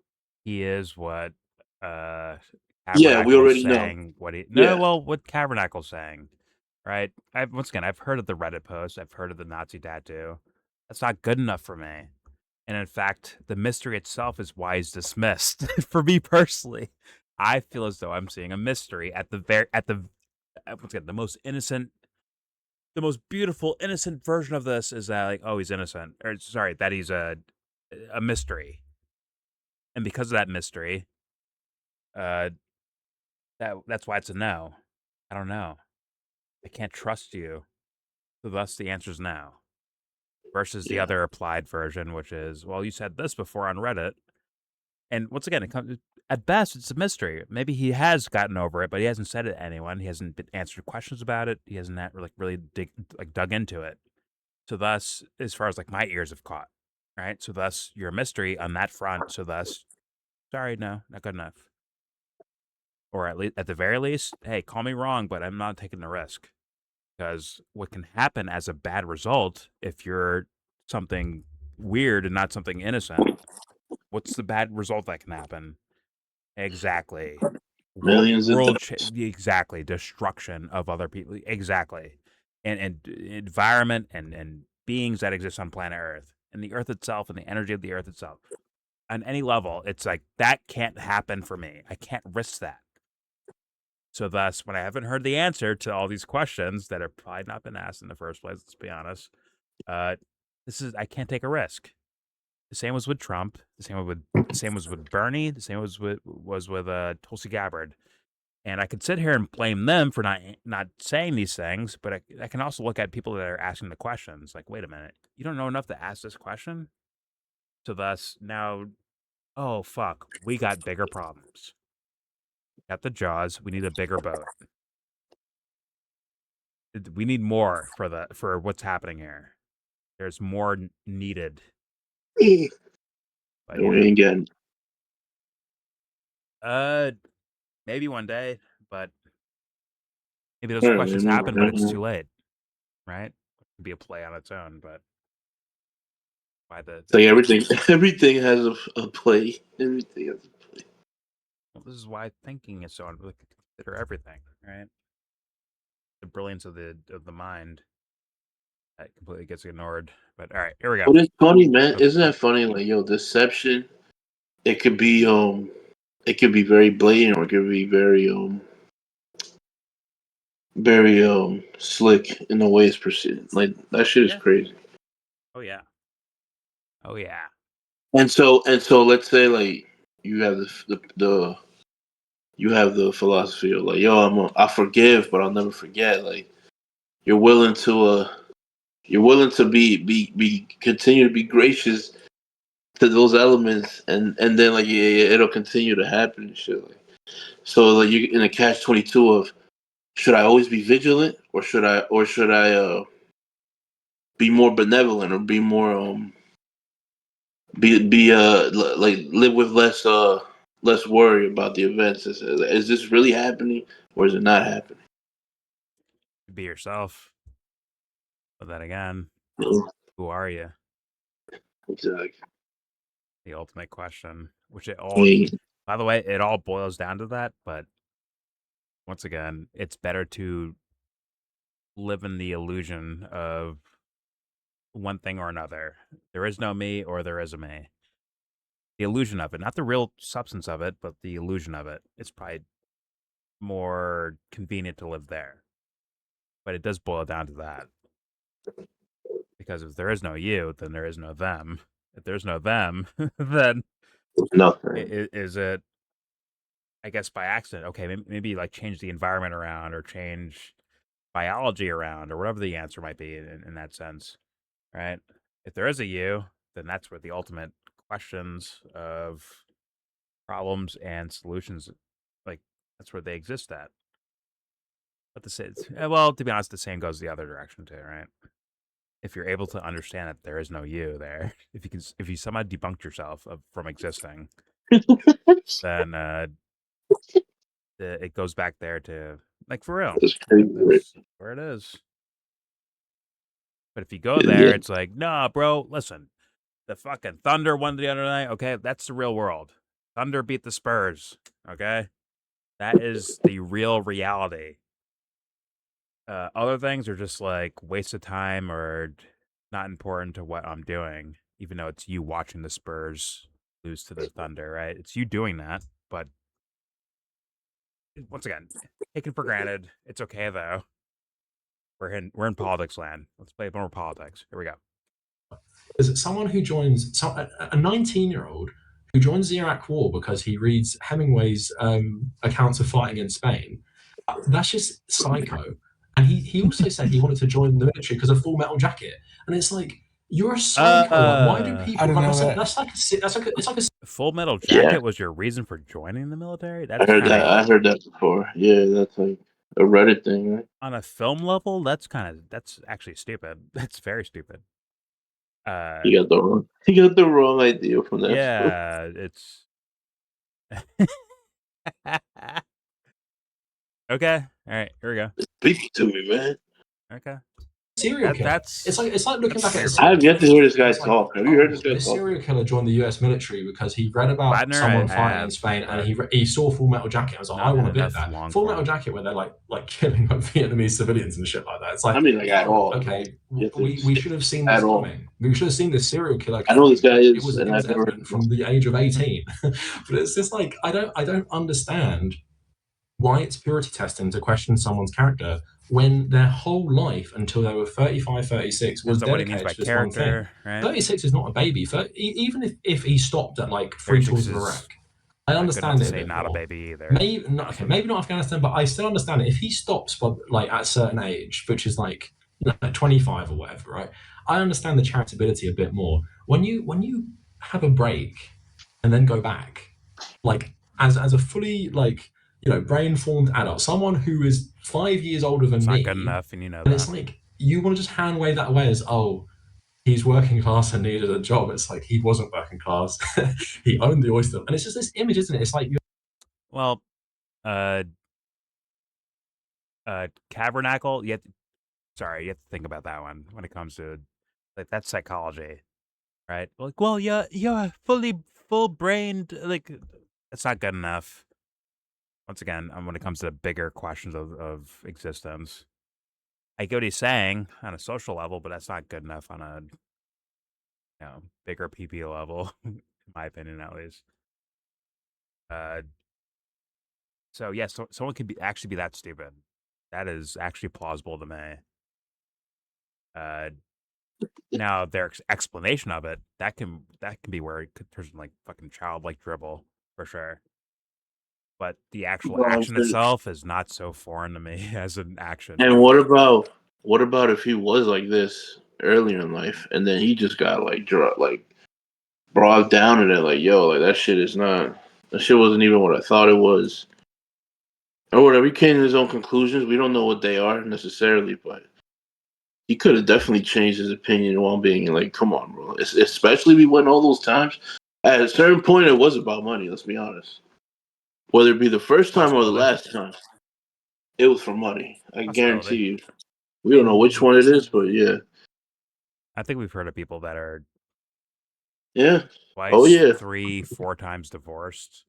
he is what Yeah, we already saying know. what he Yeah. what Kabernacle's saying, right? Once again, I've heard of the Reddit post, I've heard of the Nazi tattoo. That's not good enough for me. And in fact, the mystery itself is why he's dismissed. For me personally, I feel as though I'm seeing a mystery at once again, the most innocent, the most beautiful, innocent version of this is that, like, oh, he's innocent, or sorry, that he's a mystery, and because of that mystery, that's why it's a no. I don't know. I can't trust you. So thus the answer is no. Versus the other applied version, which is, well, you said this before on Reddit. And once again, at best, it's a mystery. Maybe he has gotten over it, but he hasn't said it to anyone. He hasn't answered questions about it. He hasn't really dug into it. So thus, as far as like my ears have caught, right? So thus, you're a mystery on that front. So thus, sorry, no, not good enough. Or at the very least, hey, call me wrong, but I'm not taking the risk. Because what can happen as a bad result if you're something weird and not something innocent, what's the bad result that can happen? Exactly. Millions of Exactly. Destruction of other people. Exactly. And environment and beings that exist on planet Earth and the Earth itself and the energy of the Earth itself. On any level, it's like that can't happen for me. I can't risk that. So thus, when I haven't heard the answer to all these questions that have probably not been asked in the first place, let's be honest, I can't take a risk. The same was with Trump. The same was with Bernie. The same was with Tulsi Gabbard. And I could sit here and blame them for not saying these things, but I can also look at people that are asking the questions. Like, wait a minute, you don't know enough to ask this question. So thus now, oh fuck, we got bigger problems. Got the jaws. We need a bigger boat. We need more for what's happening here. There's more needed. But we ain't getting. Maybe one day, but maybe those questions happen, but it's too late, right? It could be a play on its own, but it's like everything has a play. Everything has a play. Well, this is why thinking is so important. Consider everything, right? The brilliance of the mind that completely gets ignored. But all right, here we go. But it's funny, man. Isn't that funny? Like, yo, deception. It could be very blatant, or it could be very slick in the way it's proceeded. Like, that shit is crazy. Oh yeah. Oh yeah. And so let's say, like, you have the you have the philosophy of, like, yo, I forgive, but I'll never forget. Like, you're willing to be continue to be gracious to those elements, and then, like, it'll continue to happen and shit. Like, so, like, you in a catch-22 of, should I always be vigilant, or should I be more benevolent, or be more like, live with less worry about the events? Is this really happening, or is it not happening? Be yourself. But then again, Mhm. who are you? Exactly. The ultimate question, which by the way, it all boils down to that. But once again, it's better to live in the illusion of one thing or another. There is no me, or there is a me. The illusion of it, not the real substance of it, but the illusion of it. It's probably more convenient to live there. But it does boil down to that. Because if there is no you, then there is no them. If there's no them, then nothing. Is it, I guess, by accident? Okay, maybe like change the environment around, or change biology around, or whatever the answer might be in that sense, right? If there is a you, then that's where the ultimate questions of problems and solutions, like, That's where they exist at. But well, to be honest, the same goes the other direction too, right? If you're able to understand that there is no you there, if you somehow debunked yourself from existing, then it goes back there to like for real. That's crazy, right? That's where it is. But if you go there, it's like, nah, bro, listen, the fucking Thunder won the other night. Okay, that's the real world. Thunder beat the Spurs. Okay, that is the real reality. Other things are just like waste of time or not important to what I'm doing, even though it's you watching the Spurs lose to the Thunder, right? It's you doing that, but once again, taken for granted. It's okay though. We're in politics land. Let's play more politics. Here we go. Is it someone who joins a 19-year-old who joins the Iraq War because he reads Hemingway's accounts of fighting in Spain? That's just psycho. And he also said he wanted to join the military because of Full Metal Jacket. And it's like, you're a psycho. Like, why do people? I don't know that. That's like a Full Metal Jacket was your reason for joining the military? I heard that. I heard that before. Yeah, that's like a Reddit thing, right? On a film level, that's actually stupid. That's very stupid. You got the wrong idea from that. Yeah, it's okay. All right, here we go. Speak to me, man. Okay. Serial killer. It's like looking back at. I've yet to hear this guy talk. Have you heard this guy talk? This serial killer joined the U.S. military because he read about Platner, someone fighting in Spain, and he saw Full Metal Jacket. I was like, I want a bit of that. Full Metal Jacket, where they're like killing like Vietnamese civilians and shit like that. It's like, I mean, like at all. Okay, we should have seen this coming. We should have seen this serial killer. I know this guy is. It was evident from the age of 18, but it's just like I don't understand why it's purity testing to question someone's character when their whole life until they were 35, 36 was dedicated to this one thing. Right? 36 is not a baby. Even if he stopped at like 3 tours of Iraq, I understand it. Say not a baby either. Maybe not Afghanistan, but I still understand it. If he stops, like at a certain age, which is like 25 or whatever, right? I understand the charitability a bit more. When you have a break and then go back, like as a fully like brain-formed adult, someone who is 5 years older than me. Not good enough, and and it's like you want to just hand wave that away as he's working class and needed a job. It's like he wasn't working class. He owned the oyster, and it's just this image, isn't it? It's like Kavernacle. You have to think about that one when it comes to like that's psychology, right? Like, well, you're full-brained. Like, that's not good enough. Once again, when it comes to bigger questions of existence, I get what he's saying on a social level, but that's not good enough on a bigger PP level, in my opinion, at least. So yes, someone could actually be that stupid. That is actually plausible to me. Now their explanation of it that can be where it could turn like fucking childlike dribble for sure. But the actual action itself is not so foreign to me as an action. And what about if he was like this earlier in life, and then he just got brought down to it, like, yo, like that shit wasn't even what I thought it was, or whatever. He came to his own conclusions. We don't know what they are necessarily, but he could have definitely changed his opinion while being like, come on, bro. Especially we went all those times. At a certain point, it was about money. Let's be honest. Whether it be the first time or the last time, it was for money. I guarantee you. We don't know which one it is, but yeah. I think we've heard of people that are twice, 3, 4 times divorced,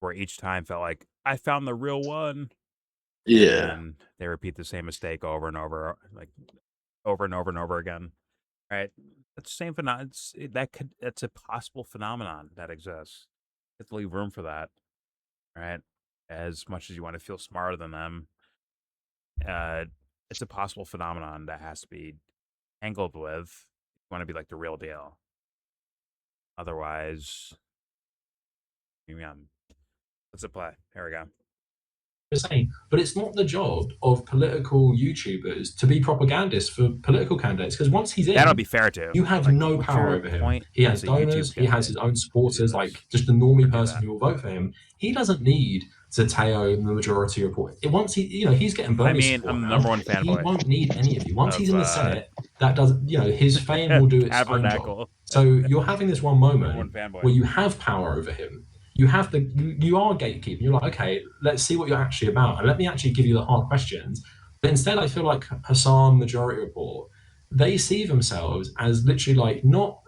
where each time felt like I found the real one. Yeah. And they repeat the same mistake over and over, like over and over and over again. Right? That's the same phenomenon. That's a possible phenomenon that exists. You have to leave room for that. Right? As much as you want to feel smarter than them, it's a possible phenomenon that has to be tangled with. You want to be like the real deal. Otherwise, let's play. Here we go. saying, but it's not the job of political YouTubers to be propagandists for political candidates, because once he's in, that'll be fair too. You have like, no power over him. He has as a YouTube donors, he has his own supporters, this, like just the normie person who will vote for him. He doesn't need to Teo in the majority report. Once he's getting Bernie support I'm now, number one fanboy. He won't need any of you. Once he's in the Senate, that does, his fame will do its own job. So you're having this one moment where you have power over him. You are gatekeeping. You're like, okay, let's see what you're actually about, and let me actually give you the hard questions. But instead, I feel like Hassan Majority Report, they see themselves as literally like not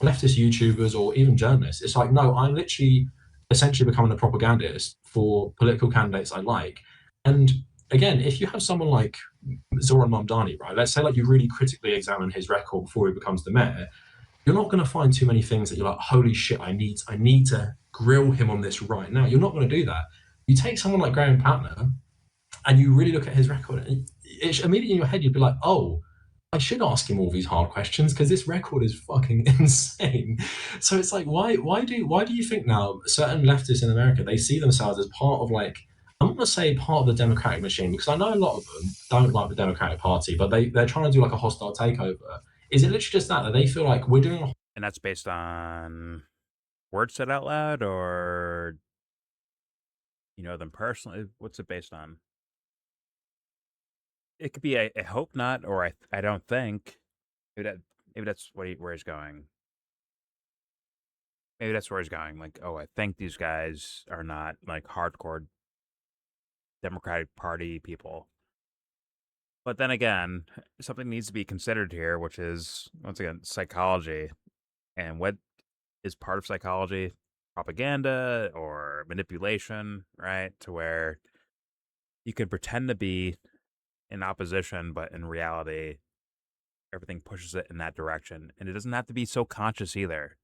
leftist YouTubers or even journalists. It's like, no, I'm literally essentially becoming a propagandist for political candidates I like. And again, if you have someone like Zoran Mamdani, right? Let's say like you really critically examine his record before he becomes the mayor. You're not going to find too many things that you're like, holy shit, I need to grill him on this right now. You're not going to do that. You take someone like Graham Platner and you really look at his record, and it's immediately in your head, you'd be like, oh, I should ask him all these hard questions because this record is fucking insane. So it's like, why do you think now certain leftists in America, they see themselves as part of like, I'm not going to say part of the Democratic machine, because I know a lot of them don't like the Democratic Party, but they're trying to do like a hostile takeover. Is it literally just that they feel like we're doing and that's based on words said out loud, or them personally? What's it based on? It could be I hope not, or I don't think. Maybe that's where he's going. Maybe that's where he's going. Like, oh, I think these guys are not like hardcore Democratic Party people. But then again, something needs to be considered here, which is, once again, psychology. And what is part of psychology? Propaganda or manipulation, right? To where you can pretend to be in opposition, but in reality, everything pushes it in that direction. And it doesn't have to be so conscious either.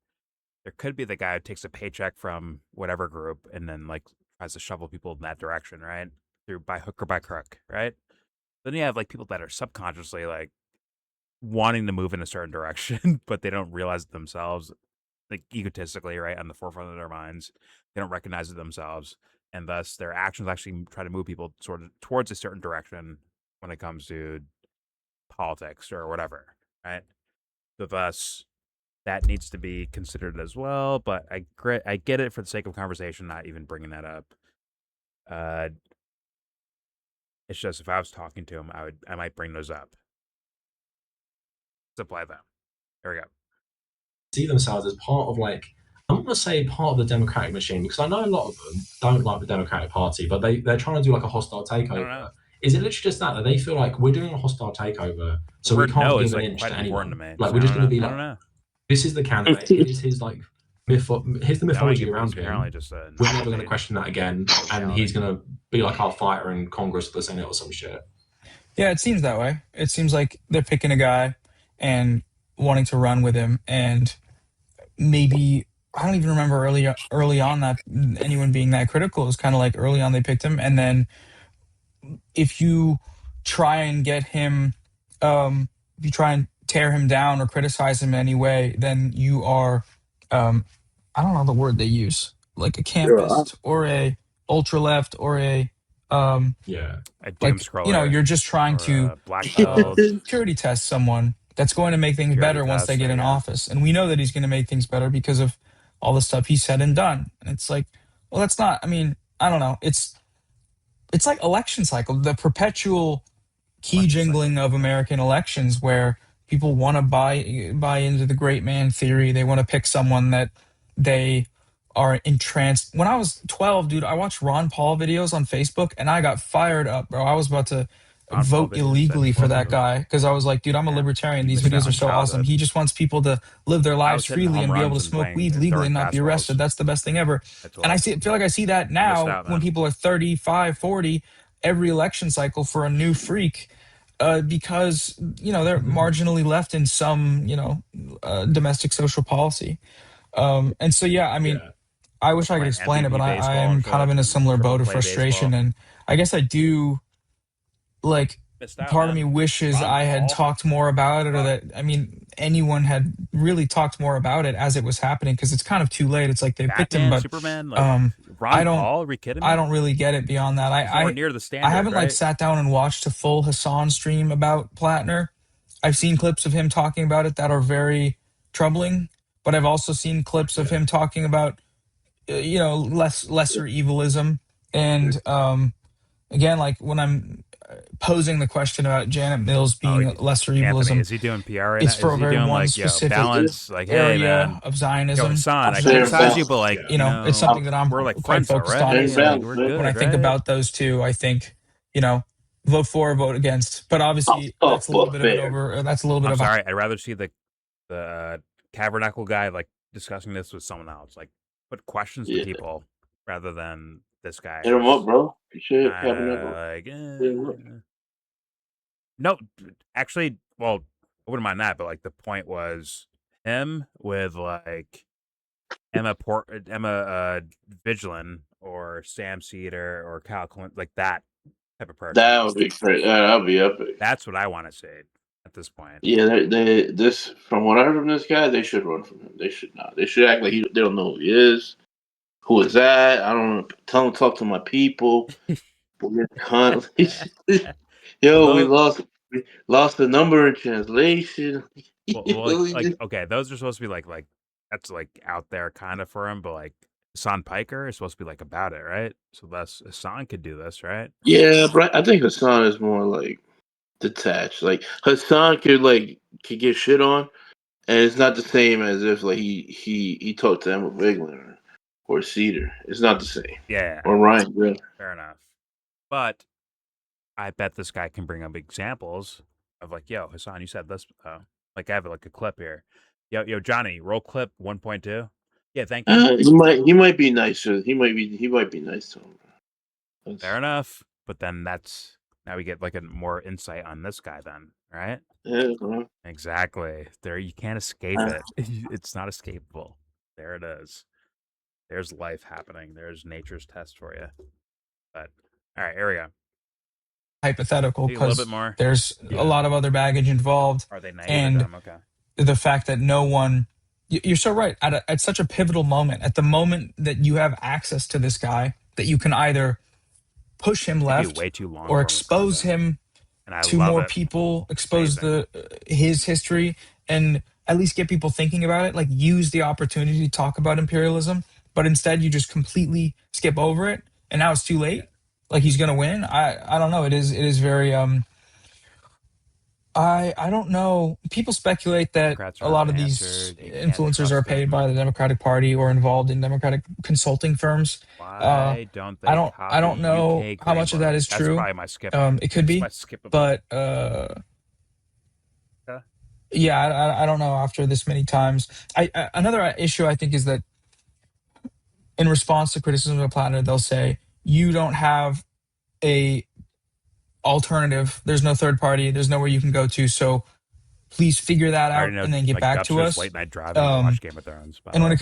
There could be the guy who takes a paycheck from whatever group and then like tries to shovel people in that direction, right? Through by hook or by crook, right? Then you have like people that are subconsciously like wanting to move in a certain direction, but they don't realize it themselves, like egotistically, right? On the forefront of their minds. They don't recognize it themselves. And thus their actions actually try to move people sort of towards a certain direction when it comes to politics or whatever, right? So thus that needs to be considered as well. But I get it for the sake of conversation, not even bringing that up. It's just if I was talking to him, I might bring those up. Let's apply them. There we go. See themselves as part of like, I'm not going to say part of the Democratic machine, because I know a lot of them don't like the Democratic Party, but they're trying to do like a hostile takeover. Is it literally just that they feel like we're doing a hostile takeover, so we can't give an inch to anyone? Like we're just going to be like, this is the candidate. Here's his like here's the mythology around him. We're never going to question that again, and he's going to be like our fighter in Congress or the Senate or some shit. Yeah, it seems that way. It seems like they're picking a guy and wanting to run with him, and maybe I don't even remember early on that anyone being that critical. It was kind of like early on they picked him, and then if you try and get him, if you try and tear him down or criticize him in any way, then you are, I don't know the word they use, like a campist or a ultra left or a doom scroller, you're just trying to security test someone that's going to make things better once they get in office. And we know that he's going to make things better because of all the stuff he said and done. And it's like, well, that's not, I mean, I don't know. It's like election cycle, the perpetual key jingling of American elections where people want to buy into the great man theory. They want to pick someone that they are entranced. When I was 12, dude, I watched Ron Paul videos on Facebook and I got fired up, bro. I was about to vote illegally for that guy because I was like, dude, I'm a libertarian. These videos are so awesome. He just wants people to live their lives freely and be able to smoke weed legally and not be arrested. That's the best thing ever. And I feel like I see that now when people are 35, 40, every election cycle for a new freak. Because they're marginally left in some domestic social policy, and so I mean, I wish I could explain it, but I am kind of in a similar boat of frustration, and I guess I do like missed out. part of Man. me wishes Ron I had Paul. talked more about it, or that, I mean, anyone had really talked more about it as it was happening, because it's kind of too late. It's like they picked him, Batman, but Superman, like I Ron don't Paul. Are you kidding me? I don't really get it beyond that. He's nowhere near the I standard. haven't right? like sat down and watched a full Hassan stream about Platner. I've seen clips of him talking about it that are very troubling, but I've also seen clips of him talking about lesser evilism. And again, like when I'm posing the question about Janet Mills being lesser Anthony, evilism, is he doing PR right it's now? for Is a he very doing one like specific balance? Like, hey area man, of Zionism. Hassan, I Fair criticize you, balance, but like it's something that I'm we're like quite friends focused on. already. Fair Like, balance, we're man. good, When I think right? about those two, I think, vote for or vote against. But obviously, that's a little bit of an over. That's a little bit I'm of sorry. I'd rather see the Kavernacle guy like discussing this with someone else. Like, put questions to people rather than this guy. Hit him up, bro. Appreciate No, actually, well, I wouldn't mind that, but like the point was him with like Emma Vigilant or Sam Cedar or Kyle Clint, like that type of person. That would be great. That would be epic. That's what I want to see at this point. Yeah, this from what I heard from this guy, they should run from him. They should not. They should act like they don't know who he is. Who is that? I don't know. Tell him to talk to my people. Yo, we lost the number in translation. Well, like okay, those are supposed to be like that's like out there kind of for him, but like Hassan Piker is supposed to be like about it, right? So thus Hassan could do this, right? Yeah, but I think Hassan is more like detached. Like Hassan could get shit on, and it's not the same as if like he talked to Emma Bigler or Cedar. It's not the same. Yeah. Or Ryan Grill. Fair enough. But I bet this guy can bring up examples of like, yo, Hassan, you said this. Like I have like a clip here. Yo, Johnny, roll clip 1.2. Yeah, thank you. He might be nicer. He might be nice to him. Fair enough. But then now we get like a more insight on this guy then, right? Yeah. Exactly. There, you can't escape it. It's not escapable. There it is. There's life happening. There's nature's test for you. But all right, here we go. Hypothetical, because more. there's a lot of other baggage involved. Are they naive and or dumb? Okay. The fact that no one, you're so right, at such a pivotal moment, at the moment that you have access to this guy, that you can either push him left way too long or expose him to more people, expose his history, and at least get people thinking about it, like use the opportunity to talk about imperialism. But instead you just completely skip over it, and now it's too late. Like he's gonna win. I don't know. It is very I don't know. People speculate that a lot of these influencers are paid by the Democratic Party or involved in Democratic consulting firms. Why don't they? I don't know how much of that is true. That's probably my skip. It could be, but yeah, I don't know. After this many times, another issue I think is that in response to criticism of Platner, they'll say you don't have a alternative. There's no third party. There's nowhere you can go to. So please figure that out and then get back to us. Late night driving to watch Game of Thrones. And when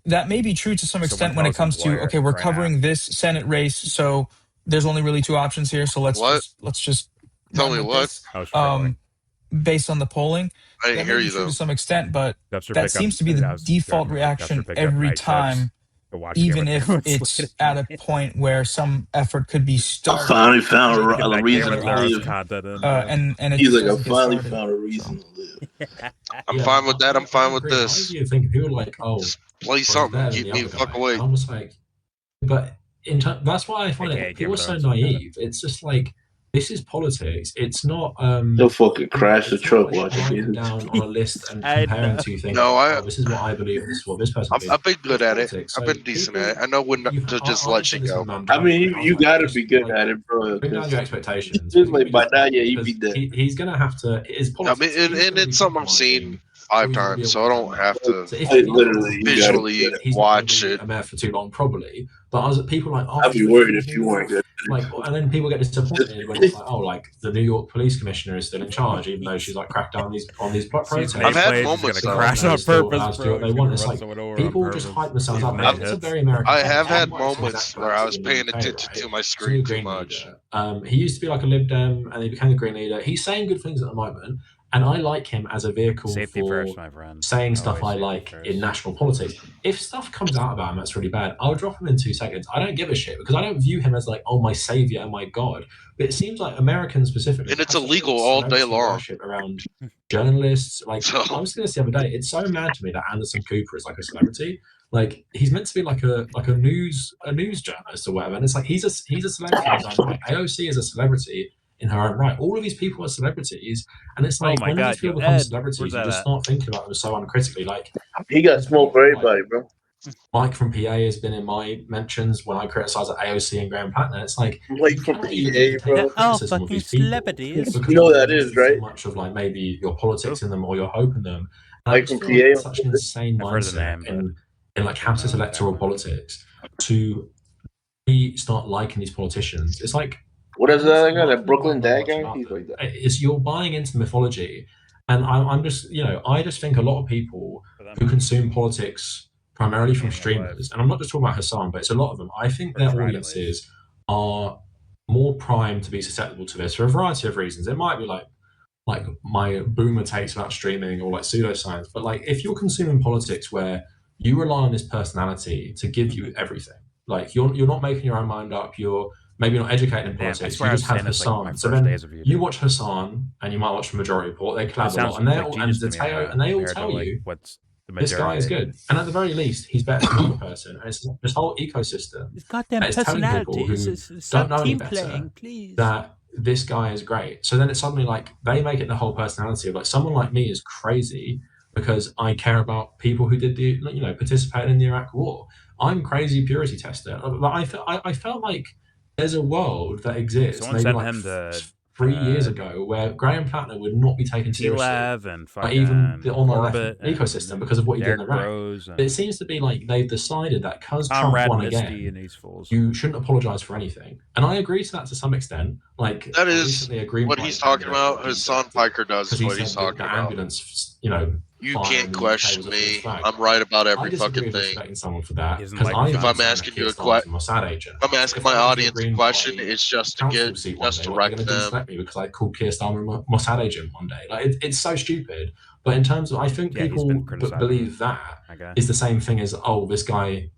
that may be true to some extent when it comes to, okay, we're covering this Senate race, so there's only really two options here. So let's just tell me what. Based on the polling, I didn't hear you though. though. To some extent, but that seems to be the default reaction every time. Even if it's at a point where some effort could be started. I finally found a reason to live. And he's like, I finally found a reason to live. I'm fine with that. I'm fine with this. I think people are like, oh, just play something, keep me the fuck away. I was like, but that's why I find it. People are so naive. It's just like, this is politics. It's not. They'll fucking crash the truck watching down on a list and comparing two things. No, this is what I believe. This is what this person. I've been good at it. I've been decent at it. I know when to just let shit go. I mean, you got to be good at it, bro. Bring down your expectations. Just like by now, yeah, you'd be dead. He's gonna have to. I mean, and it's something I've seen 5 times, so I don't have to literally visually watch it. I'm there for too long, probably. But I was people like, oh, I'd be worried if you weren't good. like, and then people get disappointed when it's like, oh, like the New York police commissioner is still in charge, even though she's like cracked down on these protests. I've had moments gonna though. crash on purpose, Do what they want. It's like people just hype themselves up. It's a very American. I have had moments where I was paying attention to my screen too much. He used to be like a Lib Dem, and he became the Green Leader. He's saying good things at the moment, and I like him as a vehicle for saying stuff I like in national politics. If stuff comes out about him that's really bad, I'll drop him in 2 seconds. I don't give a shit because I don't view him as like, oh, my savior and my god. But it seems like Americans specifically, and it's illegal all day long around journalists. Like I was saying this the other day, it's so mad to me that Anderson Cooper is like a celebrity. Like he's meant to be like a news journalist or whatever, and it's like he's a celebrity in his own right. AOC is a celebrity in her own right. All of these people are celebrities, and it's like when these people become celebrities, you just start thinking about them so uncritically. Like he got smoke for everybody, bro. Mike from PA has been in my mentions when I criticize AOC and Graham Platner. It's like Mike from PA, bro. Oh, fucking celebrities. You know that is right. So much of like maybe your politics in them or your hope in them. Mike from PA, such an insane mindset in like capitalist electoral politics to start liking these politicians. It's like. What is that guy? That Brooklyn dad guy? He's like that. It's you're buying into the mythology, and I'm just I just think a lot of people who consume politics primarily from streamers, and I'm not just talking about Hassan, but it's a lot of them. I think their audiences are more primed to be susceptible to this for a variety of reasons. It might be like my boomer takes about streaming or like pseudoscience, but like if you're consuming politics where you rely on this personality to give you everything, like you're not making your own mind up, you're maybe not educated in politics, you just have Hassan. Like so then you watch Hassan, and you might watch the Majority Report. They collab a lot, and they all tell you this guy is good. And at the very least, he's better than another person. And it's this whole ecosystem. His goddamn personality. Don't know any better that this guy is great. So then it's suddenly like they make it the whole personality of like someone like me is crazy because I care about people who did participated in the Iraq War. I'm crazy purity tester. But I felt like there's a world that exists maybe like 3 years ago where Graham Platner would not be taken seriously by even the online ecosystem because of what he did in Iraq. But it seems to be like they've decided that because Trump won again, you shouldn't apologize for anything. And I agree to that to some extent. Like that is what he's talking about. Hassan Piker does what he's talking about. Ambulance, you can't question me. I'm right about every fucking thing. Someone for that. If I'm asking you a question, I'm asking my audience a question. It's just to direct them. Because I called Keir Starmer a Mossad agent one day. Like it's so stupid. But in terms of, I think people believe that is the same thing as this guy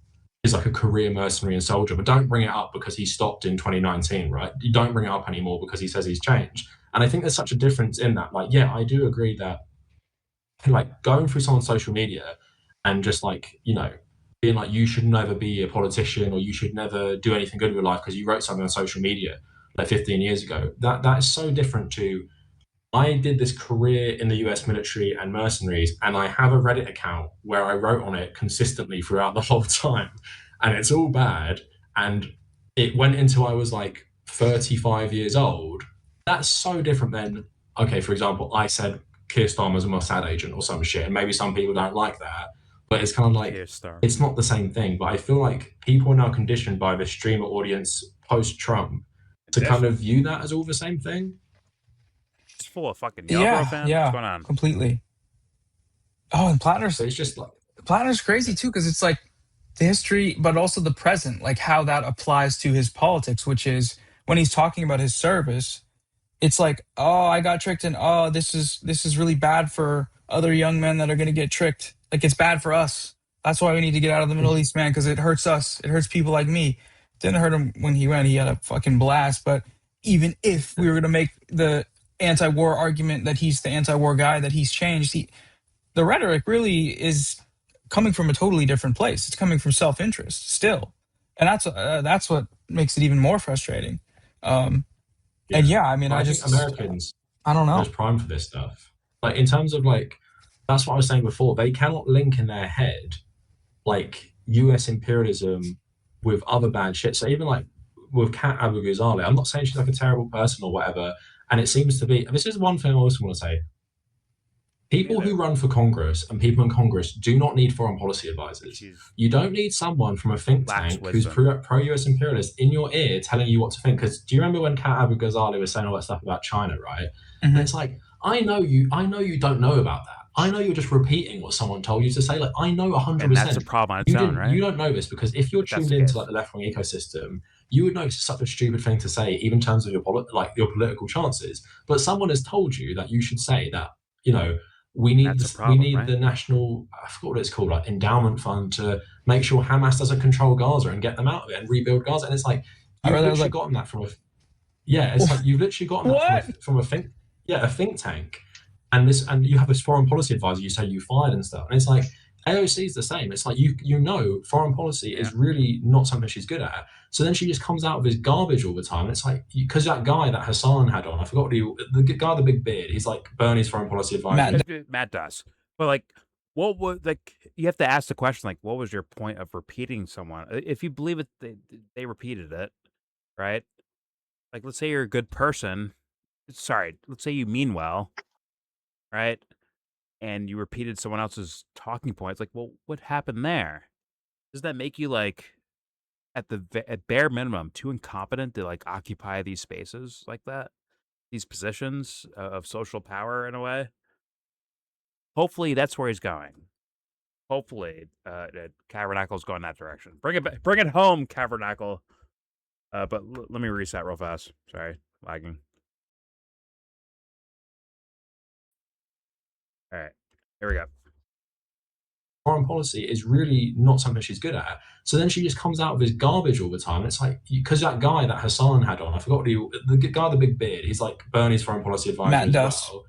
is like a career mercenary and soldier. But don't bring it up because he stopped in 2019, right? You don't bring it up anymore because he says he's changed. And I think there's such a difference in that. Like, yeah, I do agree that. Like going through someone's social media and just like, being like, you should never be a politician or you should never do anything good with your life because you wrote something on social media like 15 years ago. That is so different to, I did this career in the US military and mercenaries, and I have a Reddit account where I wrote on it consistently throughout the whole time. And it's all bad. And it went into, I was like 35 years old. That's so different than, okay, for example, I said, Keir Starmer's a Mossad agent or some shit, and maybe some people don't like that, but it's kind of like it's not the same thing. But I feel like people are now conditioned by the streamer audience post-Trump to kind of view that as all the same thing. It's full of fucking YellBro fans. Yeah, what's going on? Completely. Oh, and Platner's so it's just like Platner's crazy too because it's like the history, but also the present, like how that applies to his politics, which is when he's talking about his service. It's like, oh, I got tricked, and oh, this is really bad for other young men that are going to get tricked. Like, it's bad for us. That's why we need to get out of the Middle East, man, because it hurts us. It hurts people like me. Didn't hurt him when he went. He had a fucking blast. But even if we were going to make the anti-war argument that he's the anti-war guy, that he's changed, the rhetoric really is coming from a totally different place. It's coming from self-interest still. And that's what makes it even more frustrating. And yeah, I mean, I think Americans, I don't know, are primed for this stuff. Like in terms of like, that's what I was saying before. They cannot link in their head like U.S. imperialism with other bad shit. So even like with Kat Abu Ghazali, I'm not saying she's like a terrible person or whatever. And it seems to be. This is one thing I also want to say. People who run for Congress and people in Congress do not need foreign policy advisors. You don't need someone from a think tank who's pro-US imperialist in your ear telling you what to think. Because do you remember when Kat Abu-Ghazali was saying all that stuff about China, right? And it's like, I know you don't know about that. I know you're just repeating what someone told you to say. Like, I know 100%. And that's a problem on its own, right? You don't know this because if you're tuned into like the left-wing ecosystem, you would know it's such a stupid thing to say, even in terms of your political chances. But someone has told you that you should say that, you know, we need the national, I forgot what it's called, like endowment fund to make sure Hamas doesn't control Gaza and get them out of it and rebuild Gaza. And it's like, you've literally gotten that from you've literally gotten that from a think tank. And you have this foreign policy advisor you say you fired and stuff. And it's like, AOC is the same. It's like, you know, foreign policy is really not something she's good at. So then she just comes out with this garbage all the time. And it's like, because that guy that Hassan had on, I forgot the guy with the big beard, he's like Bernie's foreign policy advisor. Matt does. But like, what would, like, you have to ask the question, like, what was your point of repeating someone? If you believe it, they repeated it, right? Like, let's say you're a good person. Sorry, let's say you mean well, right? And you repeated someone else's talking points. Like, well, what happened there? Does that make you, like, at bare minimum, too incompetent to, like, occupy these spaces like that? These positions of social power, in a way? Hopefully that's where he's going. Hopefully Kavernacle's going that direction. Bring it home, Kavernacle. But let me reset real fast. Sorry, lagging. All right, here we go. Foreign policy is really not something she's good at. So then she just comes out with this garbage all the time. It's like, because that guy that Hassan had on, I forgot the guy with the big beard, he's like Bernie's foreign policy advisor as well.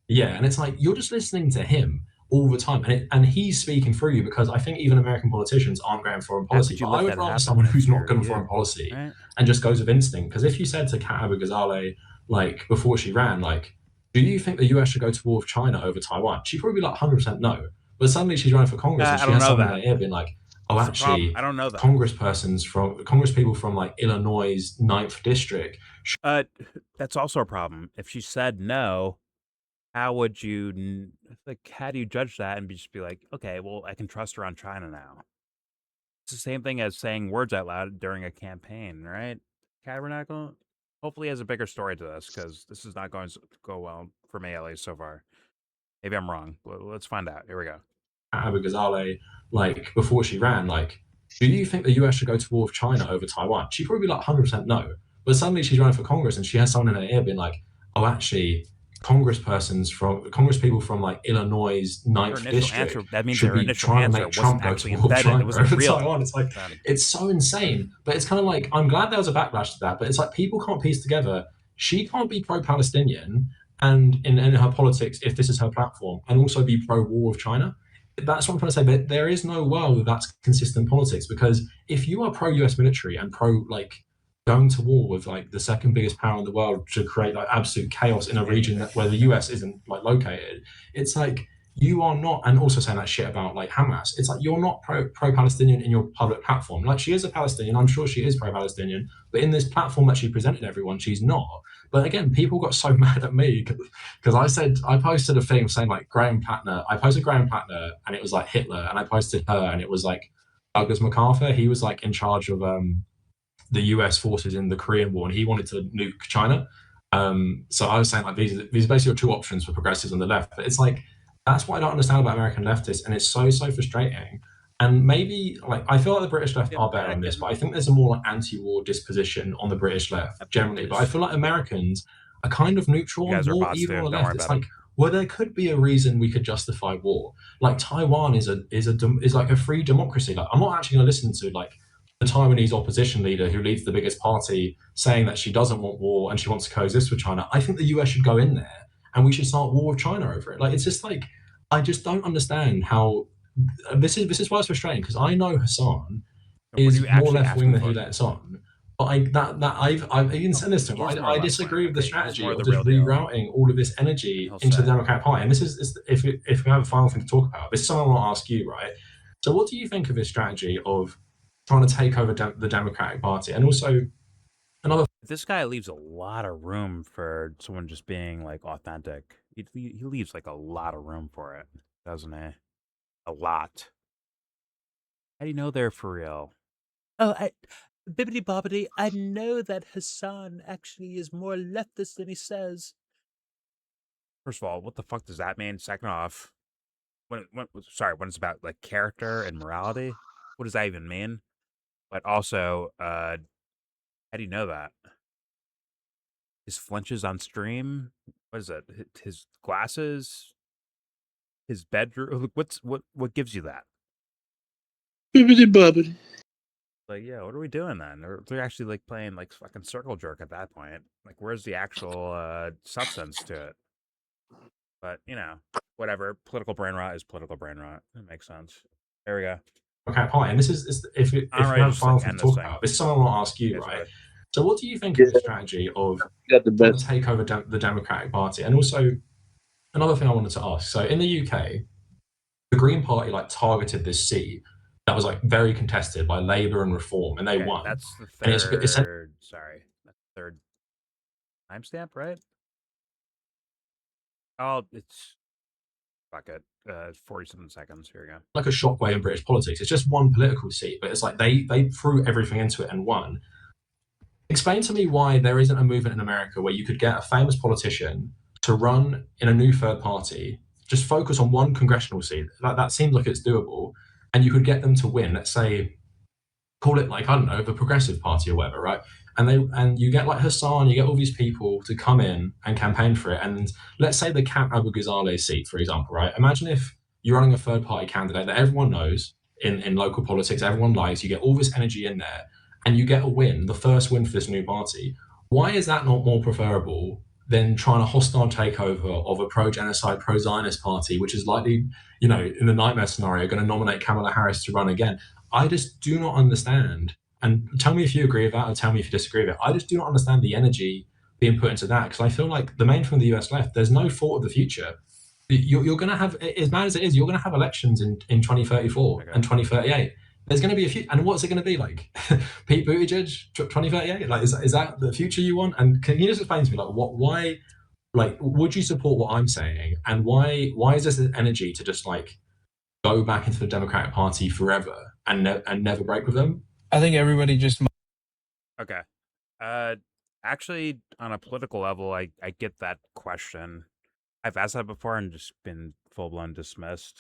Yeah, and it's like, you're just listening to him all the time. And he's speaking through you, because I think even American politicians aren't great in foreign policy. But I would rather someone who's not good in foreign policy and just goes with instinct. Because if you said to Kat Abu-Ghazali, like, before she ran, like, do you think the US should go to war with China over Taiwan? She'd probably be like 100% no. But suddenly she's running for Congress and she has someone in her ear being like, oh, actually, I don't know that. Congress people from like Illinois' 9th district. That's also a problem. If she said no, how do you judge that and just be like, okay, well, I can trust her on China now? It's the same thing as saying words out loud during a campaign, right? Kavernacle hopefully has a bigger story to this, because this is not going to go well for me, at least so far. Maybe I'm wrong. Let's find out. Here we go. Abu-Ghazali, like, before she ran, like, do you think the US should go to war with China over Taiwan? She'd probably be like 100% no. But suddenly she's running for Congress and she has someone in her ear being like, oh, actually, Congress people from like Illinois' 9th district that means should her be trying to make Trump go to war with China over Taiwan. It's like, it's so insane. But it's kind of like, I'm glad there was a backlash to that, but it's like, people can't piece together. She can't be pro-Palestinian and in her politics, if this is her platform, and also be pro-war with China. That's what I'm trying to say. But there is no world that's consistent politics, because if you are pro-US military and pro, like, going to war with like the second biggest power in the world to create like absolute chaos in a region where the US isn't like located, it's like, you are not, and also saying that shit about like Hamas, it's like, you're not pro-Palestinian in your public platform. Like, she is a Palestinian, I'm sure she is pro-Palestinian, but in this platform that she presented everyone, she's not. But again, people got so mad at me because I posted a thing saying like I posted Graham Platner and it was like Hitler, and I posted her and it was like Douglas MacArthur. He was like in charge of the US forces in the Korean War, and he wanted to nuke China. So I was saying like, these basically are two options for progressives on the left. But it's like, that's what I don't understand about American leftists, and it's so frustrating. And maybe, like, I feel like the British left are better on this, but I think there's a more like anti-war disposition on the British left generally. But I feel like Americans are kind of neutral on war, even on the left. It's like, well, there could be a reason we could justify war. Like, Taiwan is like a free democracy. Like, I'm not actually going to listen to like the Taiwanese opposition leader who leads the biggest party saying that she doesn't want war and she wants to coexist with China. I think the US should go in there and we should start war with China over it. Like, it's just like, I just don't understand how this is why it's frustrating, because I know Hassan is more left wing than he lets on. But I've even said this to him. I disagree with the strategy of just rerouting all of this energy into the Democratic Party. And this is if we have a final thing to talk about, this is something I want to ask you, right? So what do you think of this strategy of trying to take over the Democratic Party? And also, this guy leaves a lot of room for someone just being like authentic. he leaves like a lot of room for it, doesn't he? A lot. How do you know they're for real? Oh, bibbity bobbity, I know that Hassan actually is more leftist than he says. First of all, what the fuck does that mean? Second off, when it's about like character and morality, what does that even mean? But also, how do you know that? His flinches on stream? What is it? His glasses? His bedroom? What gives you that? Bibbidi bobbidi. Like, yeah, what are we doing then? They're actually like playing like fucking circle jerk at that point. Like, where's the actual substance to it? But whatever. Political brain rot is political brain rot. That makes sense. There we go. Okay, Pi, and this is if you have a final thing to talk about, this is something I want to ask you, right? So, what do you think of the strategy of trying to take over the Democratic Party? And also, another thing I wanted to ask. So, in the UK, the Green Party like targeted this seat that was like very contested by Labour and Reform, and they won. That's the third. Sorry, that's the third timestamp, right? Oh, it's fuck it. 47 seconds. Here we go. Like a shockwave in British politics. It's just one political seat, but it's like they threw everything into it and won. Explain to me why there isn't a movement in America where you could get a famous politician to run in a new third party, just focus on one congressional seat. That seems like it's doable, and you could get them to win. Let's say, call it like, I don't know, the Progressive Party or whatever, right? And you get like Hassan, you get all these people to come in and campaign for it. And let's say the Kat Abu Ghazaleh seat, for example, right? Imagine if you're running a third party candidate that everyone knows in local politics, everyone likes, you get all this energy in there, and you get a win, the first win for this new party. Why is that not more preferable than trying a hostile takeover of a pro-genocide, pro-Zionist party, which is likely, in the nightmare scenario, going to nominate Kamala Harris to run again? I just do not understand. And tell me if you agree with that, or tell me if you disagree with it. I just do not understand the energy being put into that, because I feel like the main from the US left, there's no thought of the future. You're going to have, as mad as it is, you're going to have elections in 2034 and 2038. There's going to be a few, and what's it going to be like? Pete Buttigieg, 2038? Like, is that the future you want? And can you just explain to me, like, why, like, would you support what I'm saying? And why is this an energy to just like go back into the Democratic Party forever and never break with them? I think everybody just. Okay. Actually, on a political level, I get that question. I've asked that before and just been full-blown dismissed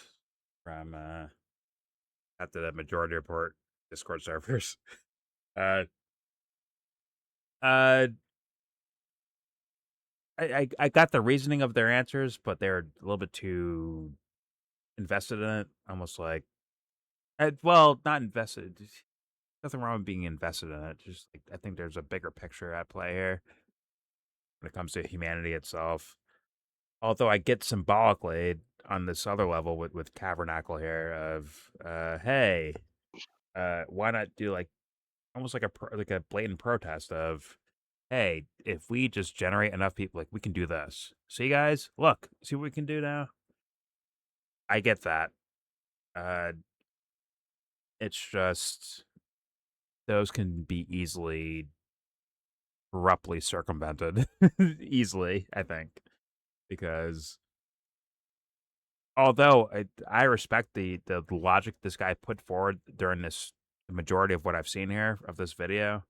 from after the majority report Discord servers. I got the reasoning of their answers, but they're a little bit too invested in it. Almost like, well, not invested. Nothing wrong with being invested in it. Just like, I think there's a bigger picture at play here when it comes to humanity itself. Although I get symbolically on this other level with Kavernacle here of, hey, why not do like almost like a blatant protest of, hey, if we just generate enough people, like we can do this. See, guys, look, see what we can do now. I get that. It's just those can be easily, abruptly circumvented, easily, I think, because although I respect the logic this guy put forward during the majority of what I've seen here of this video,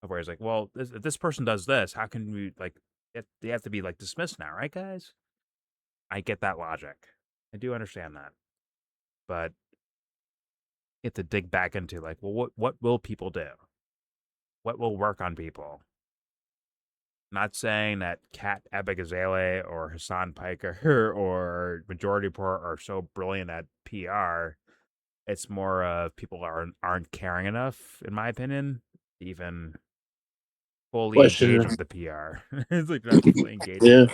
where he's like, well, if this person does this, how can we, like, they have to be, like, dismissed now, right, guys? I get that logic. I do understand that. But you have to dig back into, like, well, what will people do? What will work on people? Not saying that Kat Abigazele or Hassan Piker or Majority Report are so brilliant at PR. It's more of people aren't caring enough, in my opinion, to even fully engage with the PR. It's like not fully engaged. Yeah.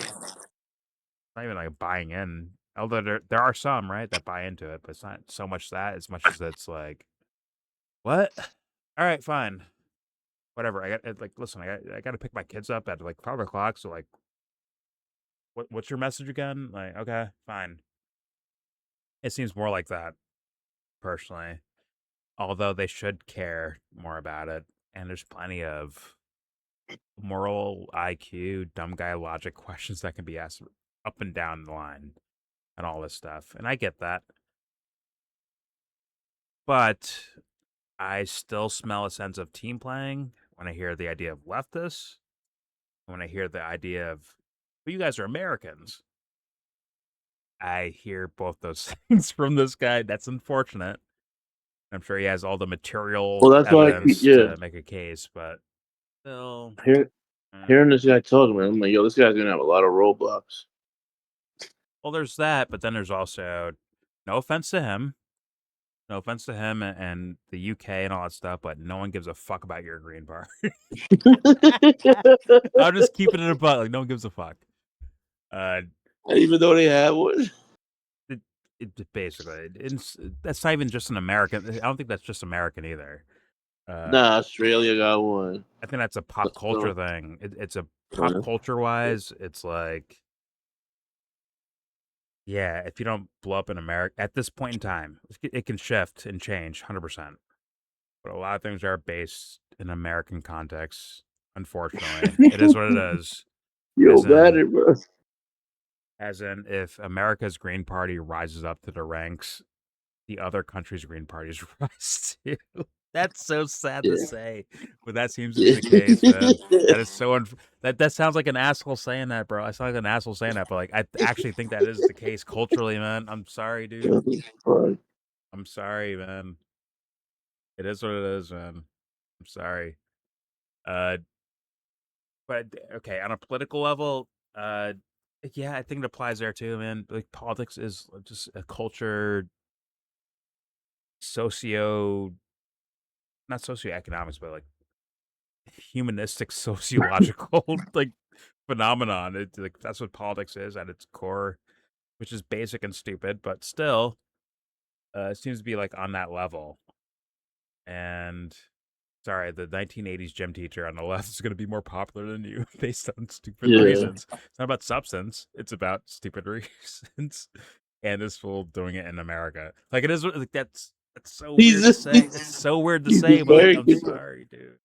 Not even like buying in. Although there are some, right, that buy into it, but it's not so much that as much as it's like, what? All right, fine. Whatever. I got like, listen, I got to pick my kids up at like 5:00. So like, what's your message again? Like, okay, fine. It seems more like that, personally. Although they should care more about it, and there's plenty of moral IQ, dumb guy logic questions that can be asked up and down the line and all this stuff. And I get that. But I still smell a sense of team playing when I hear the idea of leftists, when I hear the idea of, well, you guys are Americans. I hear both those things from this guy. That's unfortunate. I'm sure he has all the material evidence to make a case, but still. Hearing this guy talk, man, I'm like, yo, this guy's gonna have a lot of roadblocks. Well, there's that, but then there's also, no offense to him, and the UK and all that stuff, but no one gives a fuck about your Green Party. I'm just keeping it a buck. Like, no one gives a fuck. Even though they have one. Basically, that's not even just an American. I don't think that's just American either. Nah, Australia got one. I think that's a pop culture thing. It's a pop culture wise. It's like, yeah, if you don't blow up in America at this point in time, it can shift and change 100%. But a lot of things are based in American context. Unfortunately, it is what it is. Yo, better, bro. As in, if America's Green Party rises up to the ranks, the other countries' Green Parties rise too. That's so sad to say, but that seems to be the case, man. That is so that sounds like an asshole saying that, bro. I sound like an asshole saying that, but like I actually think that is the case culturally, man. I'm sorry, dude. I'm sorry, man. It is what it is, man. I'm sorry. But okay, on a political level, yeah, I think it applies there too, man. Like politics is just a culture, not socioeconomics, but like humanistic, sociological like phenomenon. It's like that's what politics is at its core, which is basic and stupid, but still, it seems to be like on that level. And sorry, the 1980s gym teacher on the left is going to be more popular than you based on stupid reasons. It's not about substance; it's about stupid reasons. And this fool doing it in America, like it is. Like that's so weird to say. It's so weird to say, but like, I'm sorry, dude.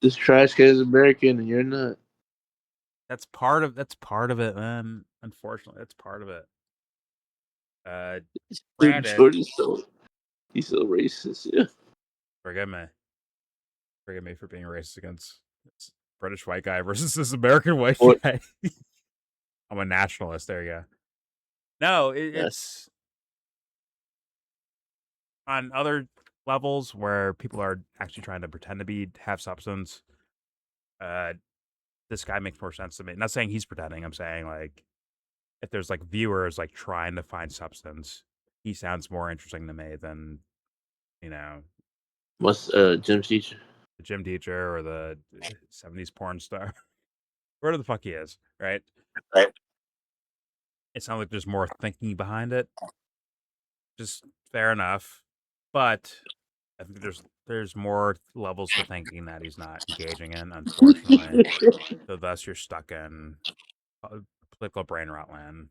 This trash can is American, and you're not. That's part of it, man. Unfortunately, that's part of it. Granted, he's so racist. Yeah. Forgive me for being racist against this British white guy versus this American white guy. I'm a nationalist. There you go. No, it's on other levels where people are actually trying to pretend to have substance. This guy makes more sense to me. I'm not saying he's pretending. I'm saying like if there's like viewers like trying to find substance, he sounds more interesting to me than, you know, what's gym teacher? The gym teacher or the 70s porn star. Whatever the fuck he is, right? Right. It sounds like there's more thinking behind it. Just fair enough. But I think there's more levels to thinking that he's not engaging in, unfortunately. So thus you're stuck in political brain rot land.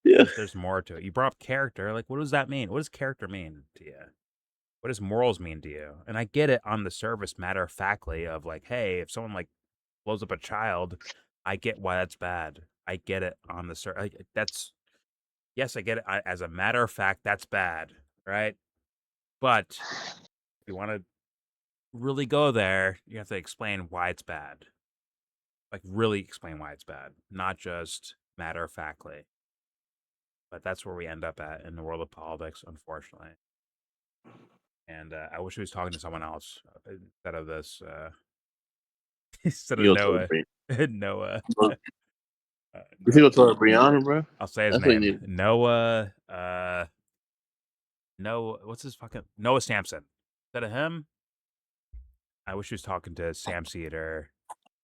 Yeah. There's more to it. You brought up character. Like, what does that mean? What does character mean to you? What does morals mean to you? And I get it on the surface, matter-of-factly, of like, hey, if someone like blows up a child, I get why that's bad. I get it on the surface. Yes, I get it. As a matter of fact, that's bad, right? But if you want to really go there, you have to explain why it's bad. Like, really explain why it's bad, not just matter-of-factly. But that's where we end up at in the world of politics, unfortunately. And I wish he was talking to someone else instead of this. Instead of Noah. Noah. You think I'll tell Brianna, bro? I'll say his name. Noah. What's his fucking Noah Samsen? Instead of him, I wish he was talking to Sam Cedar,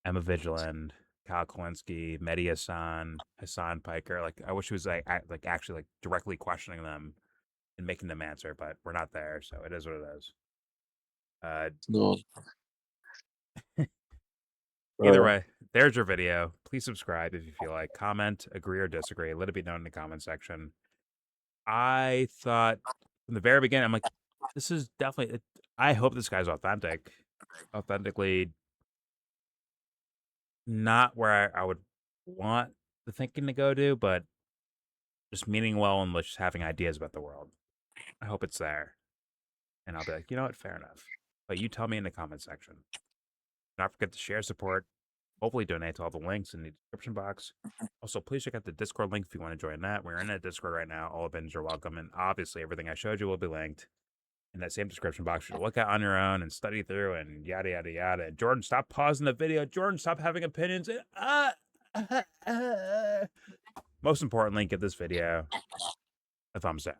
Emma Vigilant, Kyle Kowinski, Mehdi Hassan Piker. Like, I wish he was like actually like directly questioning them and making them answer, but we're not there, so it is what it is. No. Either way, there's your video. Please subscribe if you feel like. Comment, agree or disagree. Let it be known in the comment section. I thought from the very beginning, I'm like, this is definitely. I hope this guy's authentically not where I would want the thinking to go do, but just meaning well and just having ideas about the world. I hope it's there. And I'll be like, you know what? Fair enough. But you tell me in the comment section. Don't forget to share, support, hopefully donate to all the links in the description box. Also, please check out the Discord link if you want to join that. We're in that Discord right now. All opinions are welcome. And obviously, everything I showed you will be linked in that same description box for you to look at on your own and study through and yada, yada, yada. Jordan, stop pausing the video. Jordan, stop having opinions. Most importantly, give this video a thumbs up.